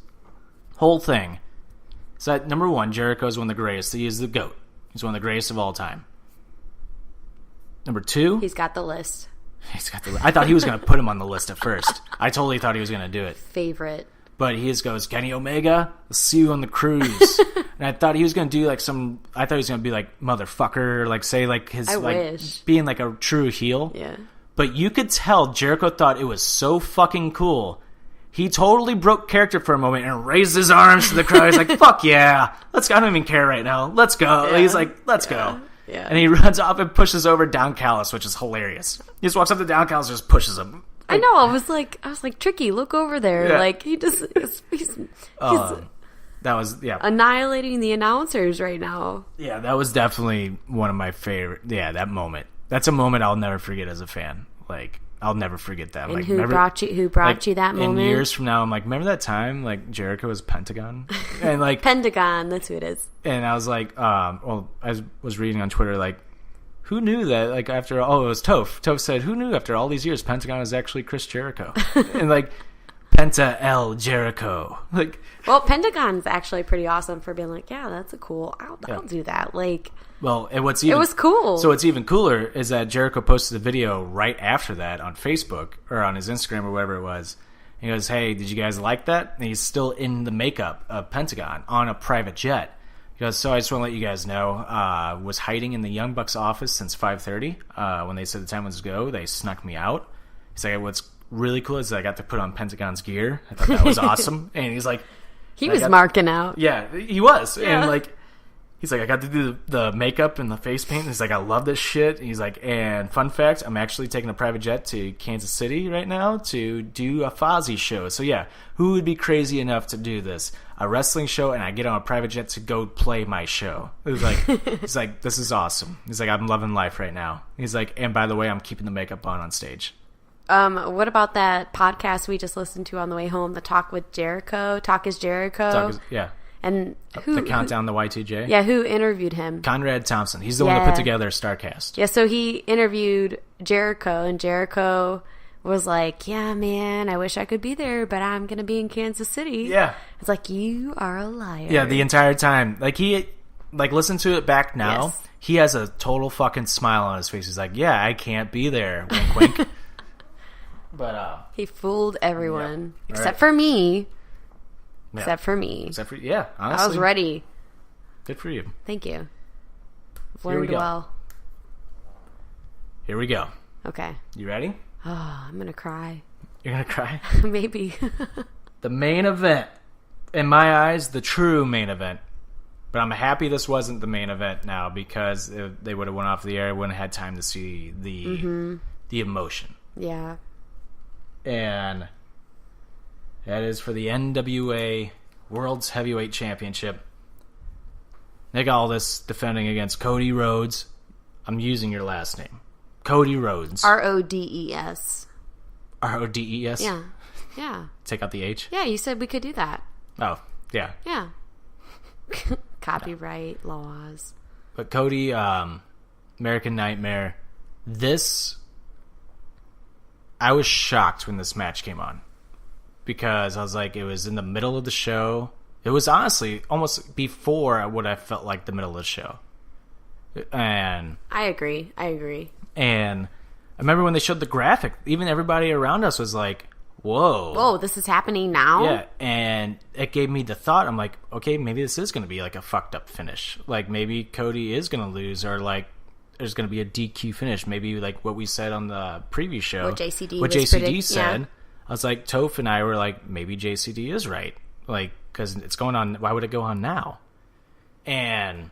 whole thing is that, number 1, Jericho is one of the greatest. He is the GOAT. He's one of the greatest of all time. Number 2, he's got the list. I thought he was going to put him on the list at first. I totally thought he was going to do it. Favorite. But he just goes, Kenny Omega, I'll see you on the cruise. And I thought he was going to do like I thought he was going to be like, motherfucker, like say like his, wish. Being like a true heel. Yeah. But you could tell Jericho thought it was so fucking cool. He totally broke character for a moment and raised his arms to the crowd. He's like, fuck yeah. Let's go. I don't even care right now. Let's go. Yeah. He's like, let's go. Yeah. And he runs off and pushes over Down Callis, which is hilarious. He just walks up to Down Callis and just pushes him. I know. I was like, Tricky, look over there. Yeah. Like, he's that was, annihilating the announcers right now. Yeah, that was definitely one of my favorite. Yeah, that moment. That's a moment I'll never forget as a fan. Like, I'll never forget that. And like, who brought you that moment? In years from now, I'm like, remember that time, like, Jericho was Pentagon? And like Pentagon, that's who it is. And I was like, I was reading on Twitter, like, who knew that, like, after, it was Toph. Toph said, who knew after all these years Pentagon is actually Chris Jericho? And, like, Penta El Jericho. Like, well, Pentagon's actually pretty awesome for being like, yeah, that's a cool, I'll do that. Like, well, it was cool. So what's even cooler is that Jericho posted a video right after that on Facebook, or on his Instagram, or whatever it was. He goes, hey, did you guys like that? And he's still in the makeup of Pentagon on a private jet. He goes, so I just want to let you guys know, was hiding in the Young Bucks office since 5:30. When they said the time was go, they snuck me out. He's like, what's really cool is that I got to put on Pentagon's gear. I thought that was awesome. And he's like... He was marking out. Yeah, he was. Yeah. And like... He's like, I got to do the makeup and the face paint. He's like, I love this shit. He's like, and fun fact, I'm actually taking a private jet to Kansas City right now to do a Fozzy show. So yeah, who would be crazy enough to do this? A wrestling show, and I get on a private jet to go play my show. It was like, he's like, this is awesome. He's like, I'm loving life right now. He's like, and by the way, I'm keeping the makeup on stage. What about that podcast we just listened to on the way home? The Talk with Jericho. Talk is Jericho. Yeah. And the Countdown to Y2J? Yeah, who interviewed him? Conrad Thompson. He's the one that put together StarCast. Yeah, so he interviewed Jericho, and Jericho was like, yeah, man, I wish I could be there, but I'm going to be in Kansas City. Yeah. It's like, you are a liar. Yeah, the entire time. Like, listen to it back now. Yes. He has a total fucking smile on his face. He's like, yeah, I can't be there. Wink, wink. But, he fooled everyone. Yep. Except for me. Yeah. Except for me. Honestly. I was ready. Good for you. Thank you. learned well. Here we go. Okay. You ready? Oh, I'm gonna cry. You're gonna cry? Maybe. The main event. In my eyes, the true main event. But I'm happy this wasn't the main event now, because if they would have went off the air, I wouldn't have had time to see the emotion. Yeah. And that is for the NWA World's Heavyweight Championship. Nick Aldis defending against Cody Rhodes. I'm using your last name. Cody Rhodes. Rhodes. Rhodes? Yeah. Yeah. Take out the H? Yeah, you said we could do that. Oh, yeah. Yeah. Copyright laws. But Cody, American Nightmare, I was shocked when this match came on. Because I was like, it was in the middle of the show. It was honestly almost before what I felt like the middle of the show. And I agree. And I remember when they showed the graphic, even everybody around us was like, whoa, this is happening now? Yeah, and it gave me the thought, I'm like, okay, maybe this is going to be like a fucked up finish. Like, maybe Cody is going to lose, or like, there's going to be a DQ finish. Maybe like what we said on the preview show. What JCD said. Yeah. I was like, Toph and I were like, maybe JCD is right. Like, because it's going on, why would it go on now? And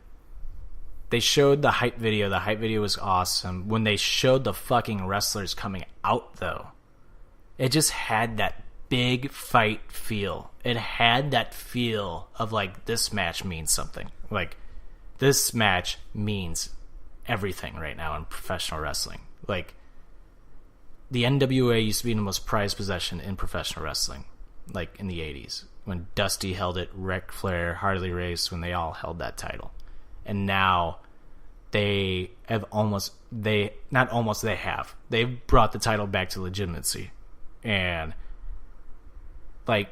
they showed the hype video. The hype video was awesome. When they showed the fucking wrestlers coming out, though, it just had that big fight feel. It had that feel of like, this match means something. Like, this match means everything right now in professional wrestling. Like, the NWA used to be the most prized possession in professional wrestling, like in the 80s, when Dusty held it, Ric Flair, Harley Race, when they all held that title. And now they have they've brought the title back to legitimacy. And like,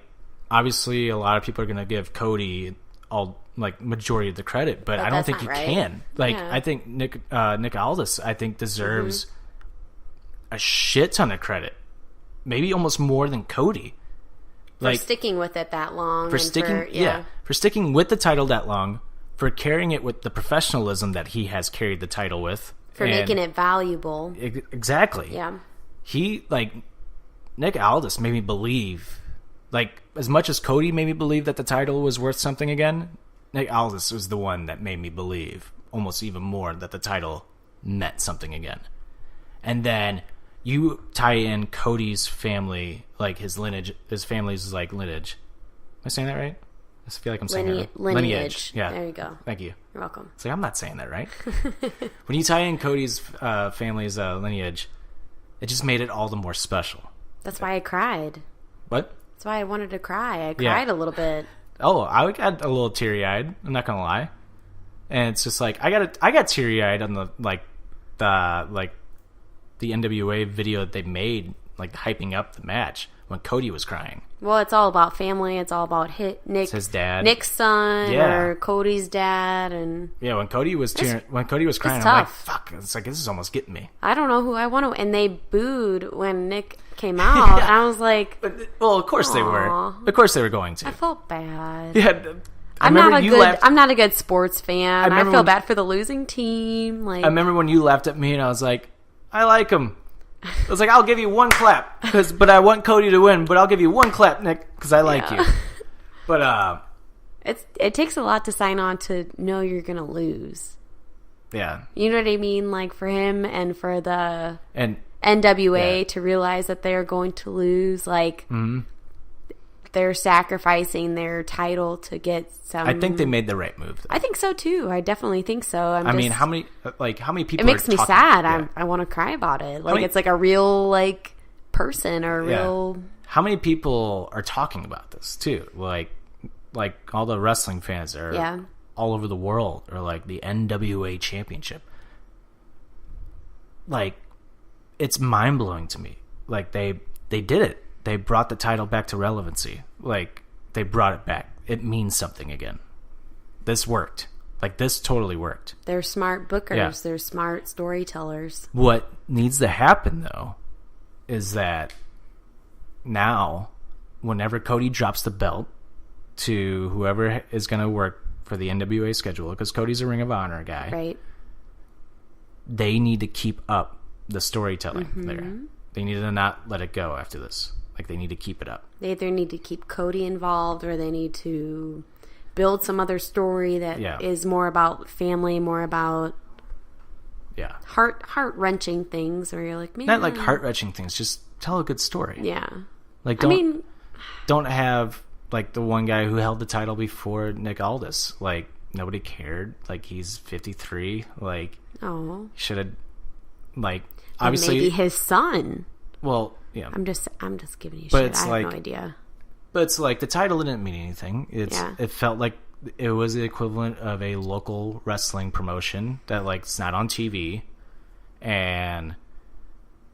obviously a lot of people are going to give Cody all like majority of the credit, but I don't think you can. Like, yeah. I think Nick Aldis, I think, deserves a shit ton of credit, maybe almost more than Cody, for sticking with it that long. For sticking with the title that long, for carrying it with the professionalism that he has carried the title with, for making it valuable. Exactly. Yeah. Nick Aldis made me believe, like, as much as Cody made me believe that the title was worth something again, Nick Aldis was the one that made me believe almost even more that the title meant something again. And then you tie in Cody's family, like his lineage, his family's like lineage. Am I saying that right? I feel like I'm saying that right. Lineage. Yeah. There you go. Thank you. You're welcome. It's like, I'm not saying that right. When you tie in Cody's family's lineage, it just made it all the more special. That's why I cried. What? That's why I wanted to cry. I cried a little bit. Oh, I got a little teary-eyed. I'm not gonna lie. And it's just like, I got teary-eyed on the NWA video that they made, like, hyping up the match when Cody was crying. Well, it's all about family. It's all about his dad, Nick's son, or Cody's dad, and when Cody was crying, I'm like, fuck. It's like, this is almost getting me. I don't know who I want to. And they booed when Nick came out. And I was like, well, of course they were. Of course they were going to. I felt bad. Yeah. I'm not a good sports fan. I feel bad for the losing team. Like, I remember when you laughed at me, and I was like, I like him. I was like, I'll give you one clap, but I want Cody to win. But I'll give you one clap, Nick, because I like you. But it takes a lot to sign on to know you're gonna lose. Yeah, you know what I mean. Like, for him and for the NWA to realize that they're going to lose, like. Mm-hmm. They're sacrificing their title to get some. I think they made the right move, though. I think so too. I definitely think so. I mean, how many people? It makes me sad. Yeah. I want to cry about it. Like, it's like a real person or real. How many people are talking about this too? Like all the wrestling fans are all over the world, or like the NWA Championship. Like, it's mind blowing to me. Like, they did it. They brought the title back to relevancy. Like, they brought it back. It means something again. This worked. Like, this totally worked. They're smart bookers. Yeah. They're smart storytellers. What needs to happen, though, is that now, whenever Cody drops the belt to whoever is going to work for the NWA schedule, because Cody's a Ring of Honor guy. Right. they need to keep up the storytelling there. They need to not let it go after this. Like, they need to keep it up. They either need to keep Cody involved, or they need to build some other story that is more about family, more about heart-wrenching things, where you're like, man. Not like heart-wrenching things, just tell a good story. Yeah. Like, don't have, like, the one guy who held the title before Nick Aldis. Like, nobody cared. Like, he's 53. Like, should have, like, obviously. Maybe his son. Well, yeah. I'm just giving you but shit. It's I like, have no idea. But it's like, the title didn't mean anything. It felt like it was the equivalent of a local wrestling promotion that, like, it's not on TV. And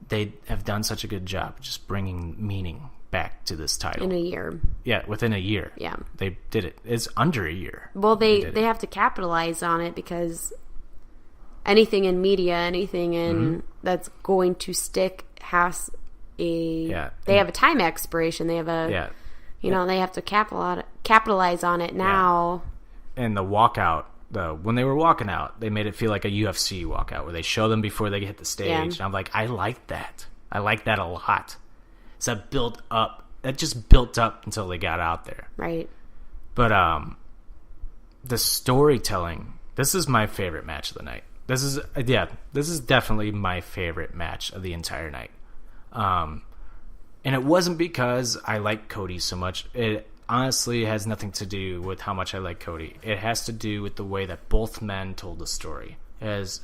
they have done such a good job just bringing meaning back to this title. In a year. Yeah, within a year. Yeah. They did it. It's under a year. Well, they have to capitalize on it, because anything in media, anything in that's going to stick has they have a time expiration. They have a they have to capitalize on it now. And the walkout, when they were walking out, they made it feel like a UFC walkout, where they show them before they hit the stage. Yeah. And I'm like, I like that. I like that a lot. So that just built up until they got out there. Right. But the storytelling, this is my favorite match of the night. This is definitely my favorite match of the entire night. And it wasn't because I like Cody so much. It honestly has nothing to do with how much I like Cody. It has to do with the way that both men told the story. It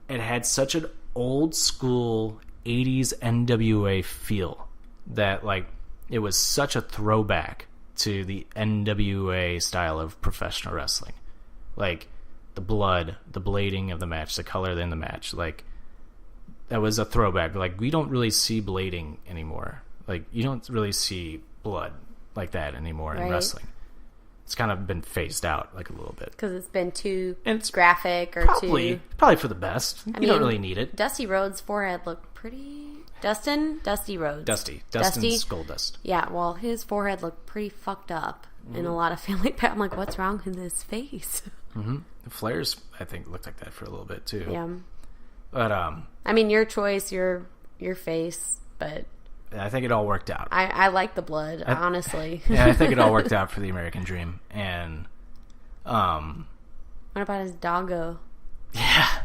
had such an old school 80s NWA feel that, like, it was such a throwback to the NWA style of professional wrestling. Like, the blood, the blading of the match, the color in the match, like, that was a throwback. Like, we don't really see blading anymore. Like, you don't really see blood like that anymore in wrestling. It's kind of been phased out, like, a little bit. Because it's been too graphic or probably for the best. You don't really need it. Dusty Rhodes' forehead looked pretty... Dusty Rhodes. Dustin's Goldust. Yeah, well, his forehead looked pretty fucked up in a lot of family. I'm like, what's wrong with his face? Flair's, I think, looked like that for a little bit, too. Yeah. But, I mean, your choice, your face, but... I think it all worked out. I like the blood, honestly. Yeah, I think it all worked out for the American Dream. And, what about his doggo? Yeah.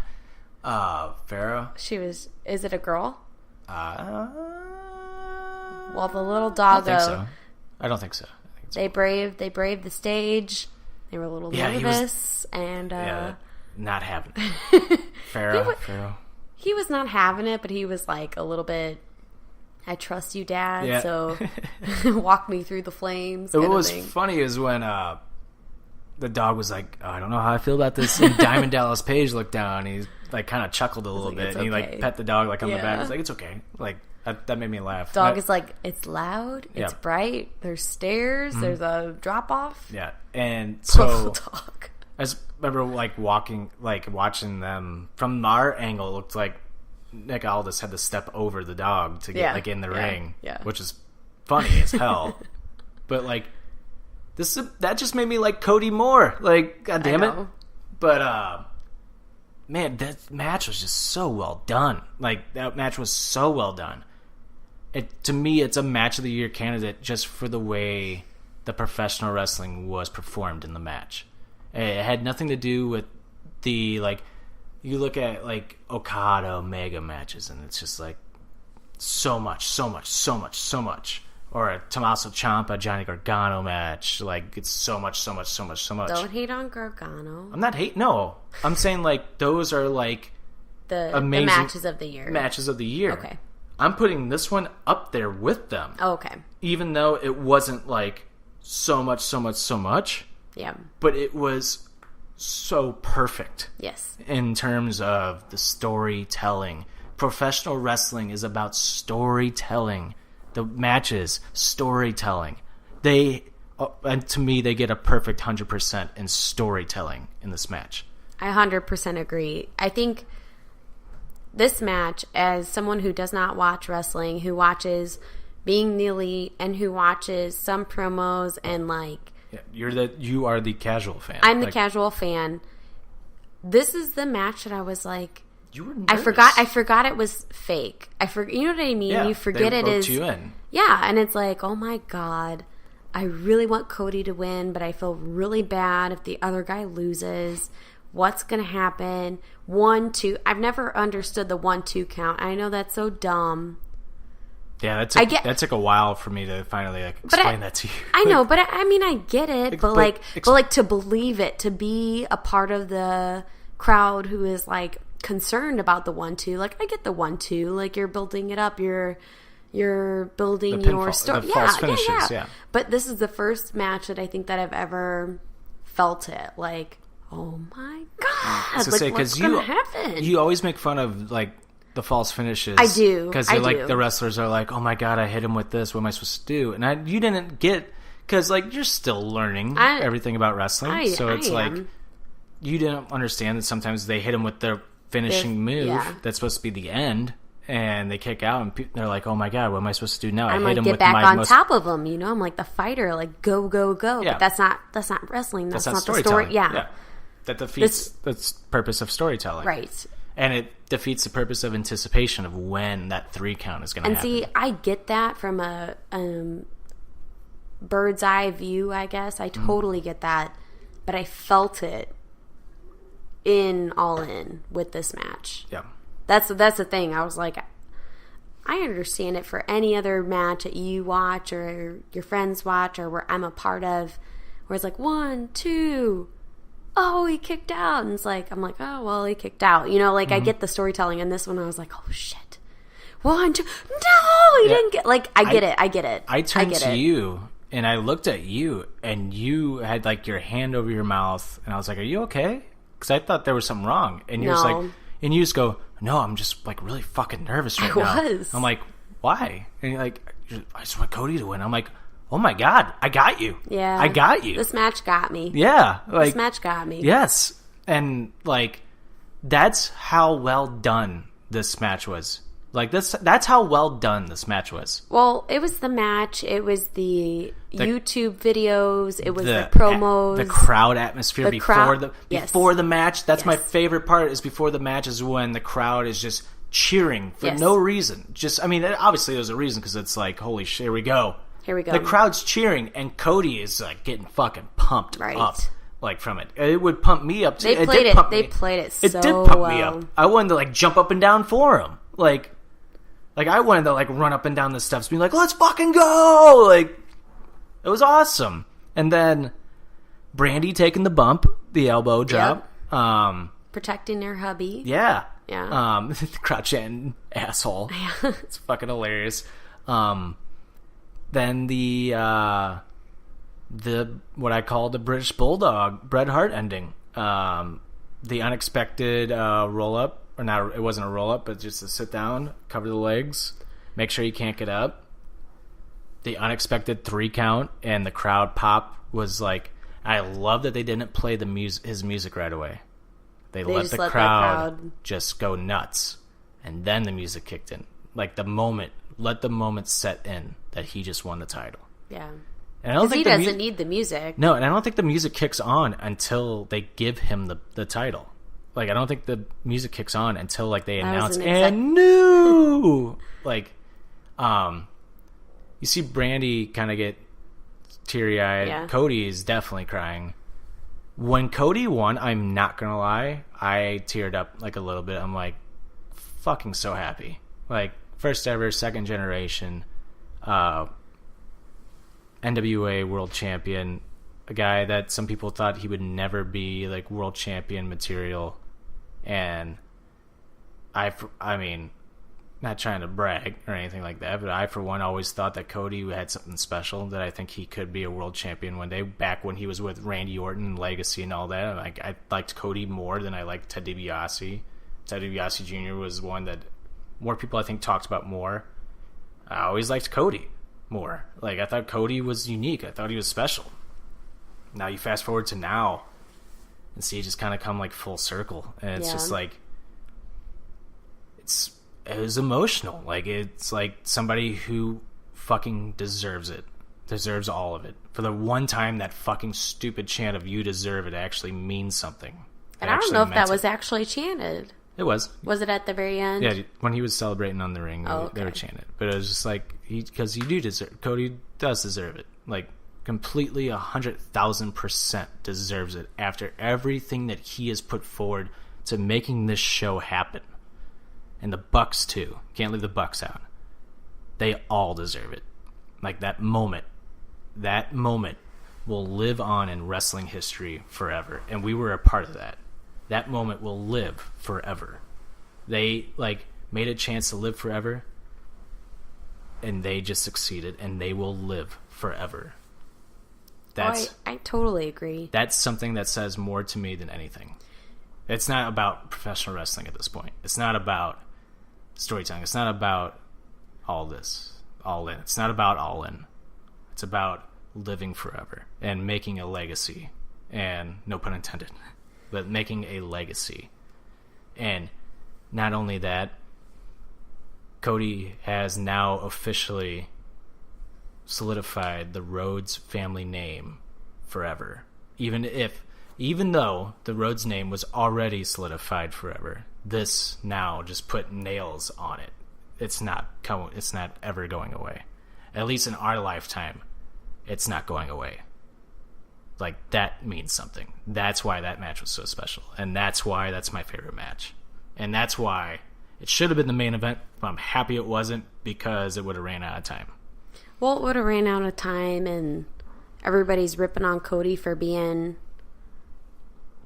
Pharaoh? Is it a girl? Well, the little doggo... I don't think so. They braved the stage. They were a little nervous. Not having it. Pharaoh. He was not having it, but he was like a little bit... I trust you, Dad, so walk me through the flames. What was funny is when the dog was like, I don't know how I feel about this. And Diamond Dallas Page looked down, and he like kind of chuckled a little bit. And he like pet the dog like on the back. He's like, it's okay. Like, that made me laugh. Dog is like, it's loud, it's bright, there's stairs, there's a drop off. Yeah, and so dog. I just remember like watching them from our angle. It looked like Nick Aldis had to step over the dog to get like in the ring, which is funny as hell. But like that just made me like Cody more. Like, god damn it. But man, that match was just so well done. Like, that match was so well done. To me, it's a match of the year candidate just for the way the professional wrestling was performed in the match. It had nothing to do with the like. You look at, like, Okada Omega matches, and it's just, like, so much. Or a Tommaso Ciampa, Johnny Gargano match. Like, it's so much. Don't hate on Gargano. I'm not hating. No. I'm saying, like, those are, like, the matches of the year. Matches of the year. Okay. I'm putting this one up there with them. Oh, okay. Even though it wasn't, like, so much. Yeah. But it was... so perfect. Yes. In terms of the storytelling. Professional wrestling is about storytelling. The matches, storytelling. And to me, they get a perfect 100% in storytelling in this match. I 100% agree. I think this match, as someone who does not watch wrestling, who watches Being the Elite, and who watches some promos and like... Yeah, you are the casual fan. I'm the casual fan. This is the match that I was like, You were I nervous. forgot it was fake. You know what I mean? Yeah, you forget they it roped is. you in. Yeah, and it's like, oh my God, I really want Cody to win, but I feel really bad if the other guy loses. What's going to happen? 1, 2. I've never understood the 1, 2 count. I know that's so dumb. Yeah, that took a while for me to finally explain that to you. I know, but I get it. But to believe it, to be a part of the crowd who is like concerned about the 1, 2. Like I get the 1, 2. Like you're building it up. You're building your story. The false finishes, yeah. But this is the first match that I think that I've ever felt it. Like, oh my God! What's gonna happen? You always make fun of like the false finishes. I do, because the wrestlers are like, oh my God, I hit him with this. What am I supposed to do? And you didn't get, because like you're still learning everything about wrestling. You didn't understand that sometimes they hit him with their finishing move that's supposed to be the end. And they kick out, and they're like, "Oh my God, what am I supposed to do now?" I'm like, get back on top of them, you know. I'm like the fighter, like go, go, go. Yeah. But that's not wrestling. That's not the story. Yeah, that defeats the purpose of storytelling, right? And it defeats the purpose of anticipation of when that 3 count is going to happen. And see, I get that from a bird's eye view. I guess I totally get that, but I felt it all in with this match. Yeah. That's the thing. I was like, I understand it for any other match that you watch or your friends watch or where I'm a part of, where it's like 1, 2, oh, he kicked out, and it's like I'm like, oh well, he kicked out. You know, like I get the storytelling. In this one, I was like, oh shit, 1, 2, no, he didn't get. Like I get it. I turned to you and I looked at you, and you had like your hand over your mouth, and I was like, are you okay? Because I thought there was something wrong, and you're just like, and you just go, no, I'm just like really fucking nervous right now. I'm like, why? And you're like, I just want Cody to win. I'm like, oh my God, I got you. Yeah. I got you. This match got me. Yeah. Like, this match got me. Yes. And like, that's how well done this match was. Like, that's how well done this match was. Well, it was the match. It was the YouTube videos. It was the promos. The crowd atmosphere before the match. That's my favorite part, is before the match is when the crowd is just cheering for no reason. Just, I mean, obviously there's a reason, because it's like, holy shit, here we go. Here we go. The crowd's cheering, and Cody is like getting fucking pumped up. Like from it. It would pump me up too. They played it so well. It did pump me up. I wanted to like jump up and down for him. Like I wanted to like run up and down the steps, being like, "Let's fucking go!" Like it was awesome. And then Brandy taking the bump, the elbow drop, protecting her hubby. Yeah. The crotch end asshole. Yeah. It's fucking hilarious. Then the what I call the British Bulldog Bret Hart ending. The unexpected roll up. Or not, it wasn't a roll-up, but just a sit-down, cover the legs, make sure you can't get up. The unexpected 3 count, and the crowd pop was like... I love that they didn't play his music right away. They let the crowd just go nuts, and then the music kicked in. Like, let the moment set in that he just won the title. Yeah. Because he doesn't need the music. No, and I don't think the music kicks on until they give him the title. Like, I don't think the music kicks on until, like, they announce, and new! Like, you see Brandy kind of get teary-eyed. Yeah. Cody is definitely crying. When Cody won, I'm not gonna lie, I teared up, like, a little bit. I'm, like, fucking so happy. Like, first ever, second generation, NWA world champion, a guy that some people thought he would never be like world champion material, and I mean, not trying to brag or anything like that, but I for one always thought that Cody had something special, that I think he could be a world champion one day, back when he was with Randy Orton and Legacy and all that. Like, I liked Cody more than I liked Ted DiBiase. Ted DiBiase Jr. was one that more people I think talked about more. I always liked Cody more. Like, I thought Cody was unique. I thought he was special. Now you fast forward to now and see it just kind of come like full circle, and it's just like it was emotional. Like, it's like somebody who fucking deserves all of it. For the one time that fucking stupid chant of "you deserve it" actually means something. And I don't know if that was actually chanted. It was. Was it at the very end? Yeah, when he was celebrating on the ring, they were chanting it. But it was just like, because you do deserve, Cody does deserve it. Like, completely 100,000% deserves it after everything that he has put forward to making this show happen. And the Bucks, too. Can't leave the Bucks out. They all deserve it. Like, that moment will live on in wrestling history forever. And we were a part of that. That moment will live forever. They, like, made a chance to live forever, and they just succeeded, and they will live forever. I totally agree. That's something that says more to me than anything. It's not about professional wrestling at this point. It's not about storytelling. It's not about all this, all in. It's not about all in. It's about living forever and making a legacy. And no pun intended, but making a legacy. And not only that, Cody has now officially solidified the Rhodes family name forever. Even though the Rhodes name was already solidified forever, this now just put nails on it. It's not ever going away. At least in our lifetime, it's not going away. Like, that means something. That's why that match was so special. And that's why that's my favorite match. And that's why it should have been the main event, but I'm happy it wasn't, because it would have ran out of time. Well, it would have ran out of time, and everybody's ripping on Cody for being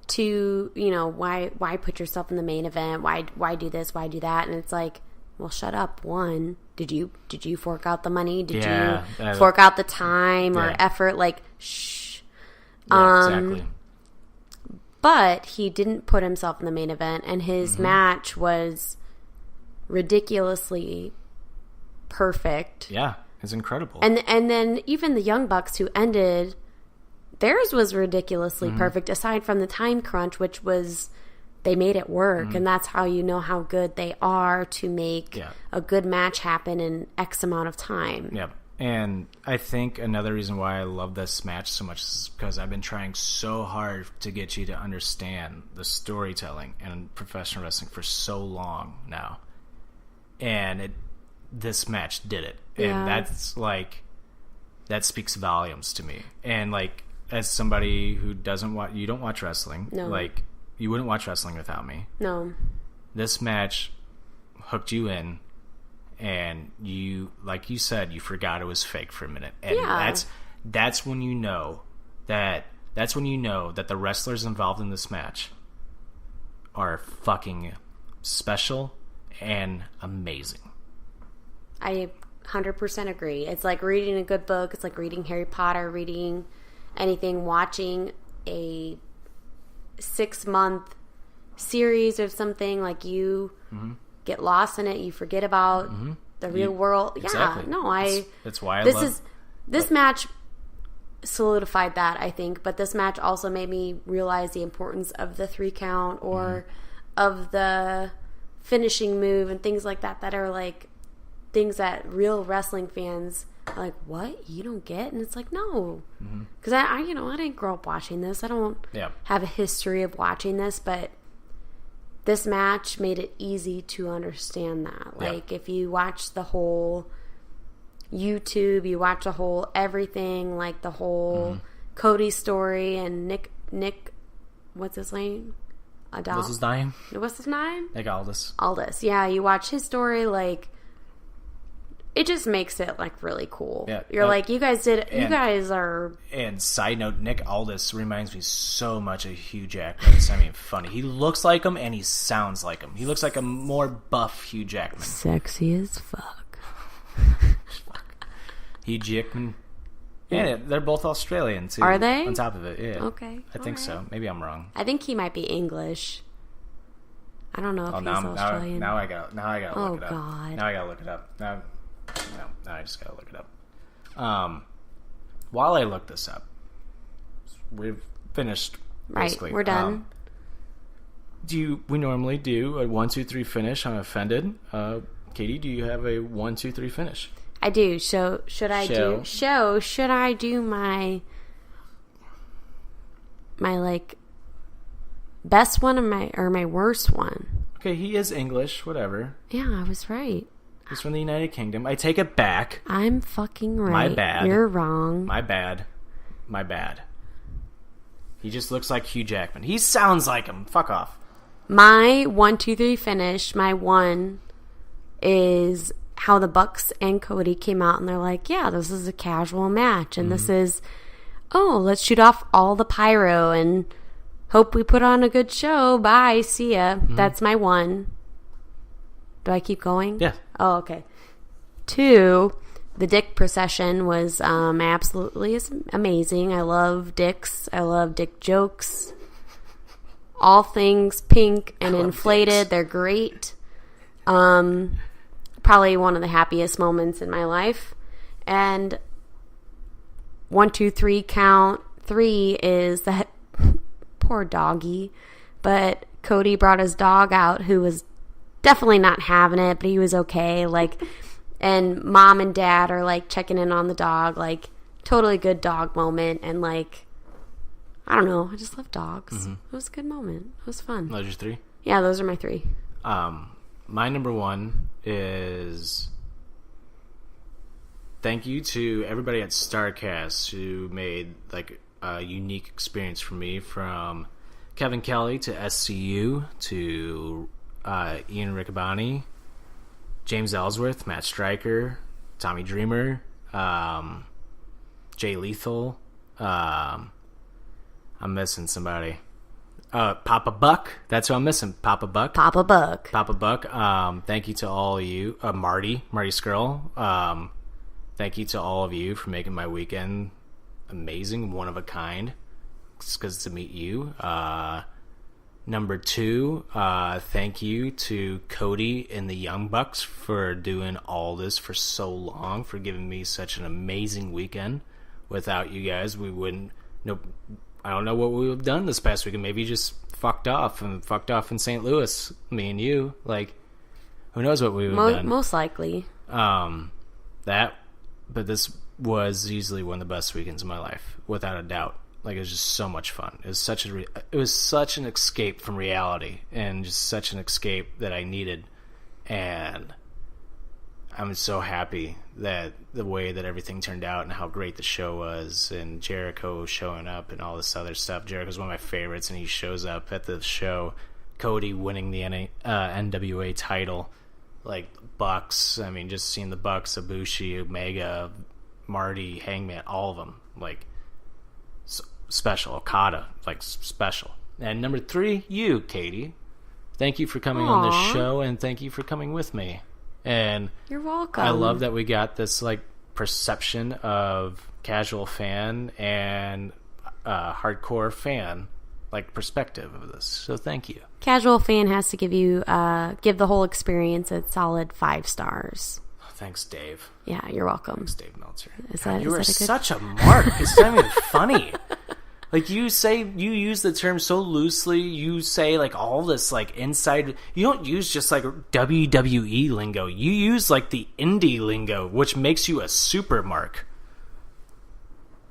too, why put yourself in the main event? Why do this? Why do that? And it's like, well, shut up. One, did you fork out the money? Did you fork out the time or effort? Like, shh. Yeah, exactly. But he didn't put himself in the main event, and his match was ridiculously perfect. Yeah, it's incredible. And then even the Young Bucks who ended, theirs was ridiculously perfect, aside from the time crunch, which was, they made it work, and that's how you know how good they are to make a good match happen in X amount of time. Yeah. And I think another reason why I love this match so much is because I've been trying so hard to get you to understand the storytelling in professional wrestling for so long now. And this match did it. And that's like, that speaks volumes to me. And like, as somebody who you don't watch wrestling. No. Like, you wouldn't watch wrestling without me. No. This match hooked you in. And you, like you said, you forgot it was fake for a minute. And that's when you know that the wrestlers involved in this match are fucking special and amazing. I 100% agree. It's like reading a good book. It's like reading Harry Potter, reading anything, watching a 6-month series of something. Like, you get lost in it, you forget about the real world. Exactly. Yeah, no, that's why this match solidified that, I think, but this match also made me realize the importance of the 3 count or of the finishing move and things like that are like things that real wrestling fans are like, what? You don't get? And it's like, no. Because I didn't grow up watching this. I don't have a history of watching this, but this match made it easy to understand that. Like, if you watch the whole YouTube, you watch the whole everything, like the whole Cody story and Nick, what's his name? What's his name? What's his name? Nick Aldis. Aldis. Yeah, you watch his story, like, it just makes it, like, really cool. Yeah, you're like, you guys are... And side note, Nick Aldis reminds me so much of Hugh Jackman. It's, funny. He looks like him and he sounds like him. He looks like a more buff Hugh Jackman. Sexy as fuck. Hugh Jackman. Yeah, they're both Australian, too. Are they? On top of it, yeah. Okay. I think so. Maybe I'm wrong. I think he might be English. I don't know if he's Australian. Now I gotta look it up. Oh, God. Now I gotta look it up. Now I just gotta look it up. While I look this up, we've finished. Basically. Right, we're done. We normally do a 1, 2, 3 finish on Offended. Katie, do you have a 1, 2, 3 finish? I do. Should I do my like best one or my worst one? Okay, he is English, whatever. Yeah, I was right. He's from the United Kingdom. I take it back. I'm fucking right. My bad. You're wrong. My bad. My bad. He just looks like Hugh Jackman. He sounds like him. Fuck off. My 1, 2, 3 finish, my 1 is how the Bucks and Cody came out and they're like, yeah, this is a casual match. And this is, let's shoot off all the pyro and hope we put on a good show. Bye. See ya. That's my 1. Do I keep going? Yeah. Oh, okay. 2, the dick procession was absolutely amazing. I love dicks. I love dick jokes. All things pink and inflated. Dicks. They're great. Probably one of the happiest moments in my life. And 1, 2, 3 count. 3 is the poor doggy. But Cody brought his dog out who was definitely not having it, but he was okay. Like, and mom and dad are like checking in on the dog, like totally good dog moment. And like, I don't know, I just love dogs. It was a good moment. It was fun. Those are 3? Yeah, those are my 3. My number 1 is thank you to everybody at StarRCAST who made like a unique experience for me, from Kevin Kelly to SCU to Ian Riccaboni, James Ellsworth, Matt Stryker, Tommy Dreamer, Jay Lethal. I'm missing somebody. Papa Buck. That's who I'm missing. Papa Buck. Papa Buck. Papa Buck. Thank you to all of you. Marty Skrull. Thank you to all of you for making my weekend amazing, one of a kind. It's good to meet you. Number 2, thank you to Cody and the Young Bucks for doing all this for so long, for giving me such an amazing weekend. Without you guys, we wouldn't. Nope. I don't know what we would have done this past weekend. Maybe just fucked off in St. Louis. Me and you, like, who knows what we would have done? Most likely. But this was easily one of the best weekends of my life, without a doubt. Like, it was just so much fun. It was such an escape from reality, and just such an escape that I needed. And I'm so happy that the way that everything turned out and how great the show was, and Jericho showing up and all this other stuff. Jericho's one of my favorites, and he shows up at the show. Cody winning the NWA title, like Bucks. I mean, just seeing the Bucks, Ibushi, Omega, Marty, Hangman, all of them, like, special. Okada, like, special. And number 3, you, Katie. Thank you for coming on this show, and thank you for coming with me. And you're welcome. I love that we got this like perception of casual fan and hardcore fan, like, perspective of this. So thank you. Casual fan has to give the whole experience a solid 5 stars. Oh, thanks, Dave. Yeah, you're welcome. Thanks, Dave Meltzer. You are such a mark. It's not even funny. Like, you use the term so loosely. You say, like, all this, like, inside. You don't use just, like, WWE lingo. You use, like, the indie lingo, which makes you a super mark.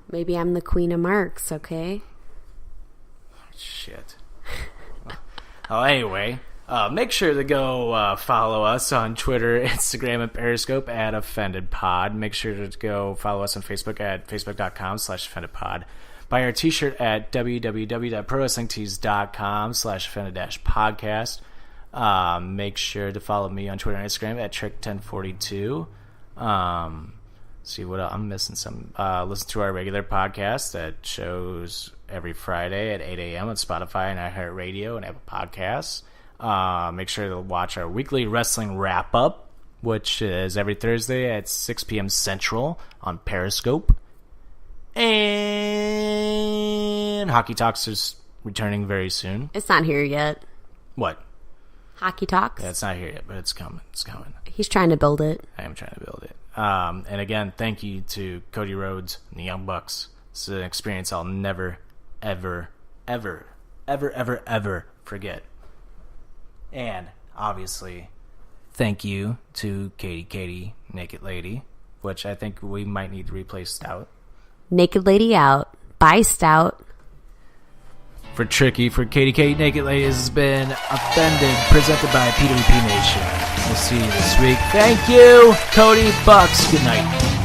Maybe I'm the queen of marks, okay? Shit. Well, anyway, make sure to go follow us on Twitter, Instagram, and Periscope at OffendedPod. Make sure to go follow us on Facebook at facebook.com/OffendedPod. Buy our t-shirt at www.prowrestlingtees.com/offended-podcast. Make sure to follow me on Twitter and Instagram at Trick1042. See what else? I'm missing some. Listen to our regular podcast that shows every Friday at 8 a.m. on Spotify and iHeartRadio and Apple Podcasts. Make sure to watch our weekly wrestling wrap-up, which is every Thursday at 6 p.m. Central on Periscope. And Hockey Talks is returning very soon. It's not here yet. What? Hockey Talks? Yeah, it's not here yet, but it's coming. It's coming. He's trying to build it. I am trying to build it. And again, thank you to Cody Rhodes and the Young Bucks. It's an experience I'll never, ever, ever, ever, ever, ever forget. And obviously, thank you to Katie, Naked Lady, which I think we might need to replace Stout. Naked Lady out. Bye, Stout. For Tricky, for KDK Naked Ladies, has been Offended, presented by PWP Nation. We'll see you this week. Thank you, Cody Bucks. Good night.